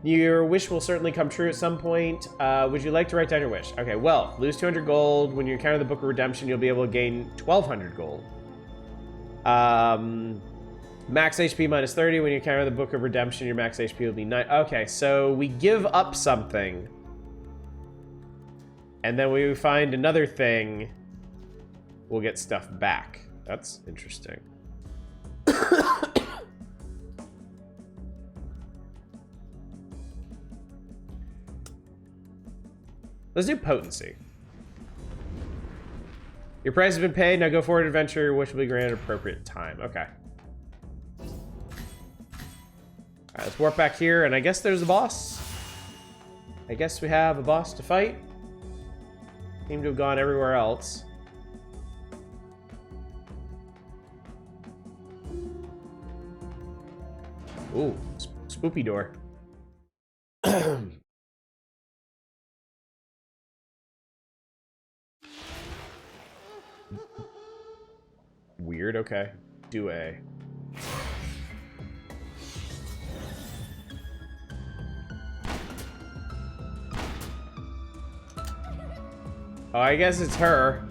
Your wish will certainly come true at some point. Would you like to write down your wish? Okay, wealth. Lose 200 gold. When you encounter the Book of Redemption, you'll be able to gain 1,200 gold. Max HP minus 30. When you encounter the Book of Redemption, your max HP will be 9. Okay, so we give up something. And then we find another thing. We'll get stuff back. That's interesting. Let's do potency. Your price has been paid. Now go forward, adventure. Your wish will be granted at appropriate time. Okay. All right, let's warp back here, and I guess there's a boss. I guess we have a boss to fight. Seem to have gone everywhere else. Ooh, spoopy door. Weird, okay. Do a. Oh, I guess it's her.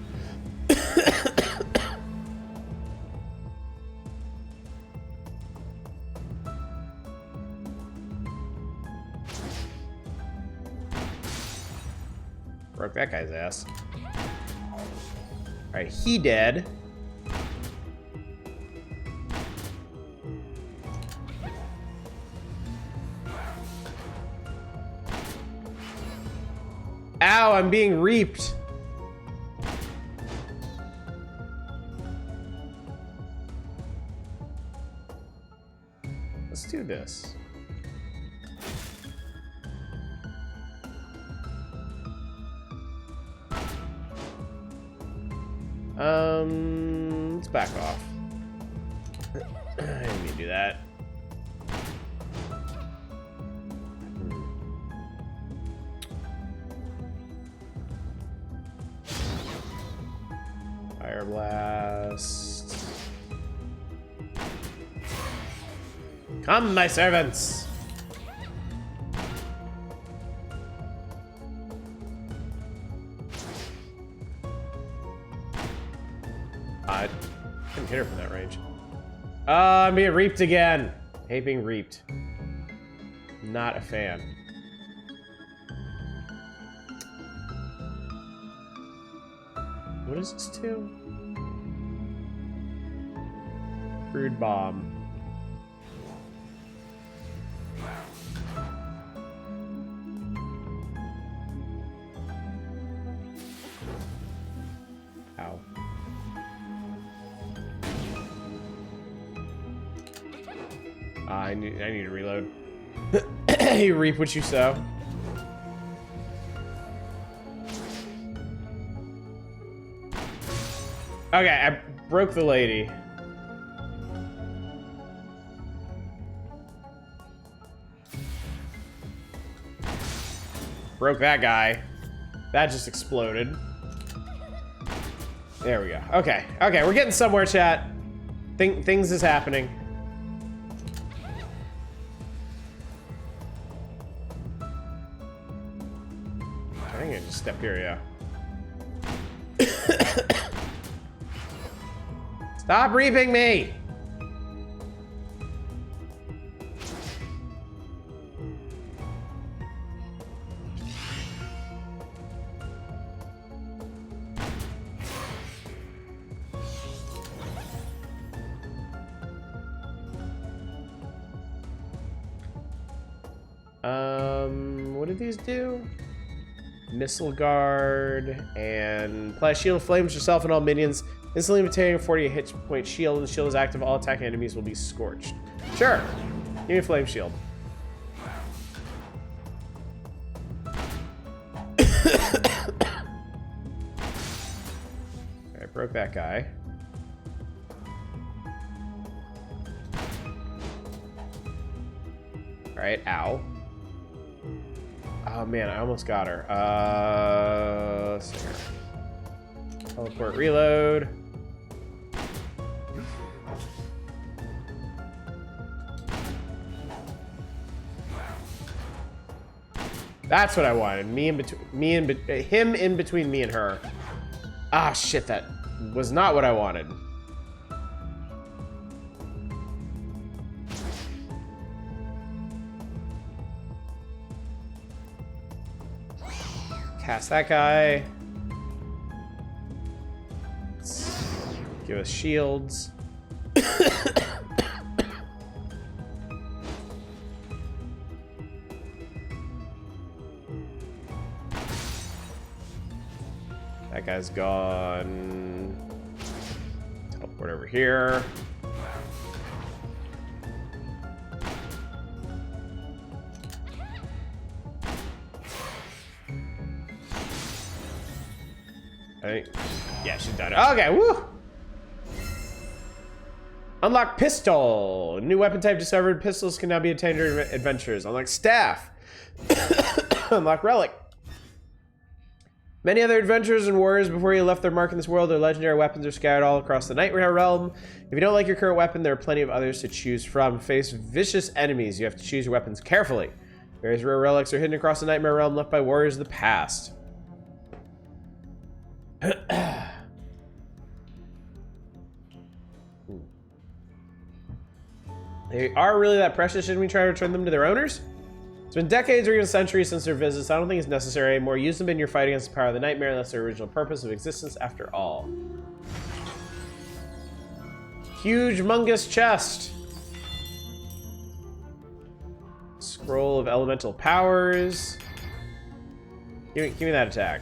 Broke that guy's ass. Alright, he dead. Ow, I'm being reaped. Let's do this. Let's back off. I didn't mean to do that. Fire blast. Come, my servants. I couldn't hit her from that range. I'm being reaped again. I hate being reaped. Not a fan. What is this to? Crude bomb. I need to reload. You reap what you sow. Okay, I broke the lady. Broke that guy. That just exploded. There we go. Okay, okay, we're getting somewhere, chat. Things is happening. I think I just step here, yeah. Stop reaping me! What did these do? Missile guard and apply shield of flames yourself and all minions. Instantly maintaining a 40 hit point shield. When the shield is active, all attacking enemies will be scorched. Sure. Give me a flame shield. I broke that guy. Alright, ow. Oh man, I almost got her. Let's see here. Teleport, reload. That's what I wanted. Him in between me and her. Ah, shit, that was not what I wanted. Cast that guy. Let's give us shields. That guy's gone. Teleport over here. Yeah, she's done it. Okay, woo! Unlock pistol. New weapon type discovered. Pistols can now be obtained during adventures. Unlock staff. Unlock relic. Many other adventurers and warriors before you left their mark in this world, their legendary weapons are scattered all across the Nightmare Realm. If you don't like your current weapon, there are plenty of others to choose from. Face vicious enemies. You have to choose your weapons carefully. Various rare relics are hidden across the Nightmare Realm left by warriors of the past. They are really that precious. Shouldn't we try to return them to their owners? It's been decades or even centuries since their visits. I don't think it's necessary anymore. Use them in your fight against the power of the nightmare, and that's their original purpose of existence after all. Huge, humongous chest. Scroll of elemental powers. Give me that attack.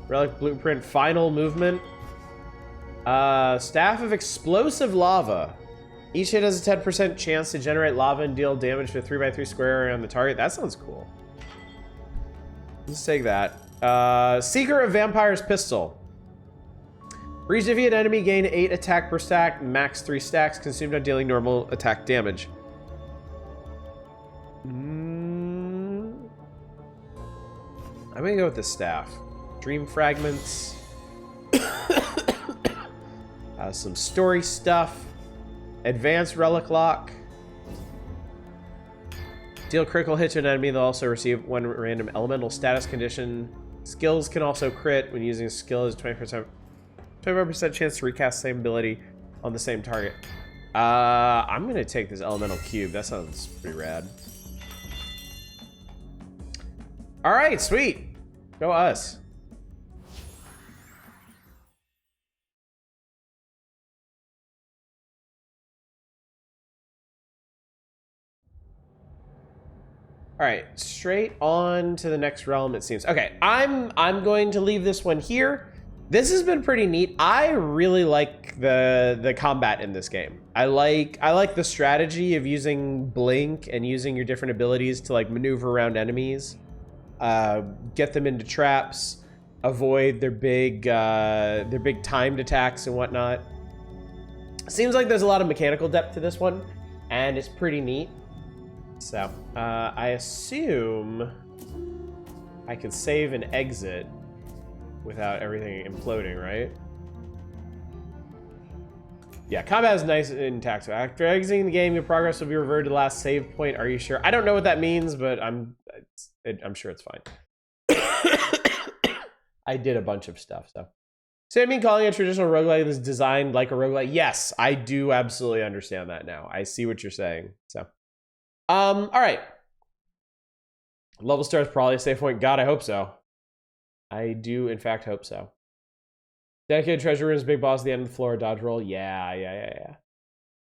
Relic blueprint, final movement. Staff of explosive lava. Each hit has a 10% chance to generate lava and deal damage to a 3x3 square around the target. That sounds cool. Let's take that. Seeker of Vampire's Pistol. For each defeated enemy, gain 8 attack per stack, max 3 stacks, consumed on dealing normal attack damage. I'm gonna go with the staff. Dream fragments. Some story stuff. Advanced relic lock. Deal critical hit to an enemy. They'll also receive 1 random elemental status condition. Skills can also crit when using a skill. Is 25% chance to recast the same ability on the same target. I'm gonna take this elemental cube. That sounds pretty rad. All right, sweet. Go us. All right, straight on to the next realm, it seems. Okay, I'm going to leave this one here. This has been pretty neat. I really like the combat in this game. I like the strategy of using blink and using your different abilities to like maneuver around enemies, get them into traps, avoid their big timed attacks and whatnot. Seems like there's a lot of mechanical depth to this one, and it's pretty neat. So I assume I can save and exit without everything imploding, right? Yeah, combat is nice and tactical. After exiting the game, your progress will be reverted to the last save point. Are you sure? I don't know what that means, but I'm sure it's fine. I did a bunch of stuff, so. So I mean, calling a traditional roguelike is designed like a roguelike. Yes, I do absolutely understand that now. I see what you're saying. So, all right. Level star is probably a save point. God, I hope so. I do, in fact, hope so. Dedicated treasure rooms, big boss at the end of the floor, dodge roll. Yeah.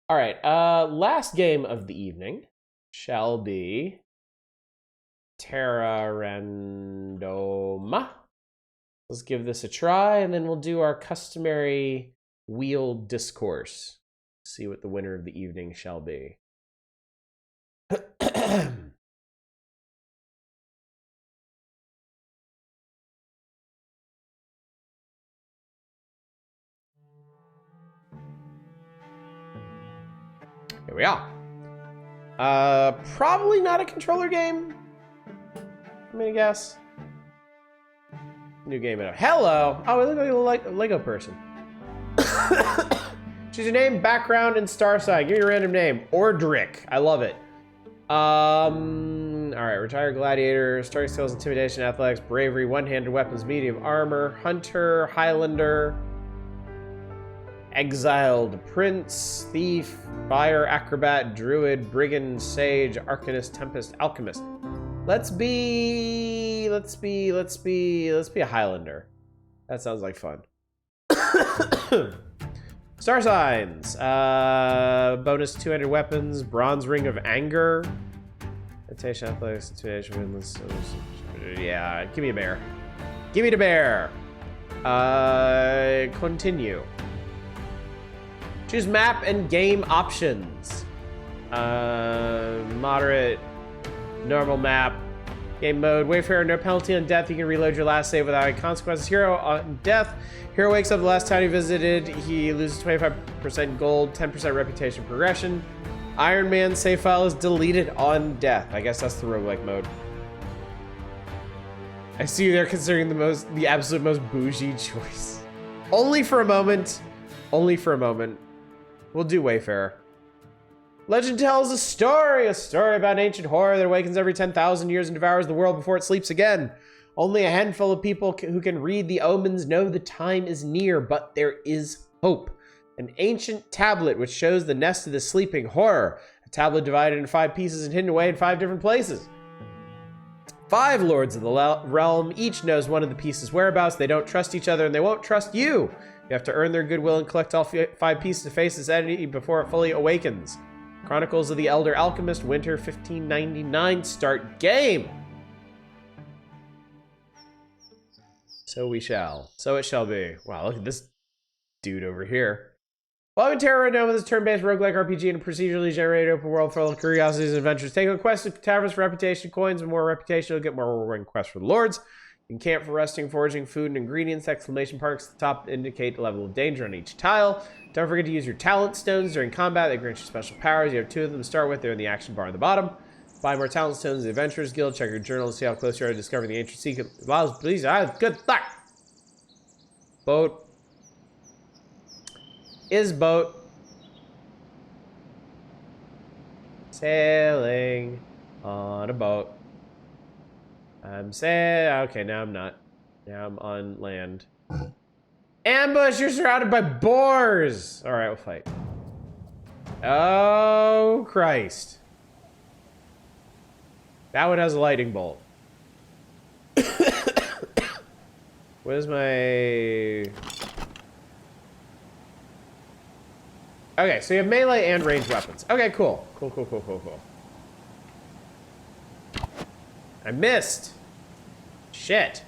All right, last game of the evening shall be Terra Randoma. Let's give this a try, and then we'll do our customary wheel discourse. See what the winner of the evening shall be. Here we are. Probably not a controller game. I'm gonna guess. New game. Hello. Oh, we look like a Lego person. Choose your name, background, and star sign. Give me a random name. Ordric. I love it. All right. Retired gladiator. Starting skills: intimidation, athletics, bravery, one-handed weapons, medium armor, hunter, Highlander. Exiled prince, thief, fire, acrobat, druid, brigand, sage, arcanist, tempest, alchemist. Let's be a Highlander. That sounds like fun. Star signs. Bonus 200 weapons, bronze ring of anger. Intimidation, athletics, intimidation, yeah, give me a bear. Give me the bear. Continue. Choose map and game options. Moderate, normal map, game mode, Wayfarer, no penalty on death. You can reload your last save without any consequences. Hero on death. Hero wakes up the last time he visited. He loses 25% gold, 10% reputation progression. Iron Man save file is deleted on death. I guess that's the roguelike mode. I see they're considering the absolute most bougie choice. Only for a moment. Only for a moment. We'll do Wayfarer. Legend tells a story about an ancient horror that awakens every 10,000 years and devours the world before it sleeps again. Only a handful of people who can read the omens know the time is near, but there is hope. An ancient tablet which shows the nest of the sleeping horror. A tablet divided into 5 pieces and hidden away in 5 different places. 5 lords of the realm, each knows one of the pieces' whereabouts. They don't trust each other and they won't trust you. You have to earn their goodwill and collect all 5 pieces to face this entity before it fully awakens. Chronicles of the Elder Alchemist, Winter 1599, start game! So it shall be. Wow, look at this dude over here. Welcome to Terra Randoma, this turn-based roguelike RPG and a procedurally generated open world full of curiosities and adventures. Take on quests to taverns for reputation coins, and more reputation, you'll get more rewarding quests for the lords. You can camp for resting, foraging, food, and ingredients. Exclamation marks at the top indicate the level of danger on each tile. Don't forget to use your talent stones during combat. They grant you special powers. You have 2 of them to start with. They're in the action bar on the bottom. Buy more talent stones in the Adventurers Guild. Check your journal to see how close you are to discovering the ancient secret. Please, good luck. Boat. Is boat. Sailing on a boat. Okay, now I'm not. Now I'm on land. Ambush! You're surrounded by boars! Alright, we'll fight. Oh, Christ. That one has a lightning bolt. Where's my... Okay, so you have melee and ranged weapons. Okay, cool. Cool. I missed. Shit.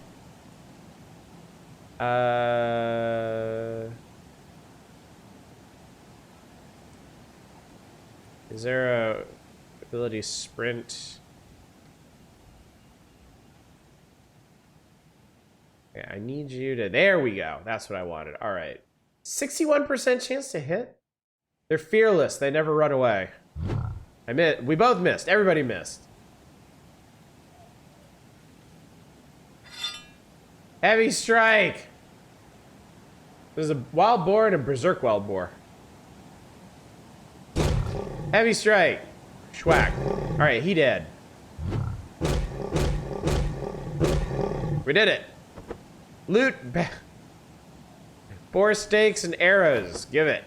Is there a ability sprint? Okay, I need you to... There we go. That's what I wanted. All right. 61% chance to hit? They're fearless. They never run away. We both missed. Everybody missed. Heavy strike. There's a wild boar and a berserk wild boar. Heavy strike. Schwack. All right, he dead. We did it. Loot. Boar steaks and arrows. Give it.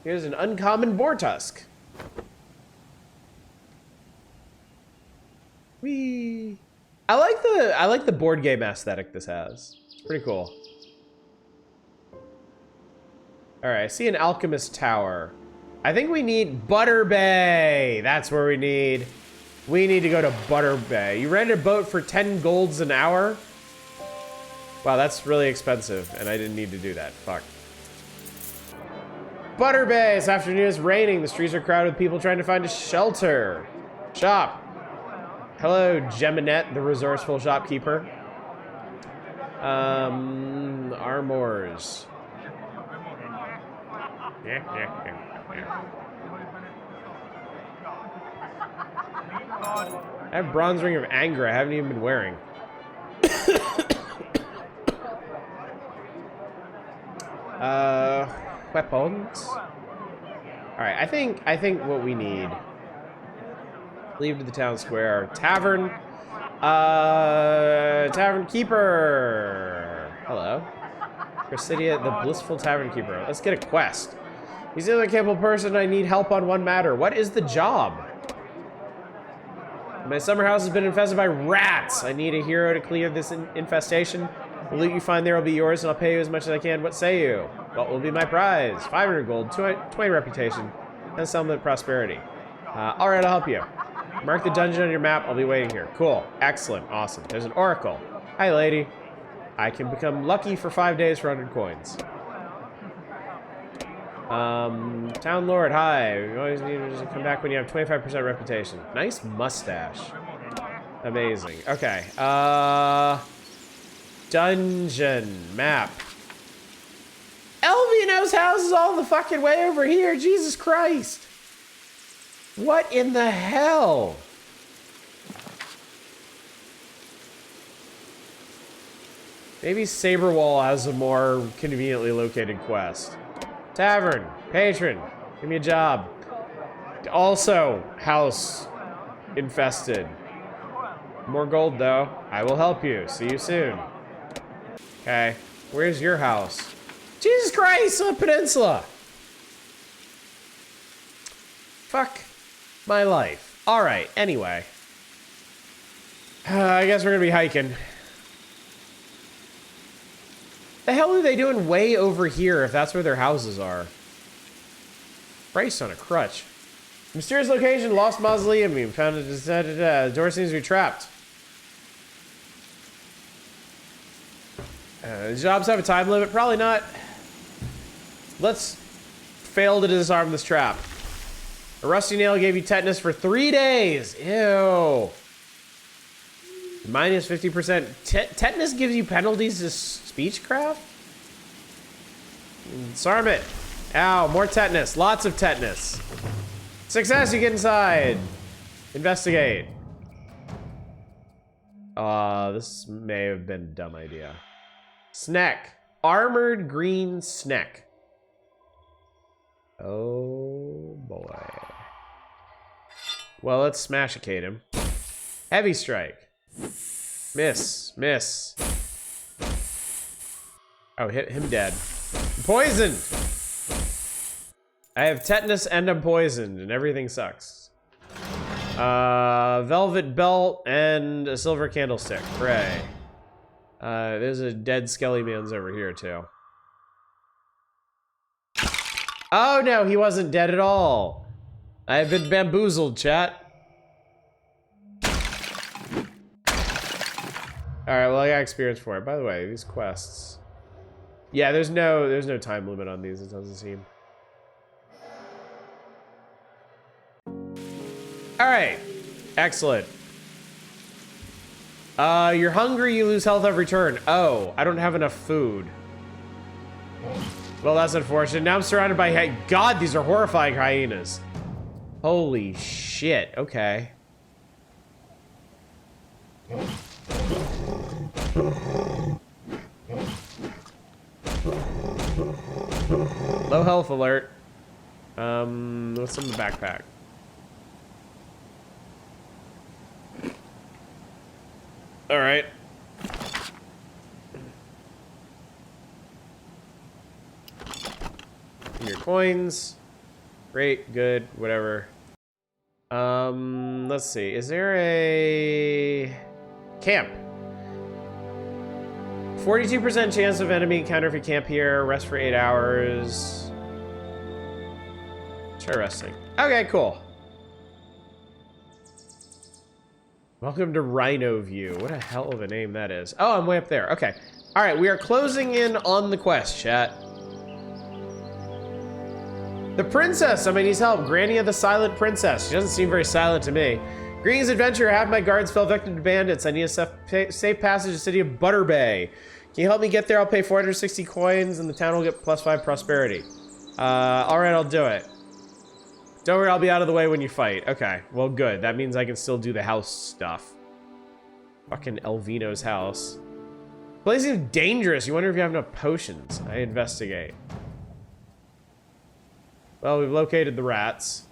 Here's an uncommon boar tusk. Whee. I like the board game aesthetic this has. It's pretty cool. All right, I see an alchemist tower. I think we need Butter Bay. That's where we need. We need to go to Butter Bay. You rented a boat for 10 golds an hour? Wow, that's really expensive, and I didn't need to do that. Fuck. Butter Bay. This afternoon is raining. The streets are crowded with people trying to find a shelter. Shop. Hello, Geminette, the resourceful shopkeeper. Armors. I have Bronze Ring of Anger I haven't even been wearing. Weapons. Alright, I think what we need. Leave to the town square. Tavern. Tavern Keeper. Hello. Presidia, the Blissful Tavern Keeper. Let's get a quest. He's the only capable person. I need help on one matter. What is the job? My summer house has been infested by rats. I need a hero to clear this infestation. The loot you find there will be yours, and I'll pay you as much as I can. What say you? What will be my prize? 500 gold, 20 reputation, and settlement prosperity. All right, I'll help you. Mark the dungeon on your map. I'll be waiting here. Cool. Excellent. Awesome. There's an oracle. Hi, lady. I can become lucky for 5 days for 100 coins. Town Lord, hi. You always need to come back when you have 25% reputation. Nice mustache. Amazing. Okay. Dungeon map. Elvino's house is all the fucking way over here. Jesus Christ. What in the hell? Maybe Saberwall has a more conveniently located quest. Tavern, patron, give me a job. Also, house infested. More gold though. I will help you. See you soon. Okay, where's your house? Jesus Christ, on a peninsula. Fuck my life. All right, anyway. I guess we're gonna be hiking. The hell are they doing way over here if that's where their houses are? Christ on a crutch. Mysterious location, lost mausoleum. We found it. The door seems to be trapped. Jobs have a time limit? Probably not. Let's fail to disarm this trap. A rusty nail gave you tetanus for 3 days. Ew. Minus 50%. Tetanus gives you penalties to speechcraft? Disarm it. Ow, more tetanus. Lots of tetanus. Success, you get inside. Investigate. This may have been a dumb idea. Snack. Armored green snack. Oh, boy. Well, let's smash-a-cate him. Heavy strike. Miss. Miss. Oh, hit him dead. Poisoned! I have tetanus and I'm poisoned, and everything sucks. Velvet belt and a silver candlestick. Hooray. There's a dead skelly man's over here, too. Oh, no, he wasn't dead at all. I have been bamboozled, chat. Alright, well, I got experience for it. By the way, these quests. Yeah, there's no time limit on these, it doesn't seem. All right. Excellent. You're hungry, you lose health every turn. Oh, I don't have enough food. Well, that's unfortunate. Now I'm surrounded by... God, these are horrifying hyenas. Holy shit. Okay. Low health alert. What's in the backpack? All right. Your coins. Great, good, whatever. Let's see. Is there a camp? 42% chance of enemy encounter if you camp here. Rest for 8 hours. Try resting. Okay, cool. Welcome to Rhino View. What a hell of a name that is. Oh, I'm way up there. Okay. All right, we are closing in on the quest, chat. The princess. Somebody needs help. Granny of the Silent Princess. She doesn't seem very silent to me. Greetings, adventurer. Half my guards fell victim to bandits. I need a safe passage to the city of Butter Bay. Can you help me get there? I'll pay 460 coins, and the town will get +5 prosperity. All right, I'll do it. Don't worry, I'll be out of the way when you fight. Okay, well, good. That means I can still do the house stuff. Fucking Elvino's house. Place seems dangerous. You wonder if you have enough potions. I investigate. Well, we've located the rats.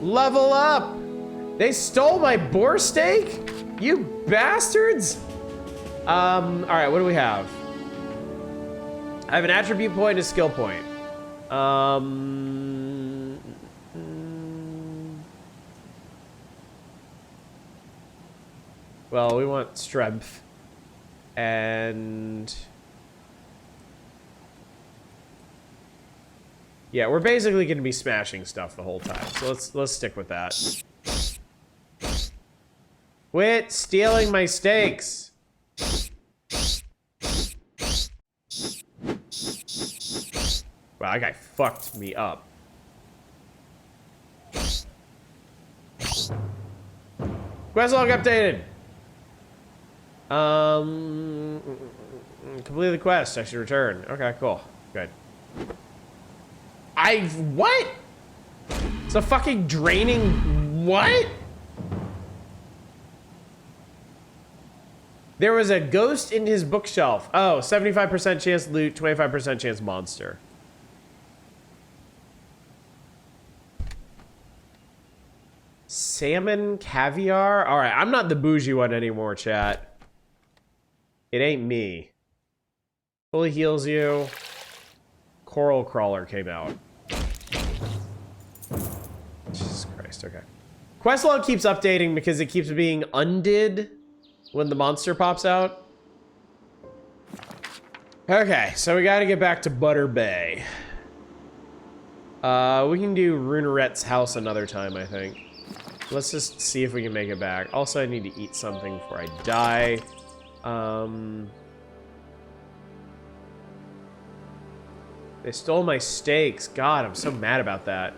Level up! They stole my boar steak? You bastards! Alright, what do we have? I have an attribute point and a skill point. Well, we want strength. And... yeah, we're basically going to be smashing stuff the whole time. So let's stick with that. Quit stealing my steaks. Wow, that guy fucked me up. Quest log updated. Complete the quest. I should return. Okay, cool. Good. What? It's a fucking draining... What? There was a ghost in his bookshelf. Oh, 75% chance loot, 25% chance monster. Salmon caviar? All right, I'm not the bougie one anymore, chat. It ain't me. Fully heals you. Coral crawler came out. Jesus Christ, okay. Quest log keeps updating because it keeps being undid when the monster pops out. Okay, so we gotta get back to Butter Bay. We can do Runeret's house another time, I think. Let's just see if we can make it back. Also, I need to eat something before I die. They stole my steaks. God, I'm so mad about that.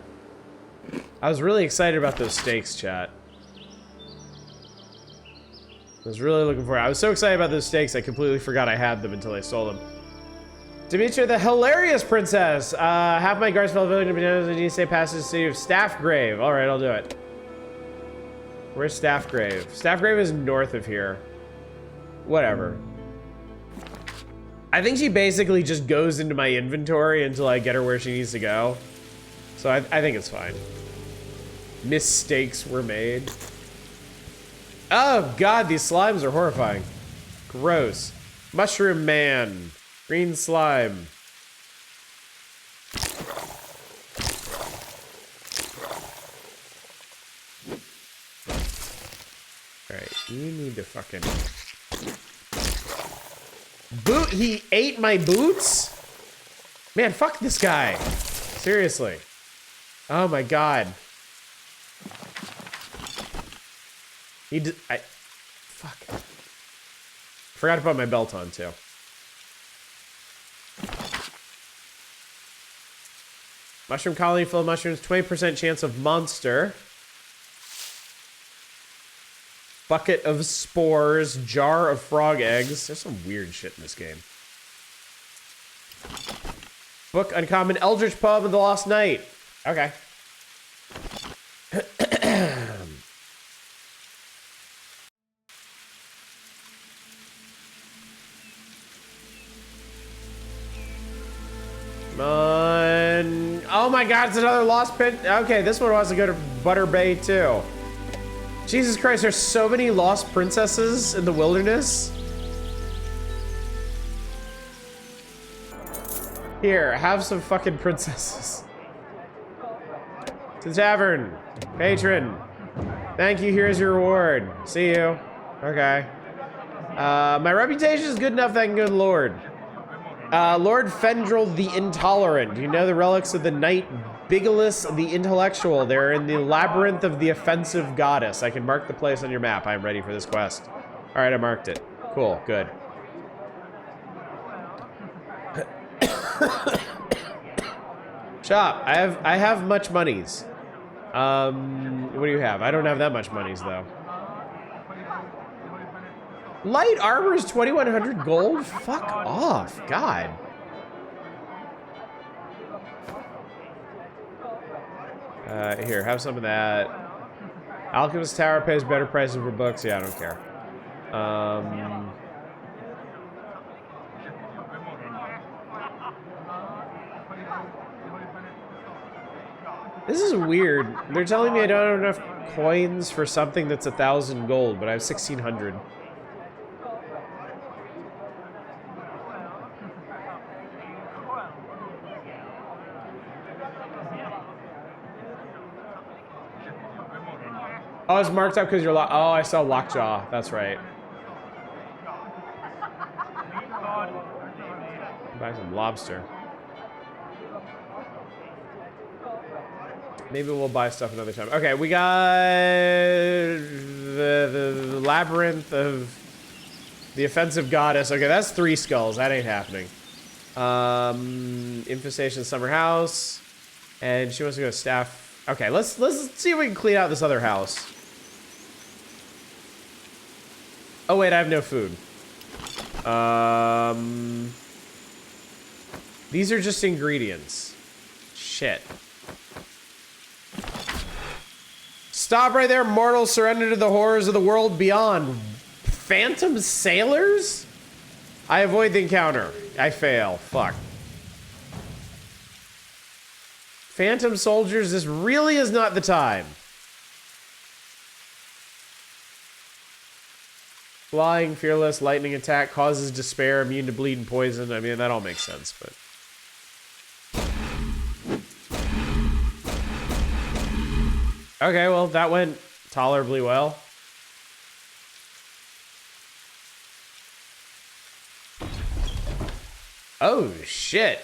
I was really excited about those steaks, chat. I was really looking for it. I was so excited about those steaks, I completely forgot I had them until I stole them. Demetria, the hilarious princess. Half my guards fell village and bananas. I need to say passage to the city of Staffgrave. All right, I'll do it. Where's Staffgrave? Staffgrave is north of here. Whatever. I think she basically just goes into my inventory until I get her where she needs to go. So I think it's fine. Mistakes were made. Oh god, these slimes are horrifying. Gross. Mushroom man. Green slime. Alright, you need to fucking... Boot, he ate my boots? Man, fuck this guy. Seriously. Oh my god. Fuck. Forgot to put my belt on too. Mushroom colony full of mushrooms, 20% chance of monster. bucket of spores, jar of frog eggs. There's some weird shit in this game. Book uncommon Eldritch Poem of the Lost Night. Okay. Come on. Oh my god, it's another lost pit. Okay, this one wants to go to Butter Bay too. Jesus Christ, there's so many lost princesses in the wilderness. Here, have some fucking princesses. To the tavern. Patron. Thank you, here's your reward. See you. Okay. My reputation is good enough that I can go to the Lord. Lord Fendril the Intolerant. Do you know the relics of the Knight Bigelus the Intellectual? They're in the Labyrinth of the Offensive Goddess. I can mark the place on your map. I am ready for this quest. All right, I marked it. Cool, good. Shop. I have much monies. What do you have? I don't have that much monies though. Light armor is 2,100 gold? Fuck off, God. Here, have some of that. Alchemist Tower pays better prices for books. Yeah, I don't care. This is weird. They're telling me I don't have enough coins for something that's 1,000 gold, but I have 1,600. Oh, it's marked up because you're locked. Oh, I saw Lockjaw. That's right. Buy some lobster. Maybe we'll buy stuff another time. Okay, we got the Labyrinth of the Offensive Goddess. Okay, that's 3 skulls. That ain't happening. Infestation Summer House. And she wants to go to Staff. Okay, let's see if we can clean out this other house. Oh wait, I have no food. These are just ingredients. Shit. Stop right there, mortals. Surrender to the horrors of the world beyond. Phantom sailors? I avoid the encounter. I fail. Fuck. Phantom soldiers, this really is not the time. Flying, fearless, lightning attack, causes despair, immune to bleed and poison. I mean, that all makes sense, but... Okay, well, that went tolerably well. Oh, shit.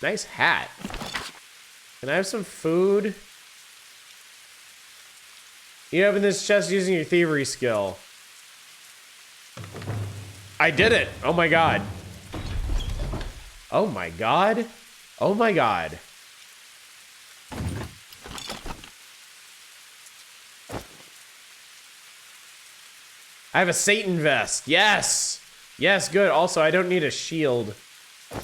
Nice hat. Can I have some food? You open this chest using your thievery skill. I did it. Oh my god. Oh my god. Oh my god. I have a Satan vest. Yes. Yes, good. Also, I don't need a shield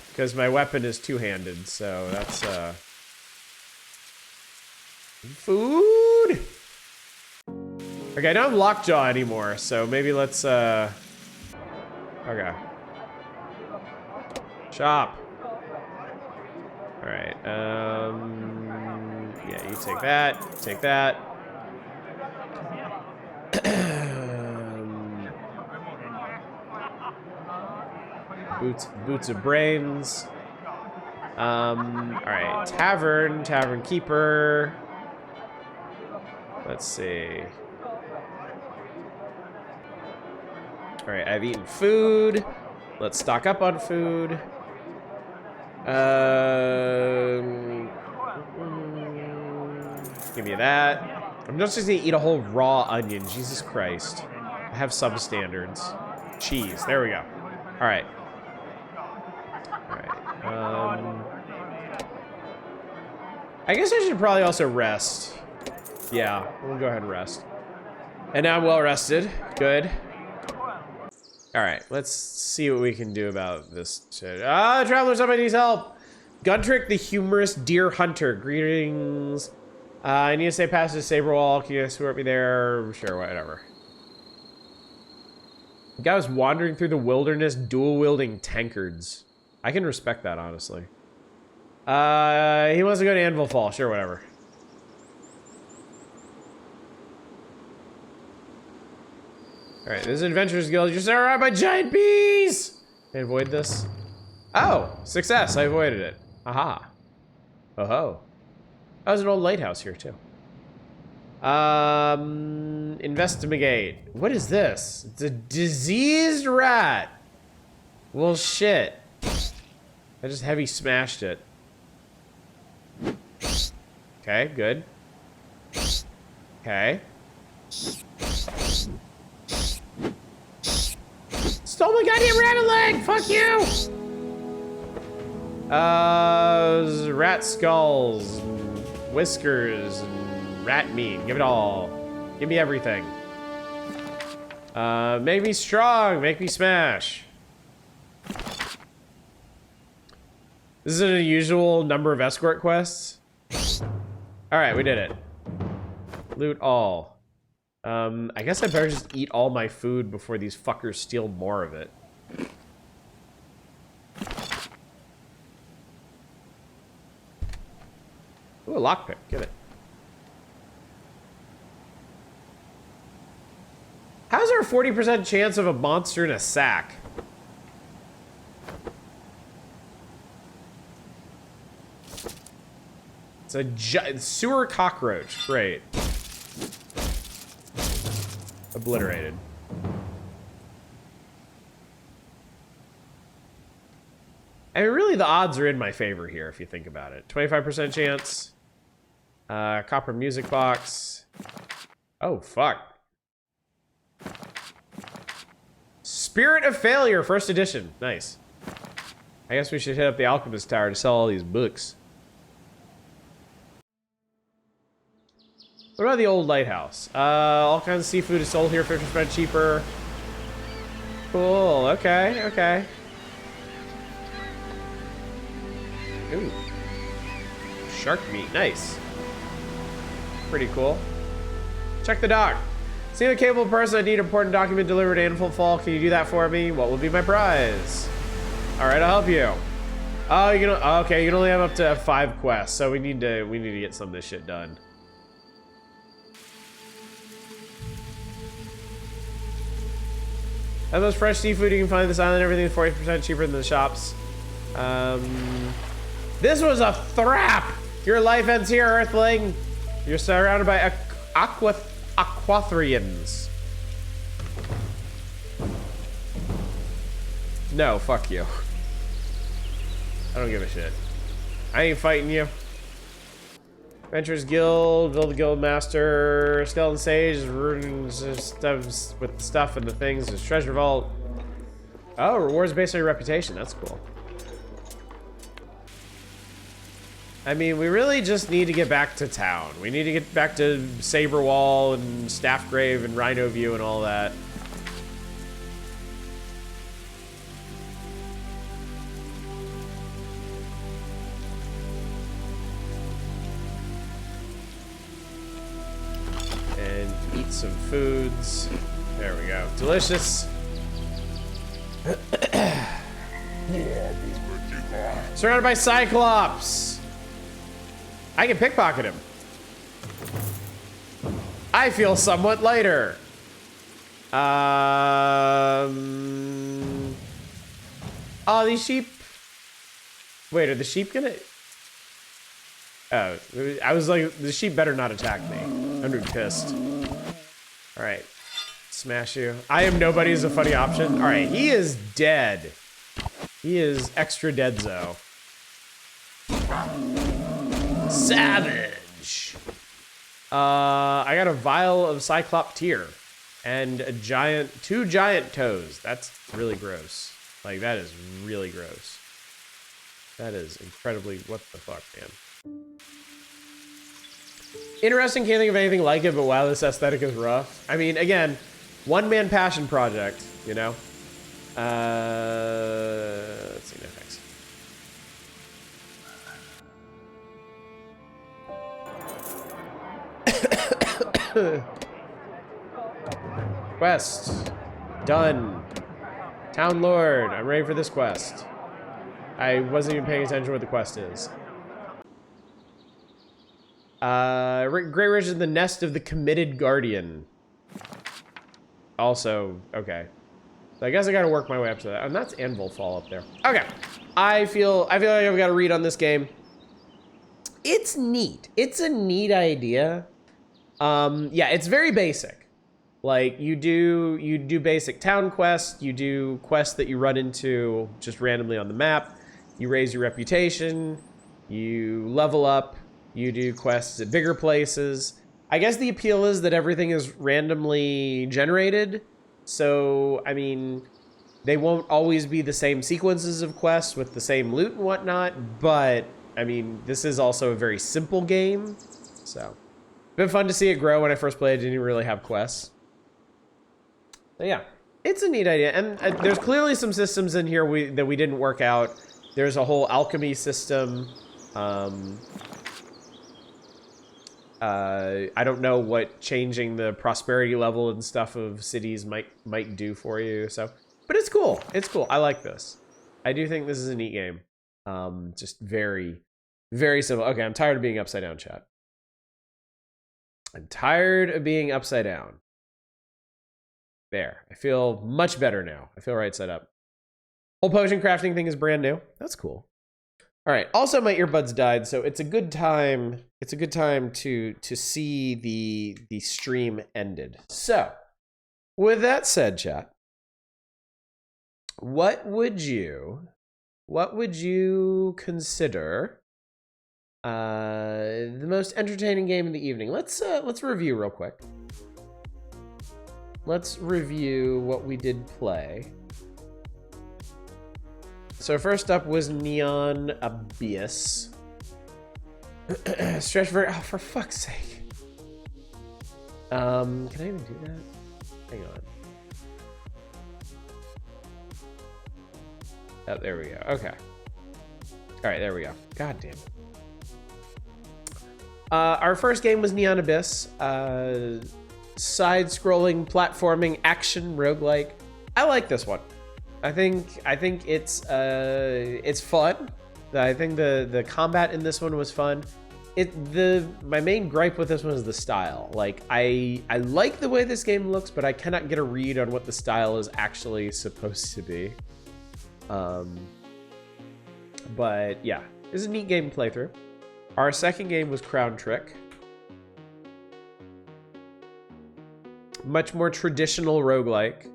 because my weapon is two-handed, so that's food. Okay, I don't have Lockjaw anymore, so maybe let's okay. Shop. All right. Yeah, you take that. Take that. Boots of brains. All right. Tavern keeper. Let's see. All right, I've eaten food. Let's stock up on food. Give me that. I'm just gonna eat a whole raw onion. Jesus Christ. I have some standards. Cheese. There we go. All right. All right. I guess I should probably also rest. Yeah, we'll go ahead and rest. And now I'm well rested. Good. All right, let's see what we can do about this shit. Ah, traveler, somebody needs help. Guntrick, the humorous deer hunter. Greetings. I need to say past the saber wall. Can you escort me there? Sure, whatever. The guy was wandering through the wilderness, dual-wielding tankards. I can respect that, honestly. He wants to go to Anvil Fall. Sure, whatever. Alright, this is Adventurers Guild. You're surrounded by giant bees! Can I avoid this? Oh, success. I avoided it. Aha. Oh ho. Oh, there's an old lighthouse here, too. Investigate. What is this? It's a diseased rat. Well, shit. I just heavy smashed it. Okay, good. Okay. Stole my goddamn rabbit leg! Fuck you! Rat skulls, whiskers, and rat meat. Give it all. Give me everything. Make me strong. Make me smash. This is an unusual number of escort quests. Alright, we did it. Loot all. I guess I better just eat all my food before these fuckers steal more of it. Ooh, a lockpick. Get it. How's there a 40% chance of a monster in a sack? It's a sewer cockroach. Great. Obliterated. I mean, really, the odds are in my favor here, if you think about it. 25% chance. Copper music box. Oh, fuck. Spirit of Failure, first edition. Nice. I guess we should hit up the Alchemist Tower to sell all these books. What about the old lighthouse? All kinds of seafood is sold here, 50% cheaper. Cool, okay, okay. Ooh. Shark meat, nice. Pretty cool. Check the dock. See a capable person, I need an important document delivered in full fall. Can you do that for me? What will be my prize? Alright, I'll help you. Oh, you can, okay, you can only have up to 5 quests, so we need to get some of this shit done. As those fresh seafood, you can find this island, everything is 40% cheaper than the shops. This was a trap! Your life ends here, Earthling. You're surrounded by aquatherians. No, fuck you. I don't give a shit. I ain't fighting you. Adventurers Guild, build a guild master, skeleton sage, runes, stuff with the stuff and the things, there's treasure vault. Oh, rewards based on your reputation, that's cool. I mean, we really just need to get back to town. We need to get back to Saber Wall and Staffgrave and Rhino View and all that. And eat some foods. There we go. Delicious. Surrounded by Cyclops. I can pickpocket him. I feel somewhat lighter. Oh, these sheep. Wait, are the sheep gonna? Oh, I was like, the sheep better not attack me. I'm gonna be pissed. All right, smash you. I am nobody is a funny option. All right, he is dead. He is extra dead, though. Savage. I got a vial of Cyclop tear and a two giant toes. That's really gross. Like, that is really gross. That is incredibly, what the fuck, man. Interesting, can't think of anything like it, but wow, this aesthetic is rough. I mean, again, one-man passion project, you know? Let's see, no thanks. Quest. Done. Town Lord, I'm ready for this quest. I wasn't even paying attention to what the quest is. Great Ridge is the nest of the committed guardian. Also, okay. So I guess I gotta work my way up to that. And that's Anvil Fall up there. Okay. I feel like I've got to read on this game. It's neat. It's a neat idea. Yeah, it's very basic. Like you do basic town quests, you do quests that you run into just randomly on the map, you raise your reputation, you level up. You do quests at bigger places. I guess the appeal is that everything is randomly generated. So, I mean, they won't always be the same sequences of quests with the same loot and whatnot. But, I mean, this is also a very simple game. So, been fun to see it grow. When I first played, I didn't really have quests. So, yeah, it's a neat idea. And there's clearly some systems in here that we didn't work out. There's a whole alchemy system. I don't know what changing the prosperity level and stuff of cities might do for you. So, but it's cool. It's cool. I like this. I do think this is a neat game. Just very, very simple. Okay, I'm tired of being upside down, chat. I'm tired of being upside down. There. I feel much better now. I feel right side up. Whole potion crafting thing is brand new. That's cool. All right. Also, my earbuds died, so it's a good time. It's a good time to see the stream ended. So, with that said, chat, what would you consider the most entertaining game in the evening? Let's review real quick. Let's review what we did play. So first up was Neon Abyss. Stretch for, oh, for fuck's sake. Can I even do that? Hang on. Oh, there we go. Okay. All right, there we go. God damn it. Our first game was Neon Abyss. Side-scrolling, platforming, action, roguelike. I like this one. I think it's fun. I think the combat in this one was fun. My main gripe with this one is the style. Like I like the way this game looks, but I cannot get a read on what the style is actually supposed to be. But yeah, it's a neat game to play through. Our second game was Crown Trick. Much more traditional roguelike.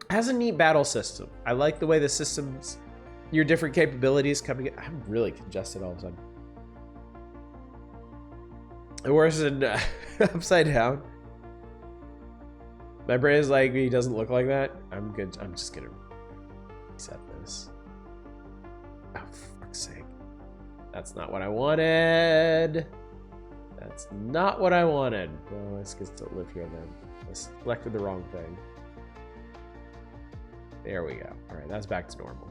Has a neat battle system. I like the way the systems, your different capabilities coming in. I'm really congested all of a sudden. Worse than upside down. My brain is like, he doesn't look like that. I'm good. I'm just gonna reset this. Oh, for fuck's sake. That's not what I wanted. That's not what I wanted. Well, let's get to live here then. I selected the wrong thing. There we go. All right, that's back to normal.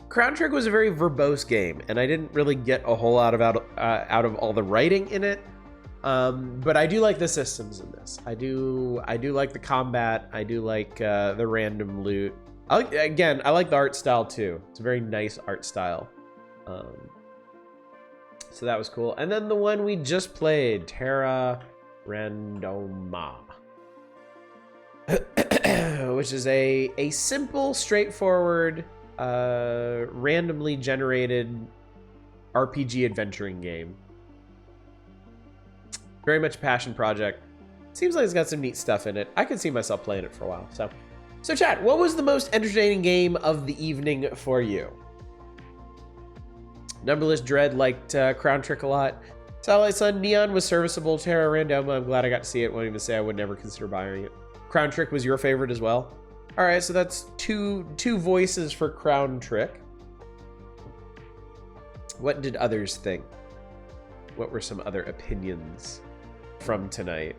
Crown Trick was a very verbose game, and I didn't really get a whole lot out of all the writing in it. But I do like the systems in this. I do like the combat. I do like the random loot. I like the art style too. It's a very nice art style. So that was cool. And then the one we just played, Terra, Randoma. Which is a simple, straightforward, randomly generated RPG adventuring game. Very much a passion project. Seems like it's got some neat stuff in it. I could see myself playing it for a while. So chat, what was the most entertaining game of the evening for you? Numberless Dread liked Crown Trick a lot. Satellite Sun, Neon was serviceable. Terra, Randoma, I'm glad I got to see it. Won't even say I would never consider buying it. Crown Trick was your favorite as well? All right, so that's two voices for Crown Trick. What did others think? What were some other opinions from tonight?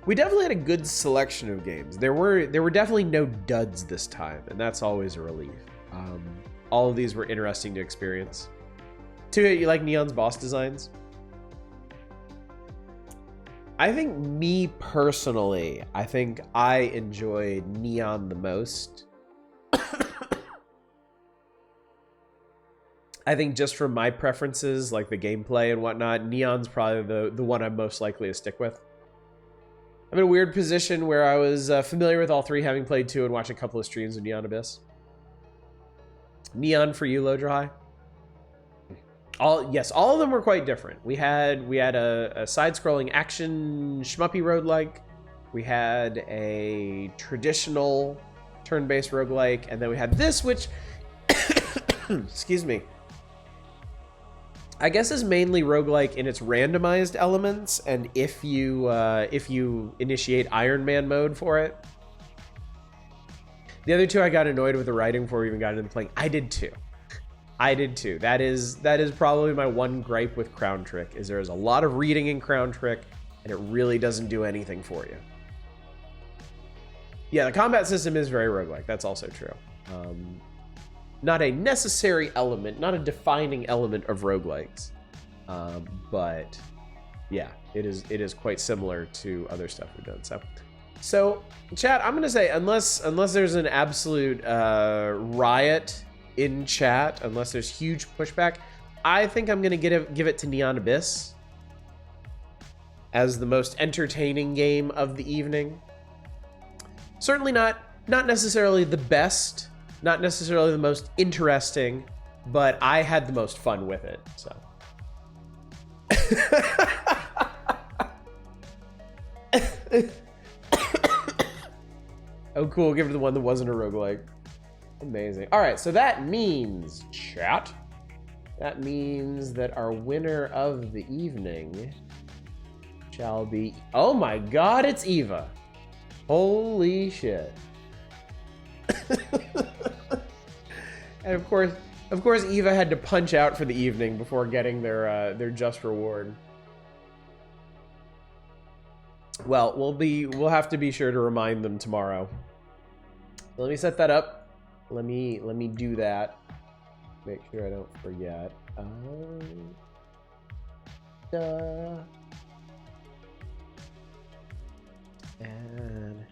We definitely had a good selection of games. There were definitely no duds this time, and that's always a relief. All of these were interesting to experience. Too, you like Neon's boss designs? I think me personally, I think I enjoyed Neon the most. I think just from my preferences, like the gameplay and whatnot, Neon's probably the one I'm most likely to stick with. I'm in a weird position where I was familiar with all three, having played 2 and watched a couple of streams of Neon Abyss. Neon for you, Lodra High? Yes, all of them were quite different. We had a side-scrolling action shmuppy roguelike. We had a traditional turn-based roguelike, and then we had this, which, excuse me, I guess is mainly roguelike in its randomized elements, and if you initiate Iron Man mode for it. The other two I got annoyed with the writing before we even got into playing. I did too. That is probably my one gripe with Crown Trick, is there is a lot of reading in Crown Trick, and it really doesn't do anything for you. Yeah, the combat system is very roguelike. That's also true. Not a necessary element, not a defining element of roguelikes, but yeah, it is quite similar to other stuff we've done. So chat, I'm gonna say unless there's an absolute riot in chat, unless there's huge pushback, I think I'm gonna give it to Neon Abyss as the most entertaining game of the evening. Certainly not necessarily the best. Not necessarily the most interesting, but I had the most fun with it, so. Oh, cool. Give it to the one that wasn't a roguelike. Amazing. All right, so that means, chat, that means that our winner of the evening shall be, oh my God, it's Eva. Holy shit. And of course, Eva had to punch out for the evening before getting their just reward. Well, we'll have to be sure to remind them tomorrow. Let me set that up. Let me do that. Make sure I don't forget. And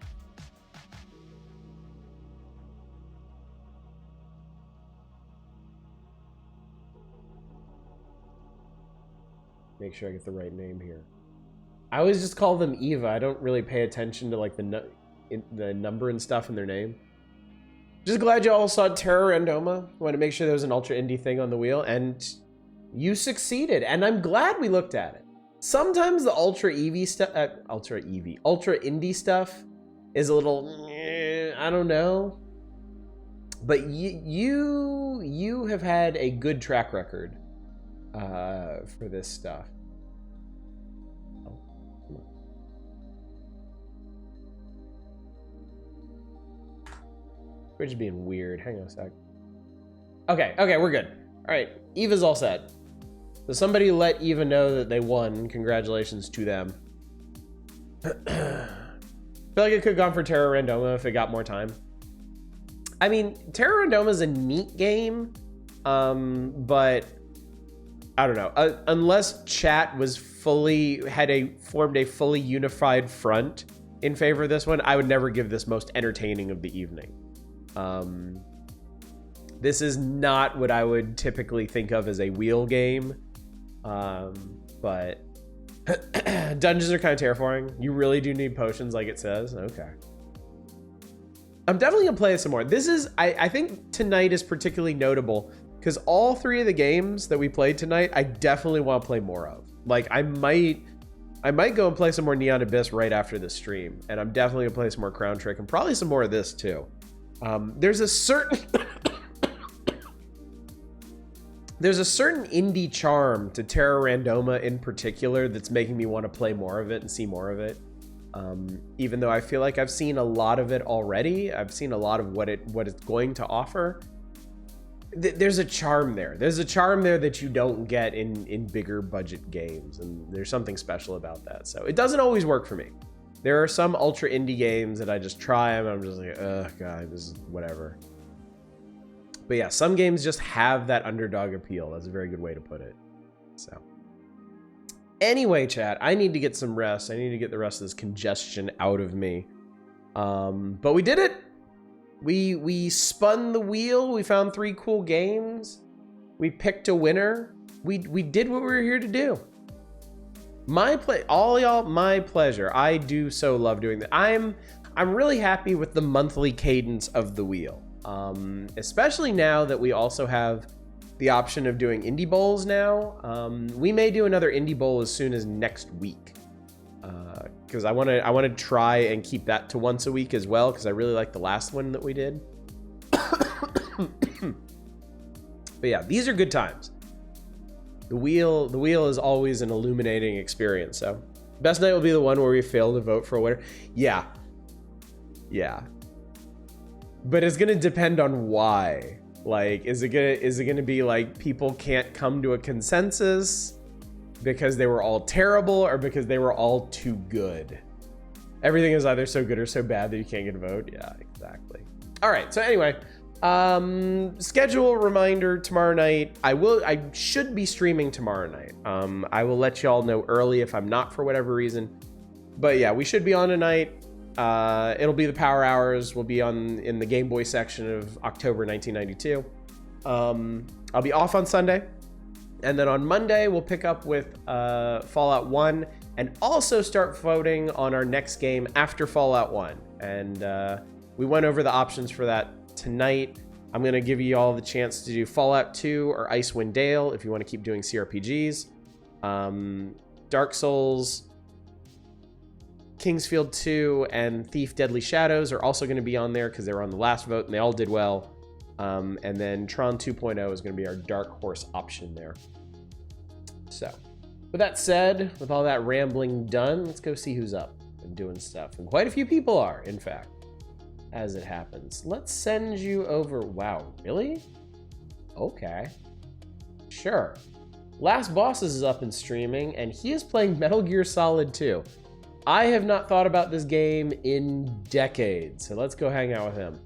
make sure I get the right name here. I always just call them Eva. I don't really pay attention to like the number and stuff in their name. Just glad you all saw Terra Randoma. Want to make sure there was an ultra indie thing on the wheel, and you succeeded. And I'm glad we looked at it. Sometimes the ultra indie stuff is a little, I don't know. But you have had a good track record for this stuff. Oh, come on. We're just being weird. Hang on a sec. Okay, we're good. All right, Eva's all set. So somebody let Eva know that they won. Congratulations to them. I feel like it could have gone for Terra Randoma if it got more time. I mean, Terra Randoma is a neat game, but I don't know. Unless chat was formed a fully unified front in favor of this one, I would never give this most entertaining of the evening. This is not what I would typically think of as a wheel game, but dungeons are kind of terrifying. You really do need potions, like it says. Okay. I'm definitely gonna play some more. This is, I think tonight is particularly notable because all three of the games that we played tonight, I definitely want to play more of. Like I might go and play some more Neon Abyss right after this stream, and I'm definitely gonna play some more Crown Trick and probably some more of this too. There's a certain indie charm to Terra Randoma in particular that's making me want to play more of it and see more of it. Even though I feel like I've seen a lot of it already. I've seen a lot of what it's going to offer. There's a charm there. There's a charm there that you don't get in bigger budget games, and there's something special about that. So it doesn't always work for me. There are some ultra indie games that I just try and I'm just like, oh god, this is whatever. But yeah, some games just have that underdog appeal. That's a very good way to put it. So anyway, chat, I need to get some rest. I need to get the rest of this congestion out of me. But we did it. We spun the wheel. We found 3 cool games. We picked a winner. We did what we were here to do. All y'all, my pleasure. I do so love doing that. I'm really happy with the monthly cadence of the wheel. Especially now that we also have the option of doing indie bowls now. We may do another indie bowl as soon as next week. Because I want to try and keep that to once a week as well, because I really like the last one that we did. But yeah, these are good times. The wheel is always an illuminating experience. So best night will be the one where we fail to vote for a winner. Yeah. But it's gonna depend on why. Like, is it gonna be like people can't come to a consensus because they were all terrible or because they were all too good? Everything is either so good or so bad that you can't get a vote. Yeah, exactly. All right, so anyway, schedule reminder tomorrow night. I should be streaming tomorrow night. I will let y'all know early if I'm not for whatever reason. But yeah, we should be on tonight. It'll be the power hours. We'll be in the Game Boy section of October 1992. I'll be off on Sunday. And then on Monday, we'll pick up with Fallout 1 and also start voting on our next game after Fallout 1. And we went over the options for that tonight. I'm going to give you all the chance to do Fallout 2 or Icewind Dale if you want to keep doing CRPGs. Dark Souls, Kingsfield 2, and Thief Deadly Shadows are also going to be on there because they were on the last vote and they all did well. And then Tron 2.0 is going to be our dark horse option there. So, with that said, with all that rambling done, let's go see who's up and doing stuff. And quite a few people are, in fact, as it happens. Let's send you over. Wow, really? Okay. Sure. Last Bosses is up and streaming, and he is playing Metal Gear Solid 2. I have not thought about this game in decades, so let's go hang out with him.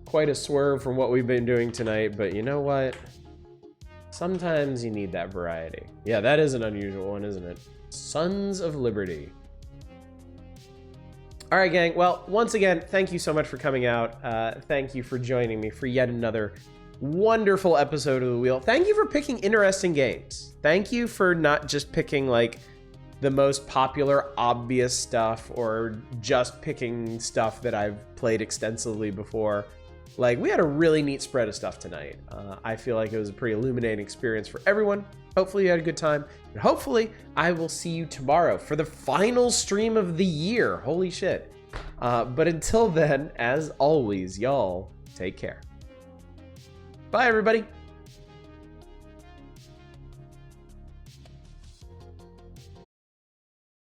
Quite a swerve from what we've been doing tonight, but you know what? Sometimes you need that variety. Yeah, that is an unusual one, isn't it? Sons of Liberty. All right, gang. Well, once again, thank you so much for coming out. Thank you for joining me for yet another wonderful episode of The Wheel. Thank you for picking interesting games. Thank you for not just picking, like, the most popular, obvious stuff or just picking stuff that I've played extensively before. Like, we had a really neat spread of stuff tonight. I feel like it was a pretty illuminating experience for everyone. Hopefully you had a good time. And hopefully I will see you tomorrow for the final stream of the year. Holy shit. But until then, as always, y'all, take care. Bye, everybody.